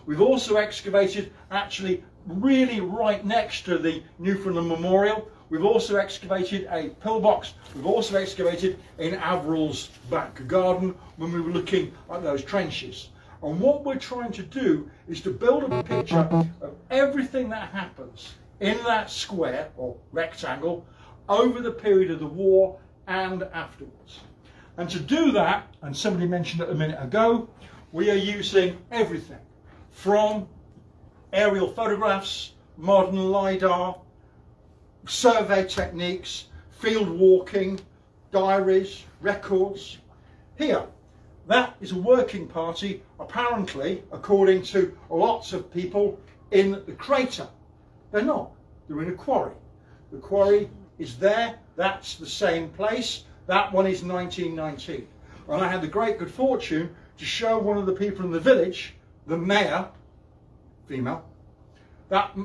We've also excavated actually really right next to the Newfoundland Memorial. We've also excavated a pillbox. We've also excavated in Averill's back garden when we were looking at those trenches. And what we're trying to do is to build a picture of everything that happens in that square or rectangle over the period of the war and afterwards. And to do that, and somebody mentioned it a minute ago, we are using everything from aerial photographs, modern LiDAR, survey techniques, field walking, diaries, records. Here, that is a working party, apparently, according to lots of people, in the crater. They're not. They're in a quarry. The quarry is there. That's the same place. That one is 1919. And I had the great good fortune to show one of the people in the village, the mayor, female, that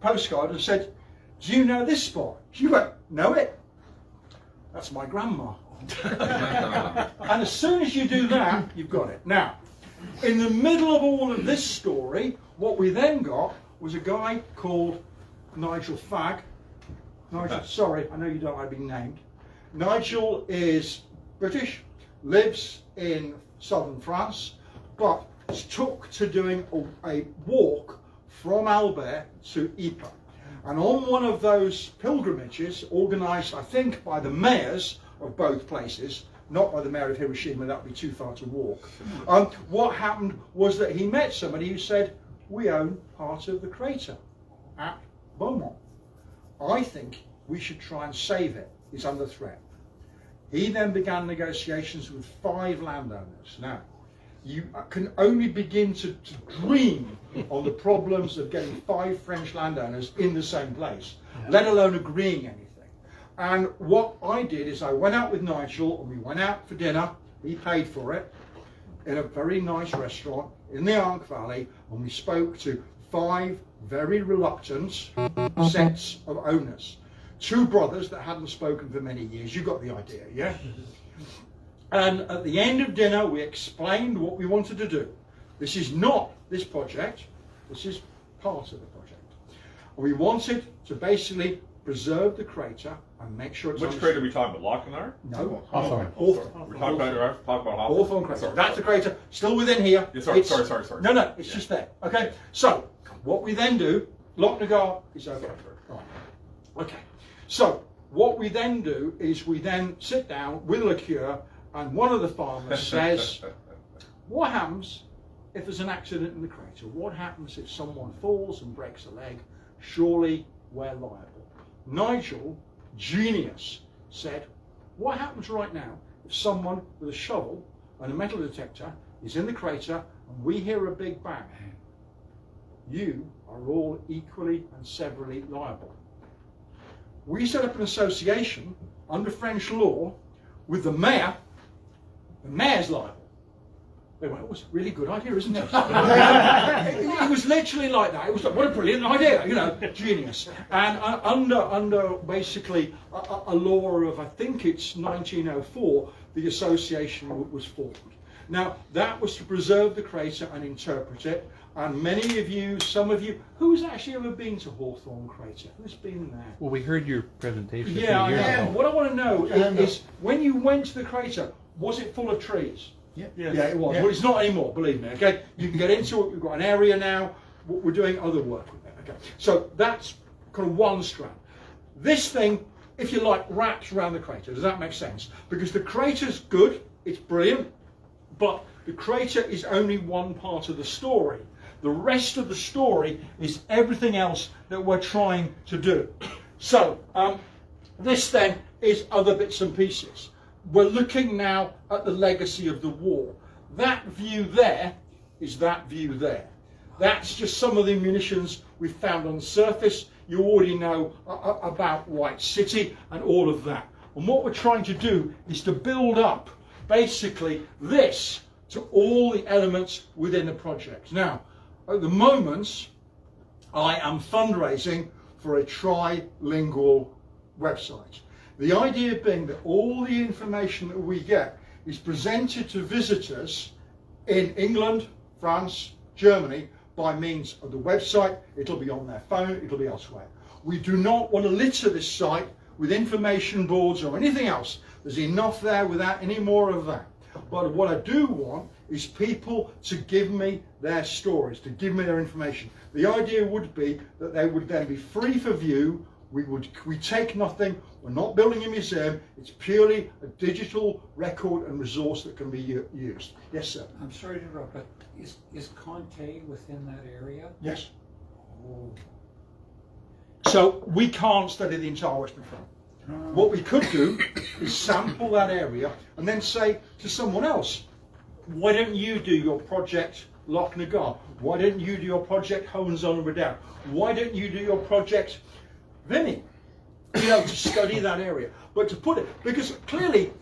postcard and said, "Do you know this spot?" She went, "Know it? That's my grandma." And as soon as you do that, you've got it. Now, in the middle of all of this story, what we then got was a guy called Nigel Fagg. Nigel, sorry, I know you don't like being named. Nigel is British, lives in southern France, but took to doing a walk from Albert to Ypres. And on one of those pilgrimages, organised, I think, by the mayors of both places, not by the mayor of Hiroshima, that would be too far to walk, what happened was that he met somebody who said, "We own part of the crater at Beaumont. I think we should try and save it. It's under threat." He then began negotiations with 5 landowners. Now, you can only begin to dream on the problems of getting 5 French landowners in the same place, let alone agreeing anything. And what I did is I went out with Nigel, and we went out for dinner. He paid for it in a very nice restaurant in the Ark Valley, and we spoke to 5 very reluctant sets of owners. 2 brothers that hadn't spoken for many years. You got the idea, yeah? And at the end of dinner, we explained what we wanted to do. This is not this project. This is part of the project. And we wanted to basically preserve the crater and make sure it's... Which crater are we talking about? Lochnar? No. Hawthorne. Hawthorne. We're talking about Hawthorne. Hawthorne crater. Sorry. That's the crater. Still within here. Yeah, sorry. No, it's just there. Okay. So, what we then do, Lochnagar is over. Right. Okay. So, what we then do is we then sit down with a liqueur, and one of the farmers says, what happens if there's an accident in the crater? What happens if someone falls and breaks a leg? Surely we're liable. Nigel, genius, said, what happens right now if someone with a shovel and a metal detector is in the crater and we hear a big bang? You are all equally and severally liable. We set up an association under French law with the mayor. The mayor's liable. They went, it was a really good idea, isn't it? It was literally like that. It was like, what a brilliant idea, you know, genius. And under basically a law of, I think it's 1904, the association was formed. Now, that was to preserve the crater and interpret it. And many of you, some of you, who's actually ever been to Hawthorne Crater? Who's been there? Well, we heard your presentation. Yeah, a few years ago. what I want to know is when you went to the crater, was it full of trees? Yeah. Yeah, it was. Well, it's not anymore, believe me, okay? You can get into it, we've got an area now, we're doing other work with it, okay? So that's kind of one strand. This thing, if you like, wraps around the crater. Does that make sense? Because the crater's good, it's brilliant, but the crater is only one part of the story. The rest of the story is everything else that we're trying to do. So, this then is other bits and pieces. We're looking now at the legacy of the war. That view there is that view there. That's just some of the munitions we've found on the surface. You already know about White City and all of that. And what we're trying to do is to build up basically this to all the elements within the project. Now, at the moment, I am fundraising for a trilingual website. The idea being that all the information that we get is presented to visitors in England, France, Germany by means of the website. It'll be on their phone, it'll be elsewhere. We do not want to litter this site with information boards or anything else. There's enough there without any more of that. But what I do want is people to give me their stories, to give me their information. The idea would be that they would then be free for view. We take nothing. We're not building a museum. It's purely a digital record and resource that can be used. Yes, sir. I'm sorry to interrupt, but is Conte within that area? Yes. Oh. So we can't study the entire Western Front. What we could do is sample that area and then say to someone else, why don't you do your project Lochnagar? Why don't you do your project Hohenzollern Redoubt? Why don't you do your project Vimy? You know, to study that area. But to put it, because clearly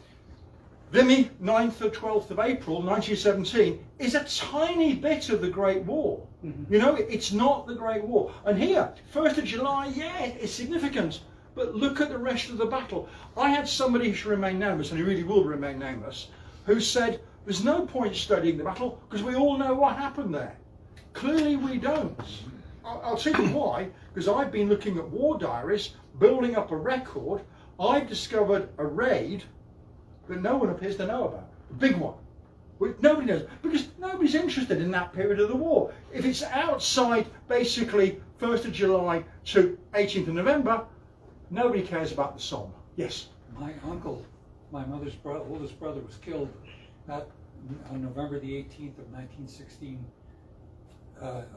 Vimy, 9th or 12th of April 1917, is a tiny bit of the Great War. You know, it's not the Great War. And here, 1st of July, yeah, it's significant. But look at the rest of the battle. I had somebody who should remain nameless, and he really will remain nameless, who said, there's no point studying the battle because we all know what happened there. Clearly we don't. I'll tell you why, because I've been looking at war diaries, building up a record. I've discovered a raid that no one appears to know about, a big one. Which nobody knows, because nobody's interested in that period of the war. If it's outside basically 1st of July to 18th of November, nobody cares about the Somme. Yes? My uncle, my mother's oldest brother, was killed on November the 18th of 1916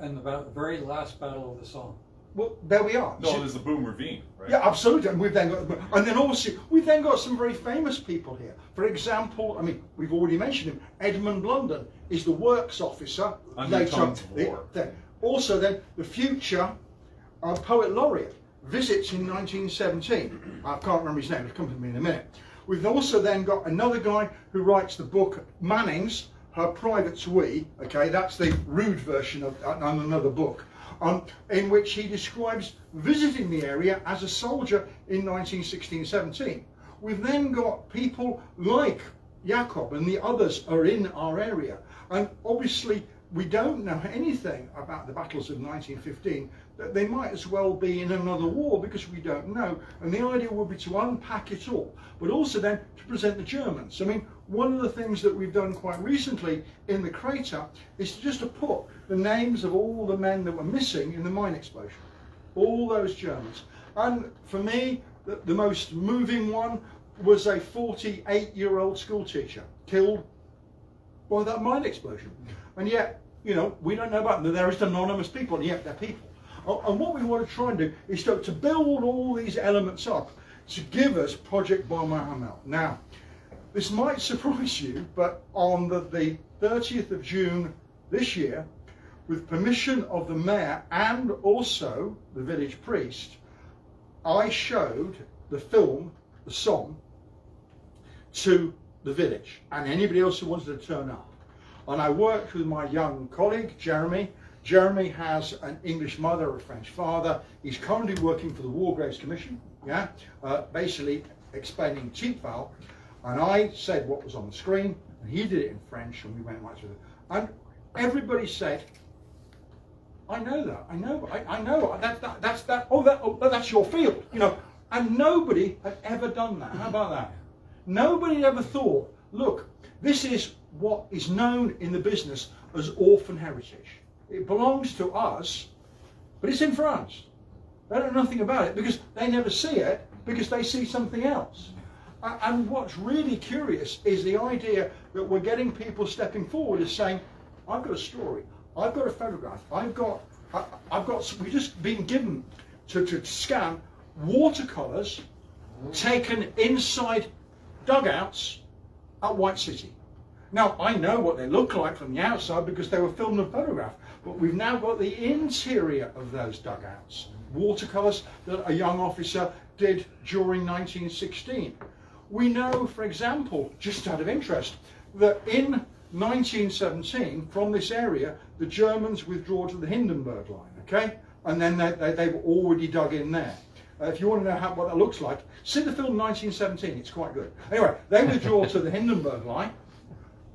in the very last battle of the Somme. well, there we are. No, there's the Boom Ravine, right? Yeah, absolutely. And we've then got some very famous people here. For example, I mean, we've already mentioned him. Edmund London is the works officer. Undertones of war. Also, then the future poet laureate visits in 1917. I can't remember his name. It'll come to me in a minute. We've also then got another guy who writes the book Manning's Her Private Twee. Okay, that's the rude version of another book. In which he describes visiting the area as a soldier in 1916-17. We've then got people like Jakob and the others are in our area. And obviously we don't know anything about the battles of 1915, that they might as well be in another war because we don't know. And the idea would be to unpack it all, but also then to present the Germans. I mean, one of the things that we've done quite recently in the crater is just to put the names of all the men that were missing in the mine explosion. All those Germans. And for me, the most moving one was a 48-year-old school teacher killed by that mine explosion. And yet, you know, we don't know about them. They're just anonymous people, and yet they're people. And what we want to try and do is to build all these elements up to give us Project Beaumont. Now, this might surprise you, but on the 30th of June this year, with permission of the mayor and also the village priest, I showed the film, the song, to the village and anybody else who wanted to turn up. And I worked with my young colleague, Jeremy. Jeremy has an English mother, a French father. He's currently working for the War Graves Commission, basically explaining cheap valve. And I said what was on the screen, and he did it in French, and we went right through it. And everybody said, I know that, I know, that's your field, you know. And nobody had ever done that. How about that? Nobody ever thought, look, this is what is known in the business as orphan heritage. It belongs to us, but it's in France. They don't know nothing about it because they never see it, because they see something else. And what's really curious is the idea that we're getting people stepping forward as saying, I've got a story, I've got a photograph, we've just been given to scan watercolours taken inside dugouts at White City. Now, I know what they look like from the outside because they were filmed and photographed, but we've now got the interior of those dugouts, watercolours that a young officer did during 1916. We know, for example, just out of interest, that in 1917, from this area, the Germans withdraw to the Hindenburg line, okay? And then they were already dug in there. If you want to know what that looks like, see the film 1917, it's quite good. Anyway, they withdraw to the Hindenburg line,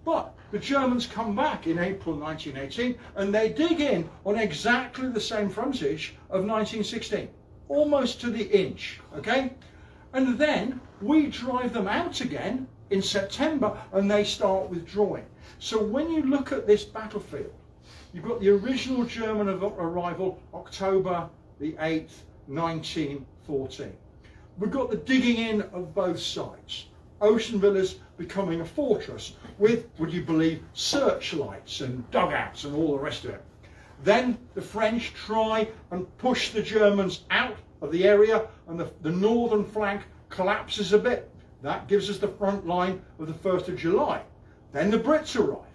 but the Germans come back in April 1918 and they dig in on exactly the same frontage of 1916, almost to the inch, okay? And then we drive them out again in September and they start withdrawing. So when you look at this battlefield, you've got the original German arrival, October the 8th, 1914. We've got the digging in of both sides. Ocean Villas becoming a fortress with, would you believe, searchlights and dugouts and all the rest of it. Then the French try and push the Germans out of the area and the northern flank collapses a bit. That gives us the front line of the 1st of July. Then the Brits arrive.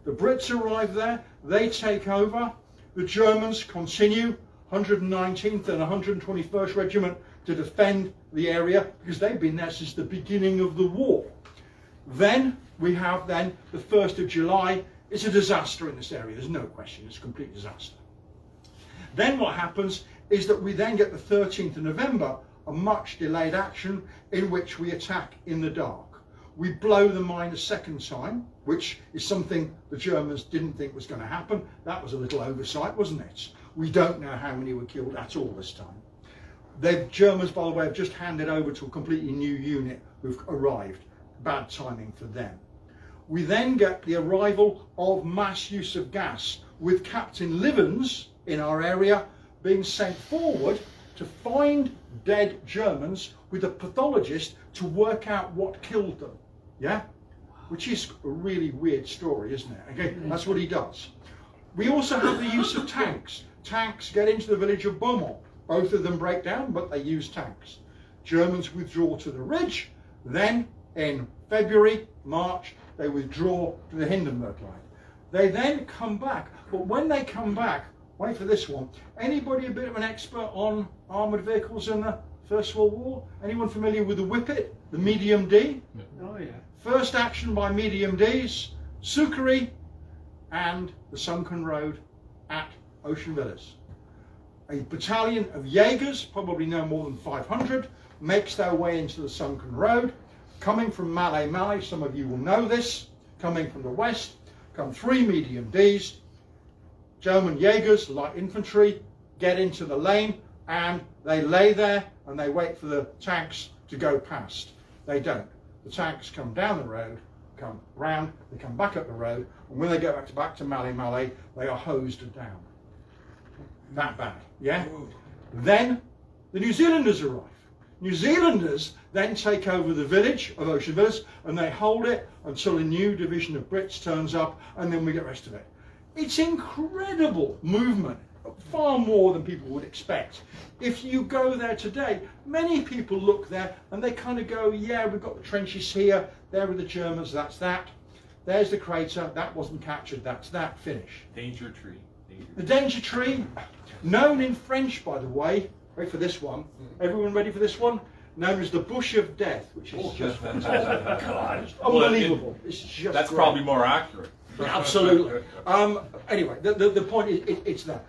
The Brits arrive there, they take over. The Germans continue, 119th and 121st Regiment, to defend the area because they've been there since the beginning of the war. Then we have the 1st of July. It's a disaster in this area, there's no question, it's a complete disaster. Then what happens is that we then get the 13th of November, a much delayed action in which we attack in the dark. We blow the mine a second time, which is something the Germans didn't think was going to happen. That was a little oversight, wasn't it? We don't know how many were killed at all this time. The Germans, by the way, have just handed over to a completely new unit who've arrived. Bad timing for them. We then get the arrival of mass use of gas, with Captain Livens in our area being sent forward to find dead Germans with a pathologist to work out what killed them. Yeah? Which is a really weird story, isn't it? Okay, that's what he does. We also have the use of tanks. Tanks get into the village of Beaumont. Both of them break down, but they use tanks. Germans withdraw to the ridge, then in February, March, they withdraw to the Hindenburg Line. They then come back, but when they come back, wait for this one, anybody a bit of an expert on armoured vehicles in the First World War? Anyone familiar with the Whippet, the medium D? Oh, yeah. First action by medium Ds, Succory and the Sunken Road at Ocean Villas. A battalion of Jaegers, probably no more than 500, makes their way into the Sunken Road, coming from Malay, some of you will know this, coming from the west, come 3 medium Ds, German Jaegers, light infantry, get into the lane, and they lay there and they wait for the tanks to go past. They don't. The tanks come down the road, come round, they come back up the road, and when they get back to Malay, they are hosed down. That bad, yeah? Then the New Zealanders arrive. New Zealanders then take over the village of Ocean Villas and they hold it until a new division of Brits turns up, and then we get the rest of it. It's incredible movement, far more than people would expect. If you go there today, many people look there and they kind of go, yeah, we've got the trenches here, there are the Germans, that's that. There's the crater, that wasn't captured, that's that, finish. Danger tree. The danger tree, known in French, by the way, wait for this one, everyone ready for this one? Known as the Bush of Death, which is just fantastic. God, it's unbelievable. It's just That's great. probably more accurate. Absolutely. Anyway, the point is, it's that.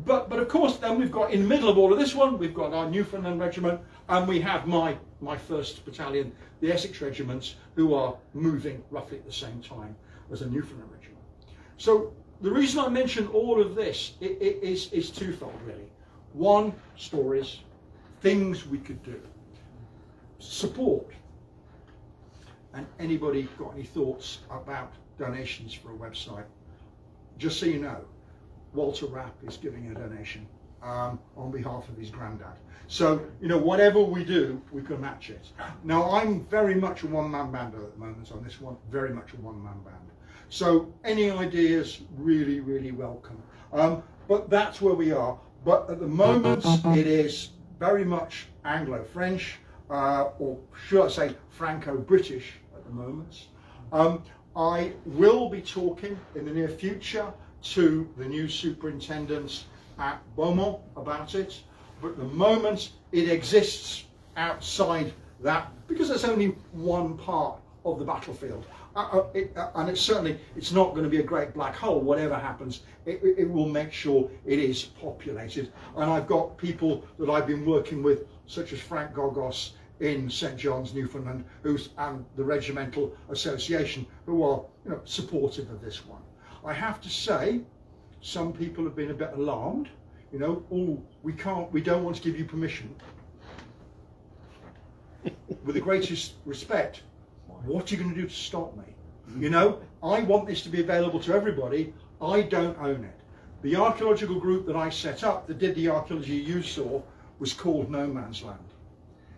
But of course, then we've got in the middle of all of this one, we've got our Newfoundland Regiment, and we have my 1st Battalion, the Essex Regiments, who are moving roughly at the same time as a Newfoundland Regiment. So the reason I mention all of this is twofold, really. One, stories, things we could do, support, and anybody got any thoughts about donations for a website? Just so you know, Walter Rapp is giving a donation on behalf of his granddad. So, whatever we do, we can match it. Now, I'm very much a one-man band at the moment on this one, very much a one-man band. So, any ideas, really, really welcome. But that's where we are. But at the moment, it is very much Anglo-French, or should I say Franco-British at the moment. I will be talking in the near future to the new superintendents at Beaumont about it, but at the moment it exists outside that because it's only one part of the battlefield. And it's not going to be a great black hole. Whatever happens, it will make sure it is populated. And I've got people that I've been working with, such as Frank Gogos in St John's, Newfoundland, and the Regimental Association, who are supportive of this one. I have to say, some people have been a bit alarmed. Oh, we don't want to give you permission. With the greatest respect, what are you going to do to stop me? I want this to be available to everybody. I don't own it. The archaeological group that I set up that did the archaeology you saw was called No Man's Land.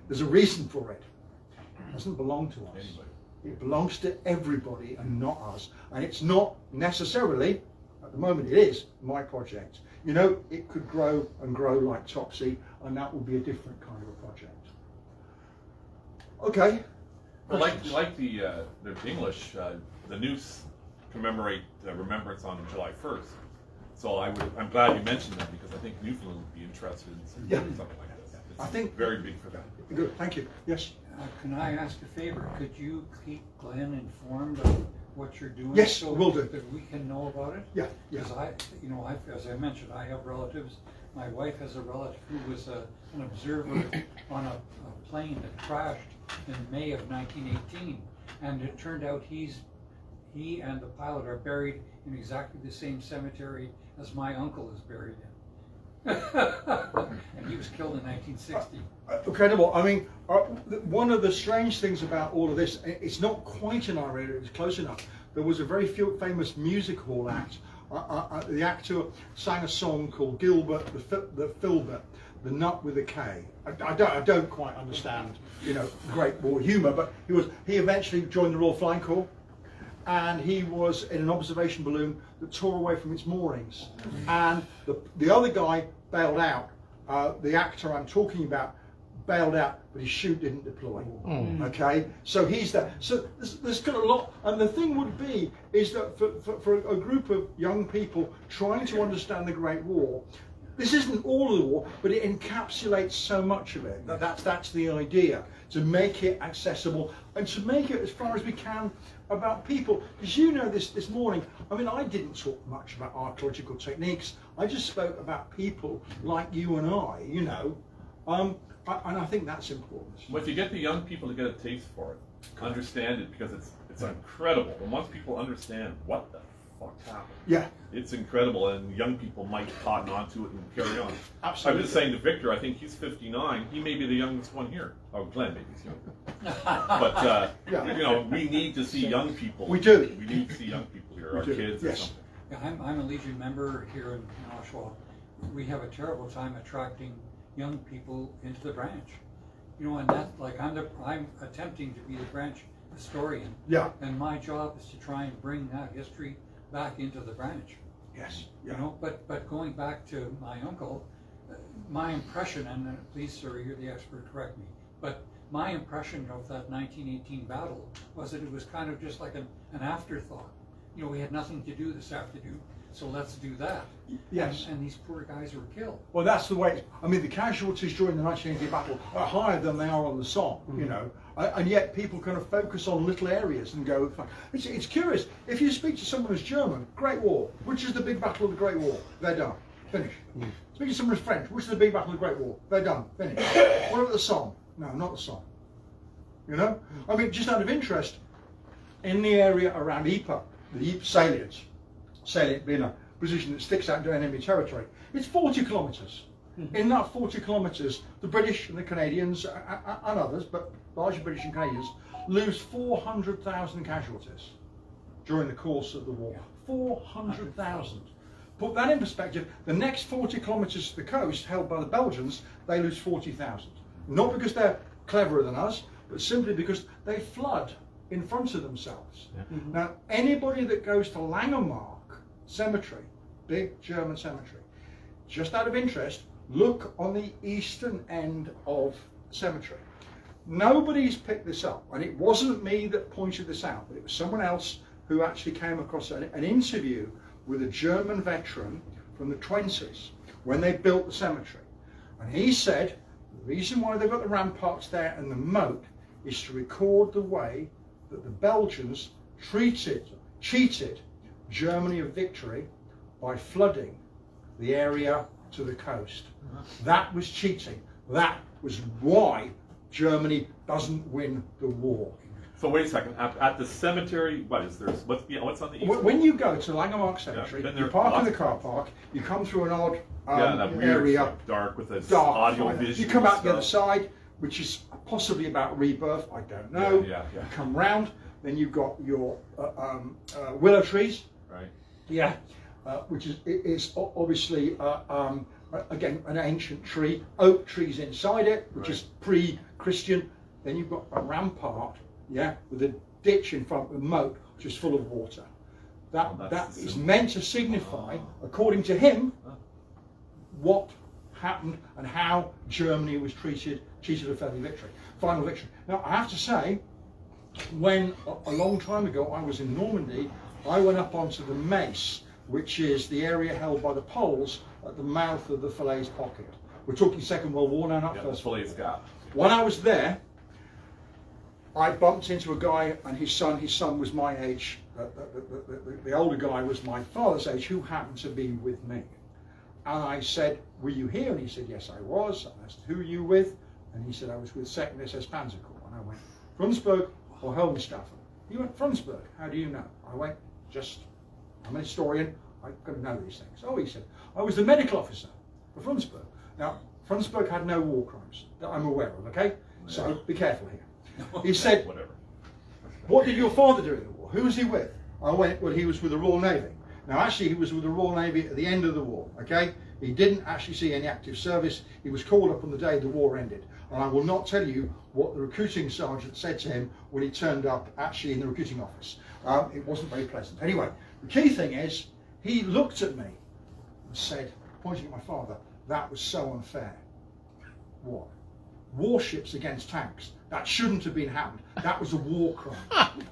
There's a reason for it. It doesn't belong to us. It belongs to everybody and not us. And it's not necessarily, at the moment it is, my project. It could grow and grow like Topsy, and that would be a different kind of a project. Okay. Well, like the English, the Noose commemorate Remembrance on July 1st. So I'm glad you mentioned that because I think Newfoundland would be interested in something like this. It's I think very big for them. Good, thank you. Yes. Can I ask a favor? Could you keep Glenn informed of what you're doing? Yes, so will do. that we can know about it? Yeah. Because as I mentioned, I have relatives. My wife has a relative who was an observer on a plane that crashed in May of 1918, and it turned out he and the pilot are buried in exactly the same cemetery as my uncle is buried in. And he was killed in 1960. Incredible. I mean, one of the strange things about all of this, it's not quite in our area, it's close enough. There was a very famous music hall act. The actor sang a song called Gilbert the Filbert, the nut with a K. I don't quite understand, Great War humour, but he eventually joined the Royal Flying Corps, and he was in an observation balloon that tore away from its moorings, and the other guy bailed out, the actor I'm talking about bailed out, but his chute didn't deploy. Okay, so he's there. So there's got a lot, and the thing would be is that for a group of young people trying to understand the Great War, this isn't all of the war, but it encapsulates so much of it. That's the idea, to make it accessible and to make it as far as we can about people. Because you know this morning, I mean, I didn't talk much about archaeological techniques. I just spoke about people like you and I, you know. And I think that's important. Well, if you get the young people to get a taste for it, understand it, because it's incredible. And once people understand what the fuck happened, Yeah. it's incredible, and young people might cotton onto it and carry on. Absolutely. I was saying to Victor, I think he's 59. He may be the youngest one here. Oh, Glenn maybe he's younger. But Yeah. you know, we need to see young people. We do. We need to see young people here, We our do. kids or Yes. something. Yeah, I'm a Legion member here in Oshawa. We have a terrible time attracting young people into the branch. You know, and that, like, I'm attempting to be the branch historian. Yeah. And my job is to try and bring that history back into the branch. Yes. You know, but going back to my uncle, my impression, and please, sir, you're the expert, correct me, but my impression of that 1918 battle was that it was kind of just like an afterthought. You know, we had nothing to do this afternoon, so let's do that. Yes. And these poor guys were killed. Well, that's the way. I mean, the casualties during the 1918 battle are higher than they are on the Somme, you know, and yet people kind of focus on little areas and go. It's curious. If you speak to someone who's German, Great War, which is the big battle of the Great War? They're done. Finish. Speak to someone who's French, which is the big battle of the Great War? They're done. Finish. What about the Somme? No, not the Somme. You know, I mean, just out of interest, in the area around Ypres, the Ypres salient being a position that sticks out into enemy territory, it's 40 kilometres. In that 40 kilometres, the British and the Canadians and others, but largely British and Canadians, lose 400,000 casualties during the course of the war. 400,000. Put that in perspective, the next 40 kilometres to the coast, held by the Belgians, they lose 40,000. Not because they're cleverer than us, but simply because they flood in front of themselves. Now, anybody that goes to Langemark Cemetery, big German cemetery, just out of interest, look on the eastern end of the cemetery. Nobody's picked this up, and it wasn't me that pointed this out, but it was someone else who actually came across an interview with a German veteran from the 20s when they built the cemetery. And he said the reason why they've got the ramparts there and the moat is to record the way that the Belgians cheated Germany of victory by flooding the area to the coast. That was cheating. That was why Germany doesn't win the war. So wait a second. At the cemetery, what's on the east? When you go to Langemark Cemetery, been there you park in lots the of car times. park, you come through an odd that weird, area, like, dark with a dark, audio fine. visual You come out the other stuff. side, which is possibly about rebirth, I don't know. Yeah. You come round, then you've got your willow trees. Right. Yeah, which is obviously again an ancient tree. Oak trees inside it, which is pre-Christian. Then you've got a rampart, yeah, with a ditch in front of the moat, which is full of water. That is meant to signify, according to him, what happened and how Germany was treated a final victory. Now, I have to say, when a long time ago I was in Normandy, I went up onto the Mace, which is the area held by the Poles at the mouth of the Falaise Pocket. We're talking Second World War now, not First World Falaise Gap. War. When I was there, I bumped into a guy and his son. His son was my age. The older guy was my father's age, who happened to be with me. And I said, "Were you here?" And he said, "Yes, I was." And I said, "Who are you with?" And he said, "I was with 2nd SS Panzer Corps." And I went, "Frundsberg or Helmstaffen?" He went, "Frundsberg. How do you know?" I went, I'm an historian. I've got to know these things. Oh, he said, "I was the medical officer for Frundsberg." Now, Frundsberg had no war crimes that I'm aware of, okay? So be careful here. He said, Whatever. "What did your father do in the war? Who was he with?" I went, "Well, he was with the Royal Navy." Now, actually, he was with the Royal Navy at the end of the war, okay? He didn't actually see any active service. He was called up on the day the war ended. And I will not tell you what the recruiting sergeant said to him when he turned up actually in the recruiting office. It wasn't very pleasant. Anyway, the key thing is, he looked at me and said, pointing at my father, that was so unfair. What? Warships against tanks. That shouldn't have been happened. That was a war crime.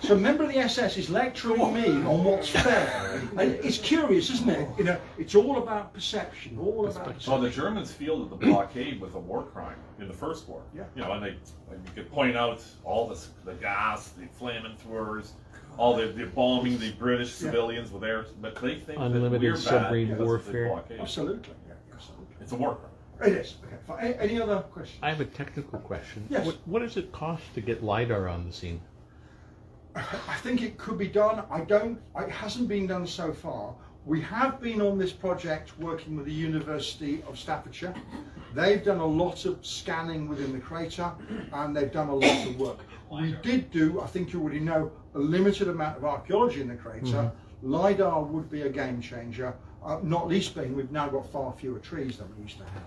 So a member of the SS is lecturing me on what's fair. And it's curious, isn't it? You know, it's all about perception. All about perception. Well, the Germans fielded the blockade with a war crime in the First War. Yeah. You know, and you could point out all the gas, the flamethrowers, all the bombing the British civilians with air, but they think Unlimited that we're submarine bad because warfare. of the blockade. Absolutely. Yeah, absolutely. It's a war crime. It is. Okay. Fine. Any other questions? I have a technical question. Yes. What does it cost to get LiDAR on the scene? I think it could be done. It hasn't been done so far. We have been on this project working with the University of Staffordshire. They've done a lot of scanning within the crater and they've done a lot of work. We did do, I think you already know, a limited amount of archaeology in the crater. LiDAR would be a game changer, not least being we've now got far fewer trees than we used to have.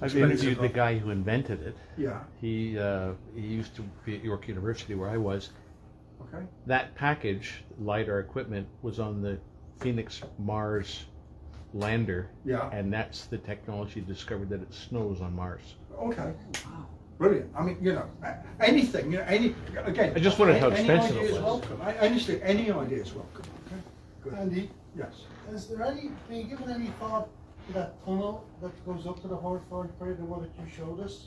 I've interviewed the guy who invented it. Yeah. He used to be at York University where I was. Okay. That package, LiDAR equipment, was on the Phoenix Mars lander. Yeah. And that's the technology discovered that it snows on Mars. Okay. Wow. Brilliant. I mean, you know, anything, you know, again. I just wondered how any expensive idea it is was. welcome. Honestly, any idea is welcome. Okay. Good. Andy, Yes. is there any, have you given any thought to that tunnel that goes up to the Hornford period, the one that you showed us?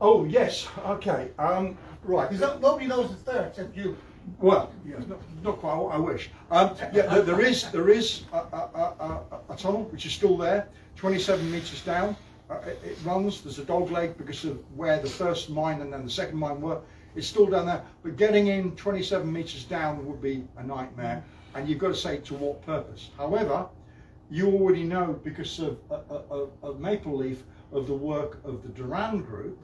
Oh yes. Okay. Right. Because nobody knows it's there except you. Well, yes, not quite. I wish. Yeah, there is a tunnel which is still there, 27 meters down. It runs. There's a dog leg because of where the first mine and then the second mine were. It's still down there, but getting in 27 meters down would be a nightmare. And you've got to say to what purpose. However, you already know because of Maple Leaf of the work of the Durand Group.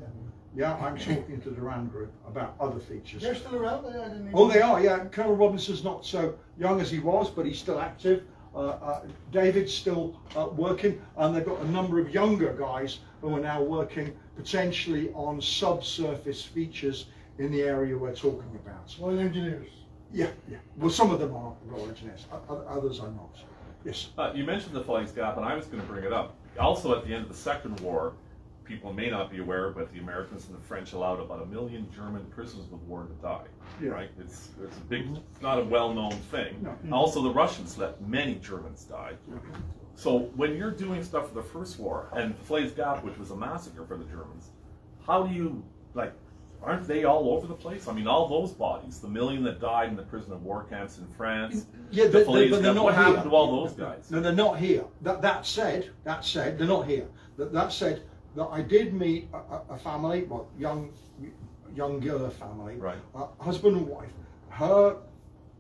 Yeah, I'm talking to the Durand Group about other features. They're still around? I didn't even... Oh, they are, yeah. Colonel Robinson's not so young as he was, but he's still active. David's still working, and they've got a number of younger guys who are now working potentially on subsurface features in the area we're talking about. Well, engineers. Yeah, yeah. Well, some of them are royal engineers, others are not. Yes. You mentioned the Flags Gap, and I was going to bring it up. Also, at the end of the Second War, people may not be aware, but the Americans and the French allowed about 1 million German prisoners of war to die. Yeah. Right? It's a big, it's not a well-known thing. No. Also, the Russians let many Germans die. So when you're doing stuff for the First War, and Flags Gap, which was a massacre for the Germans, how do you, like, aren't they all over the place? I mean, all those bodies, the 1 million that died in the prison of war camps in France, Yeah, the but Flags they're Gap, not what here. happened to all those guys? No, they're not here. That said, they're not here. That said, that I did meet a family, well, younger family, Right. Husband and wife. Her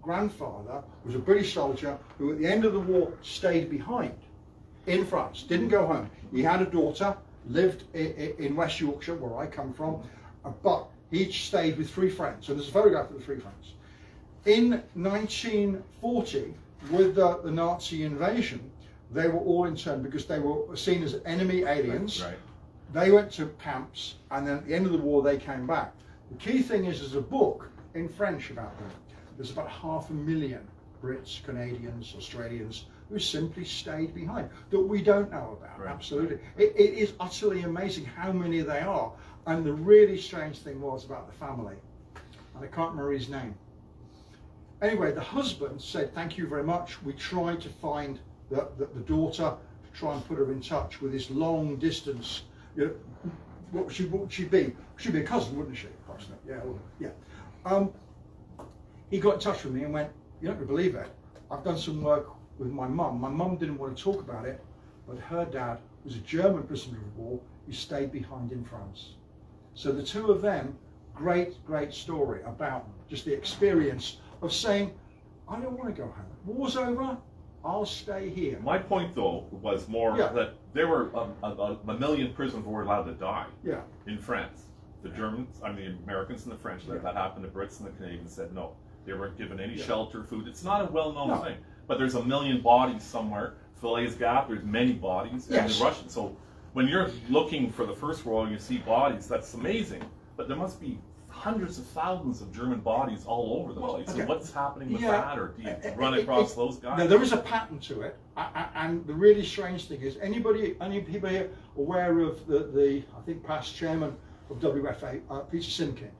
grandfather was a British soldier who, at the end of the war, stayed behind in France, didn't go home. He had a daughter, lived in West Yorkshire, where I come from, but he stayed with 3 friends. So there's a photograph of the 3 friends. In 1940, with the Nazi invasion, they were all interned because they were seen as enemy aliens. Right. They went to camps, and then at the end of the war, they came back. The key thing is there's a book in French about them. There's about 500,000 Brits, Canadians, Australians who simply stayed behind that we don't know about. Right. Absolutely. It is utterly amazing how many they are. And the really strange thing was about the family, and I can't remember his name. Anyway, the husband said, "Thank you very much. We tried to find the daughter, to try and put her in touch with this long distance. You know, what would she be? She'd be a cousin, wouldn't she? Approximately. Yeah, yeah. He got in touch with me and went, "You don't believe it. I've done some work with my mum. My mum didn't want to talk about it, but her dad was a German prisoner of war who stayed behind in France." So the two of them, great story about just the experience of saying, "I don't want to go home. War's over. I'll stay here." My point, though, was more that there were 1 million prisoners who were allowed to die in France. The Germans, I mean the Americans and the French, that happened. The Brits and the Canadians said no. They weren't given any shelter, food. It's not a well-known thing. But there's 1 million bodies somewhere. Falaise Gap, there's many bodies. And the Russians. So when you're looking for the First World and you see bodies, that's amazing. But there must be hundreds of thousands of German bodies all over the place. okay. So what's happening with Yeah. that, or do you run across those guys? No, there is a pattern to it, and the really strange thing is, any people here aware of the I think past chairman of WFA, Peter Simkin,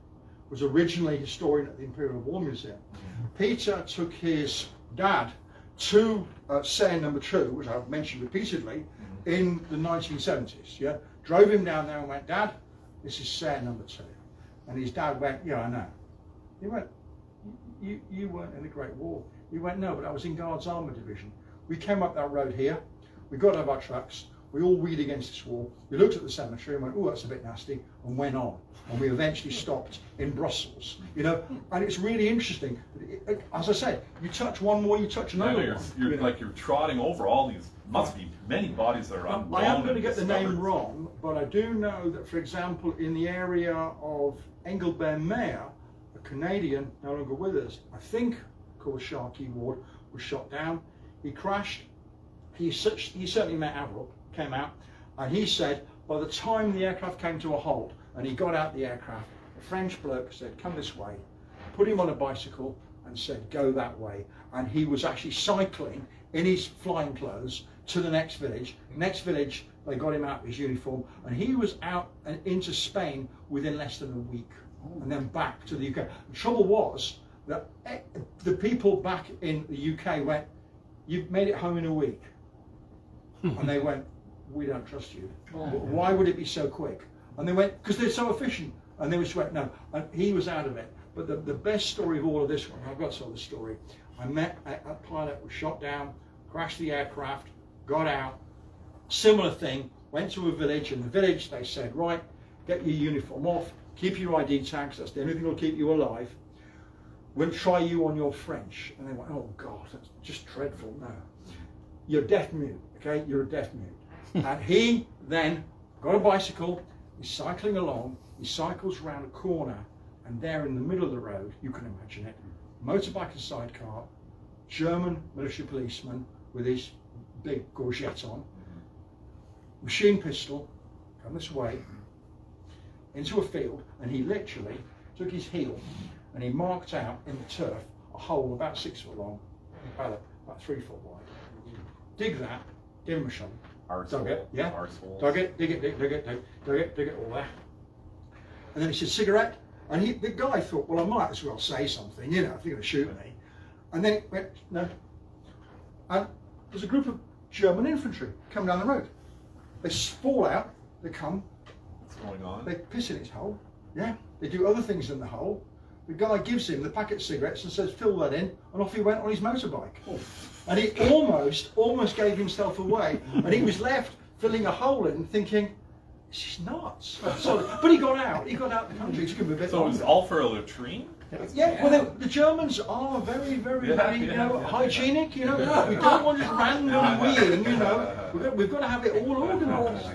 was originally historian at the Imperial War Museum. Peter took his dad to Sayre number 2, which I've mentioned repeatedly, in the 1970s. Yeah, drove him down there and went, Dad, this is Sayre number 2, and his dad went, yeah, I know. He went, you weren't in the Great War. He went, no, but I was in Guards Armour Division. We came up that road here, we got out of our trucks, we all wheeled against this wall, we looked at the cemetery and went, oh, that's a bit nasty, and went on. And we eventually stopped in Brussels, you know, and it's really interesting. As I said, you touch one more, you touch another Yeah, one. you're you know. like you're trotting over all these, must be many bodies that are I unknown. am going to and get the name discovered. wrong, but I do know that, for example, in the area of Engelbert-Meyer, a Canadian, no longer with us, I think called Sharkey Ward, was shot down. He crashed. He certainly met Avril, came out, and he said by the time the aircraft came to a halt and he got out the aircraft, a French bloke said, come this way, put him on a bicycle and said, go that way. And he was actually cycling in his flying clothes to the next village. Next village, they got him out of his uniform, and he was out and into Spain within less than a week, and then back to the UK. The trouble was that the people back in the UK went, you've made it home in a week. And they went, we don't trust you. Why would it be so quick? And they went, because they're so efficient. And they just went, no. And he was out of it. But the best story of all of this one, I've got to tell the story. I met a pilot, was shot down, crashed the aircraft, got out, similar thing, went to a village. In the village, they said, right, get your uniform off, keep your ID tags, that's the only thing that'll keep you alive. We'll try you on your French. And they went, oh God, that's just dreadful. No. You're deaf mute, okay? You're a deaf mute. And he then got a bicycle, he's cycling along, he cycles around a corner, and there in the middle of the road, you can imagine it, motorbike and sidecar, German military policeman with his big gorget on, machine pistol, come this way, into a field, and he literally took his heel and he marked out in the turf a hole about 6 foot long, about 3 foot wide. Dig that, give him a shovel. Dug it, yeah. Dug it, dig it, all that. And then he said, cigarette? And the guy thought, well, I might as well say something, you know, if you're going to shoot me. And then it went, no. And there's a group of German infantry come down the road. They fall out, they come. What's going on? They piss in his hole, yeah. They do other things in the hole. The guy gives him the packet of cigarettes and says, fill that in, and off he went on his motorbike. Oh. And he almost gave himself away, and he was left filling a hole in, thinking, this is nuts. But he got out the country. It took him a bit So it was longer. all for a latrine? Yeah, well, the Germans are very, you know, hygienic. You know, we don't want just random weeing. You know, we've got to have it all organised.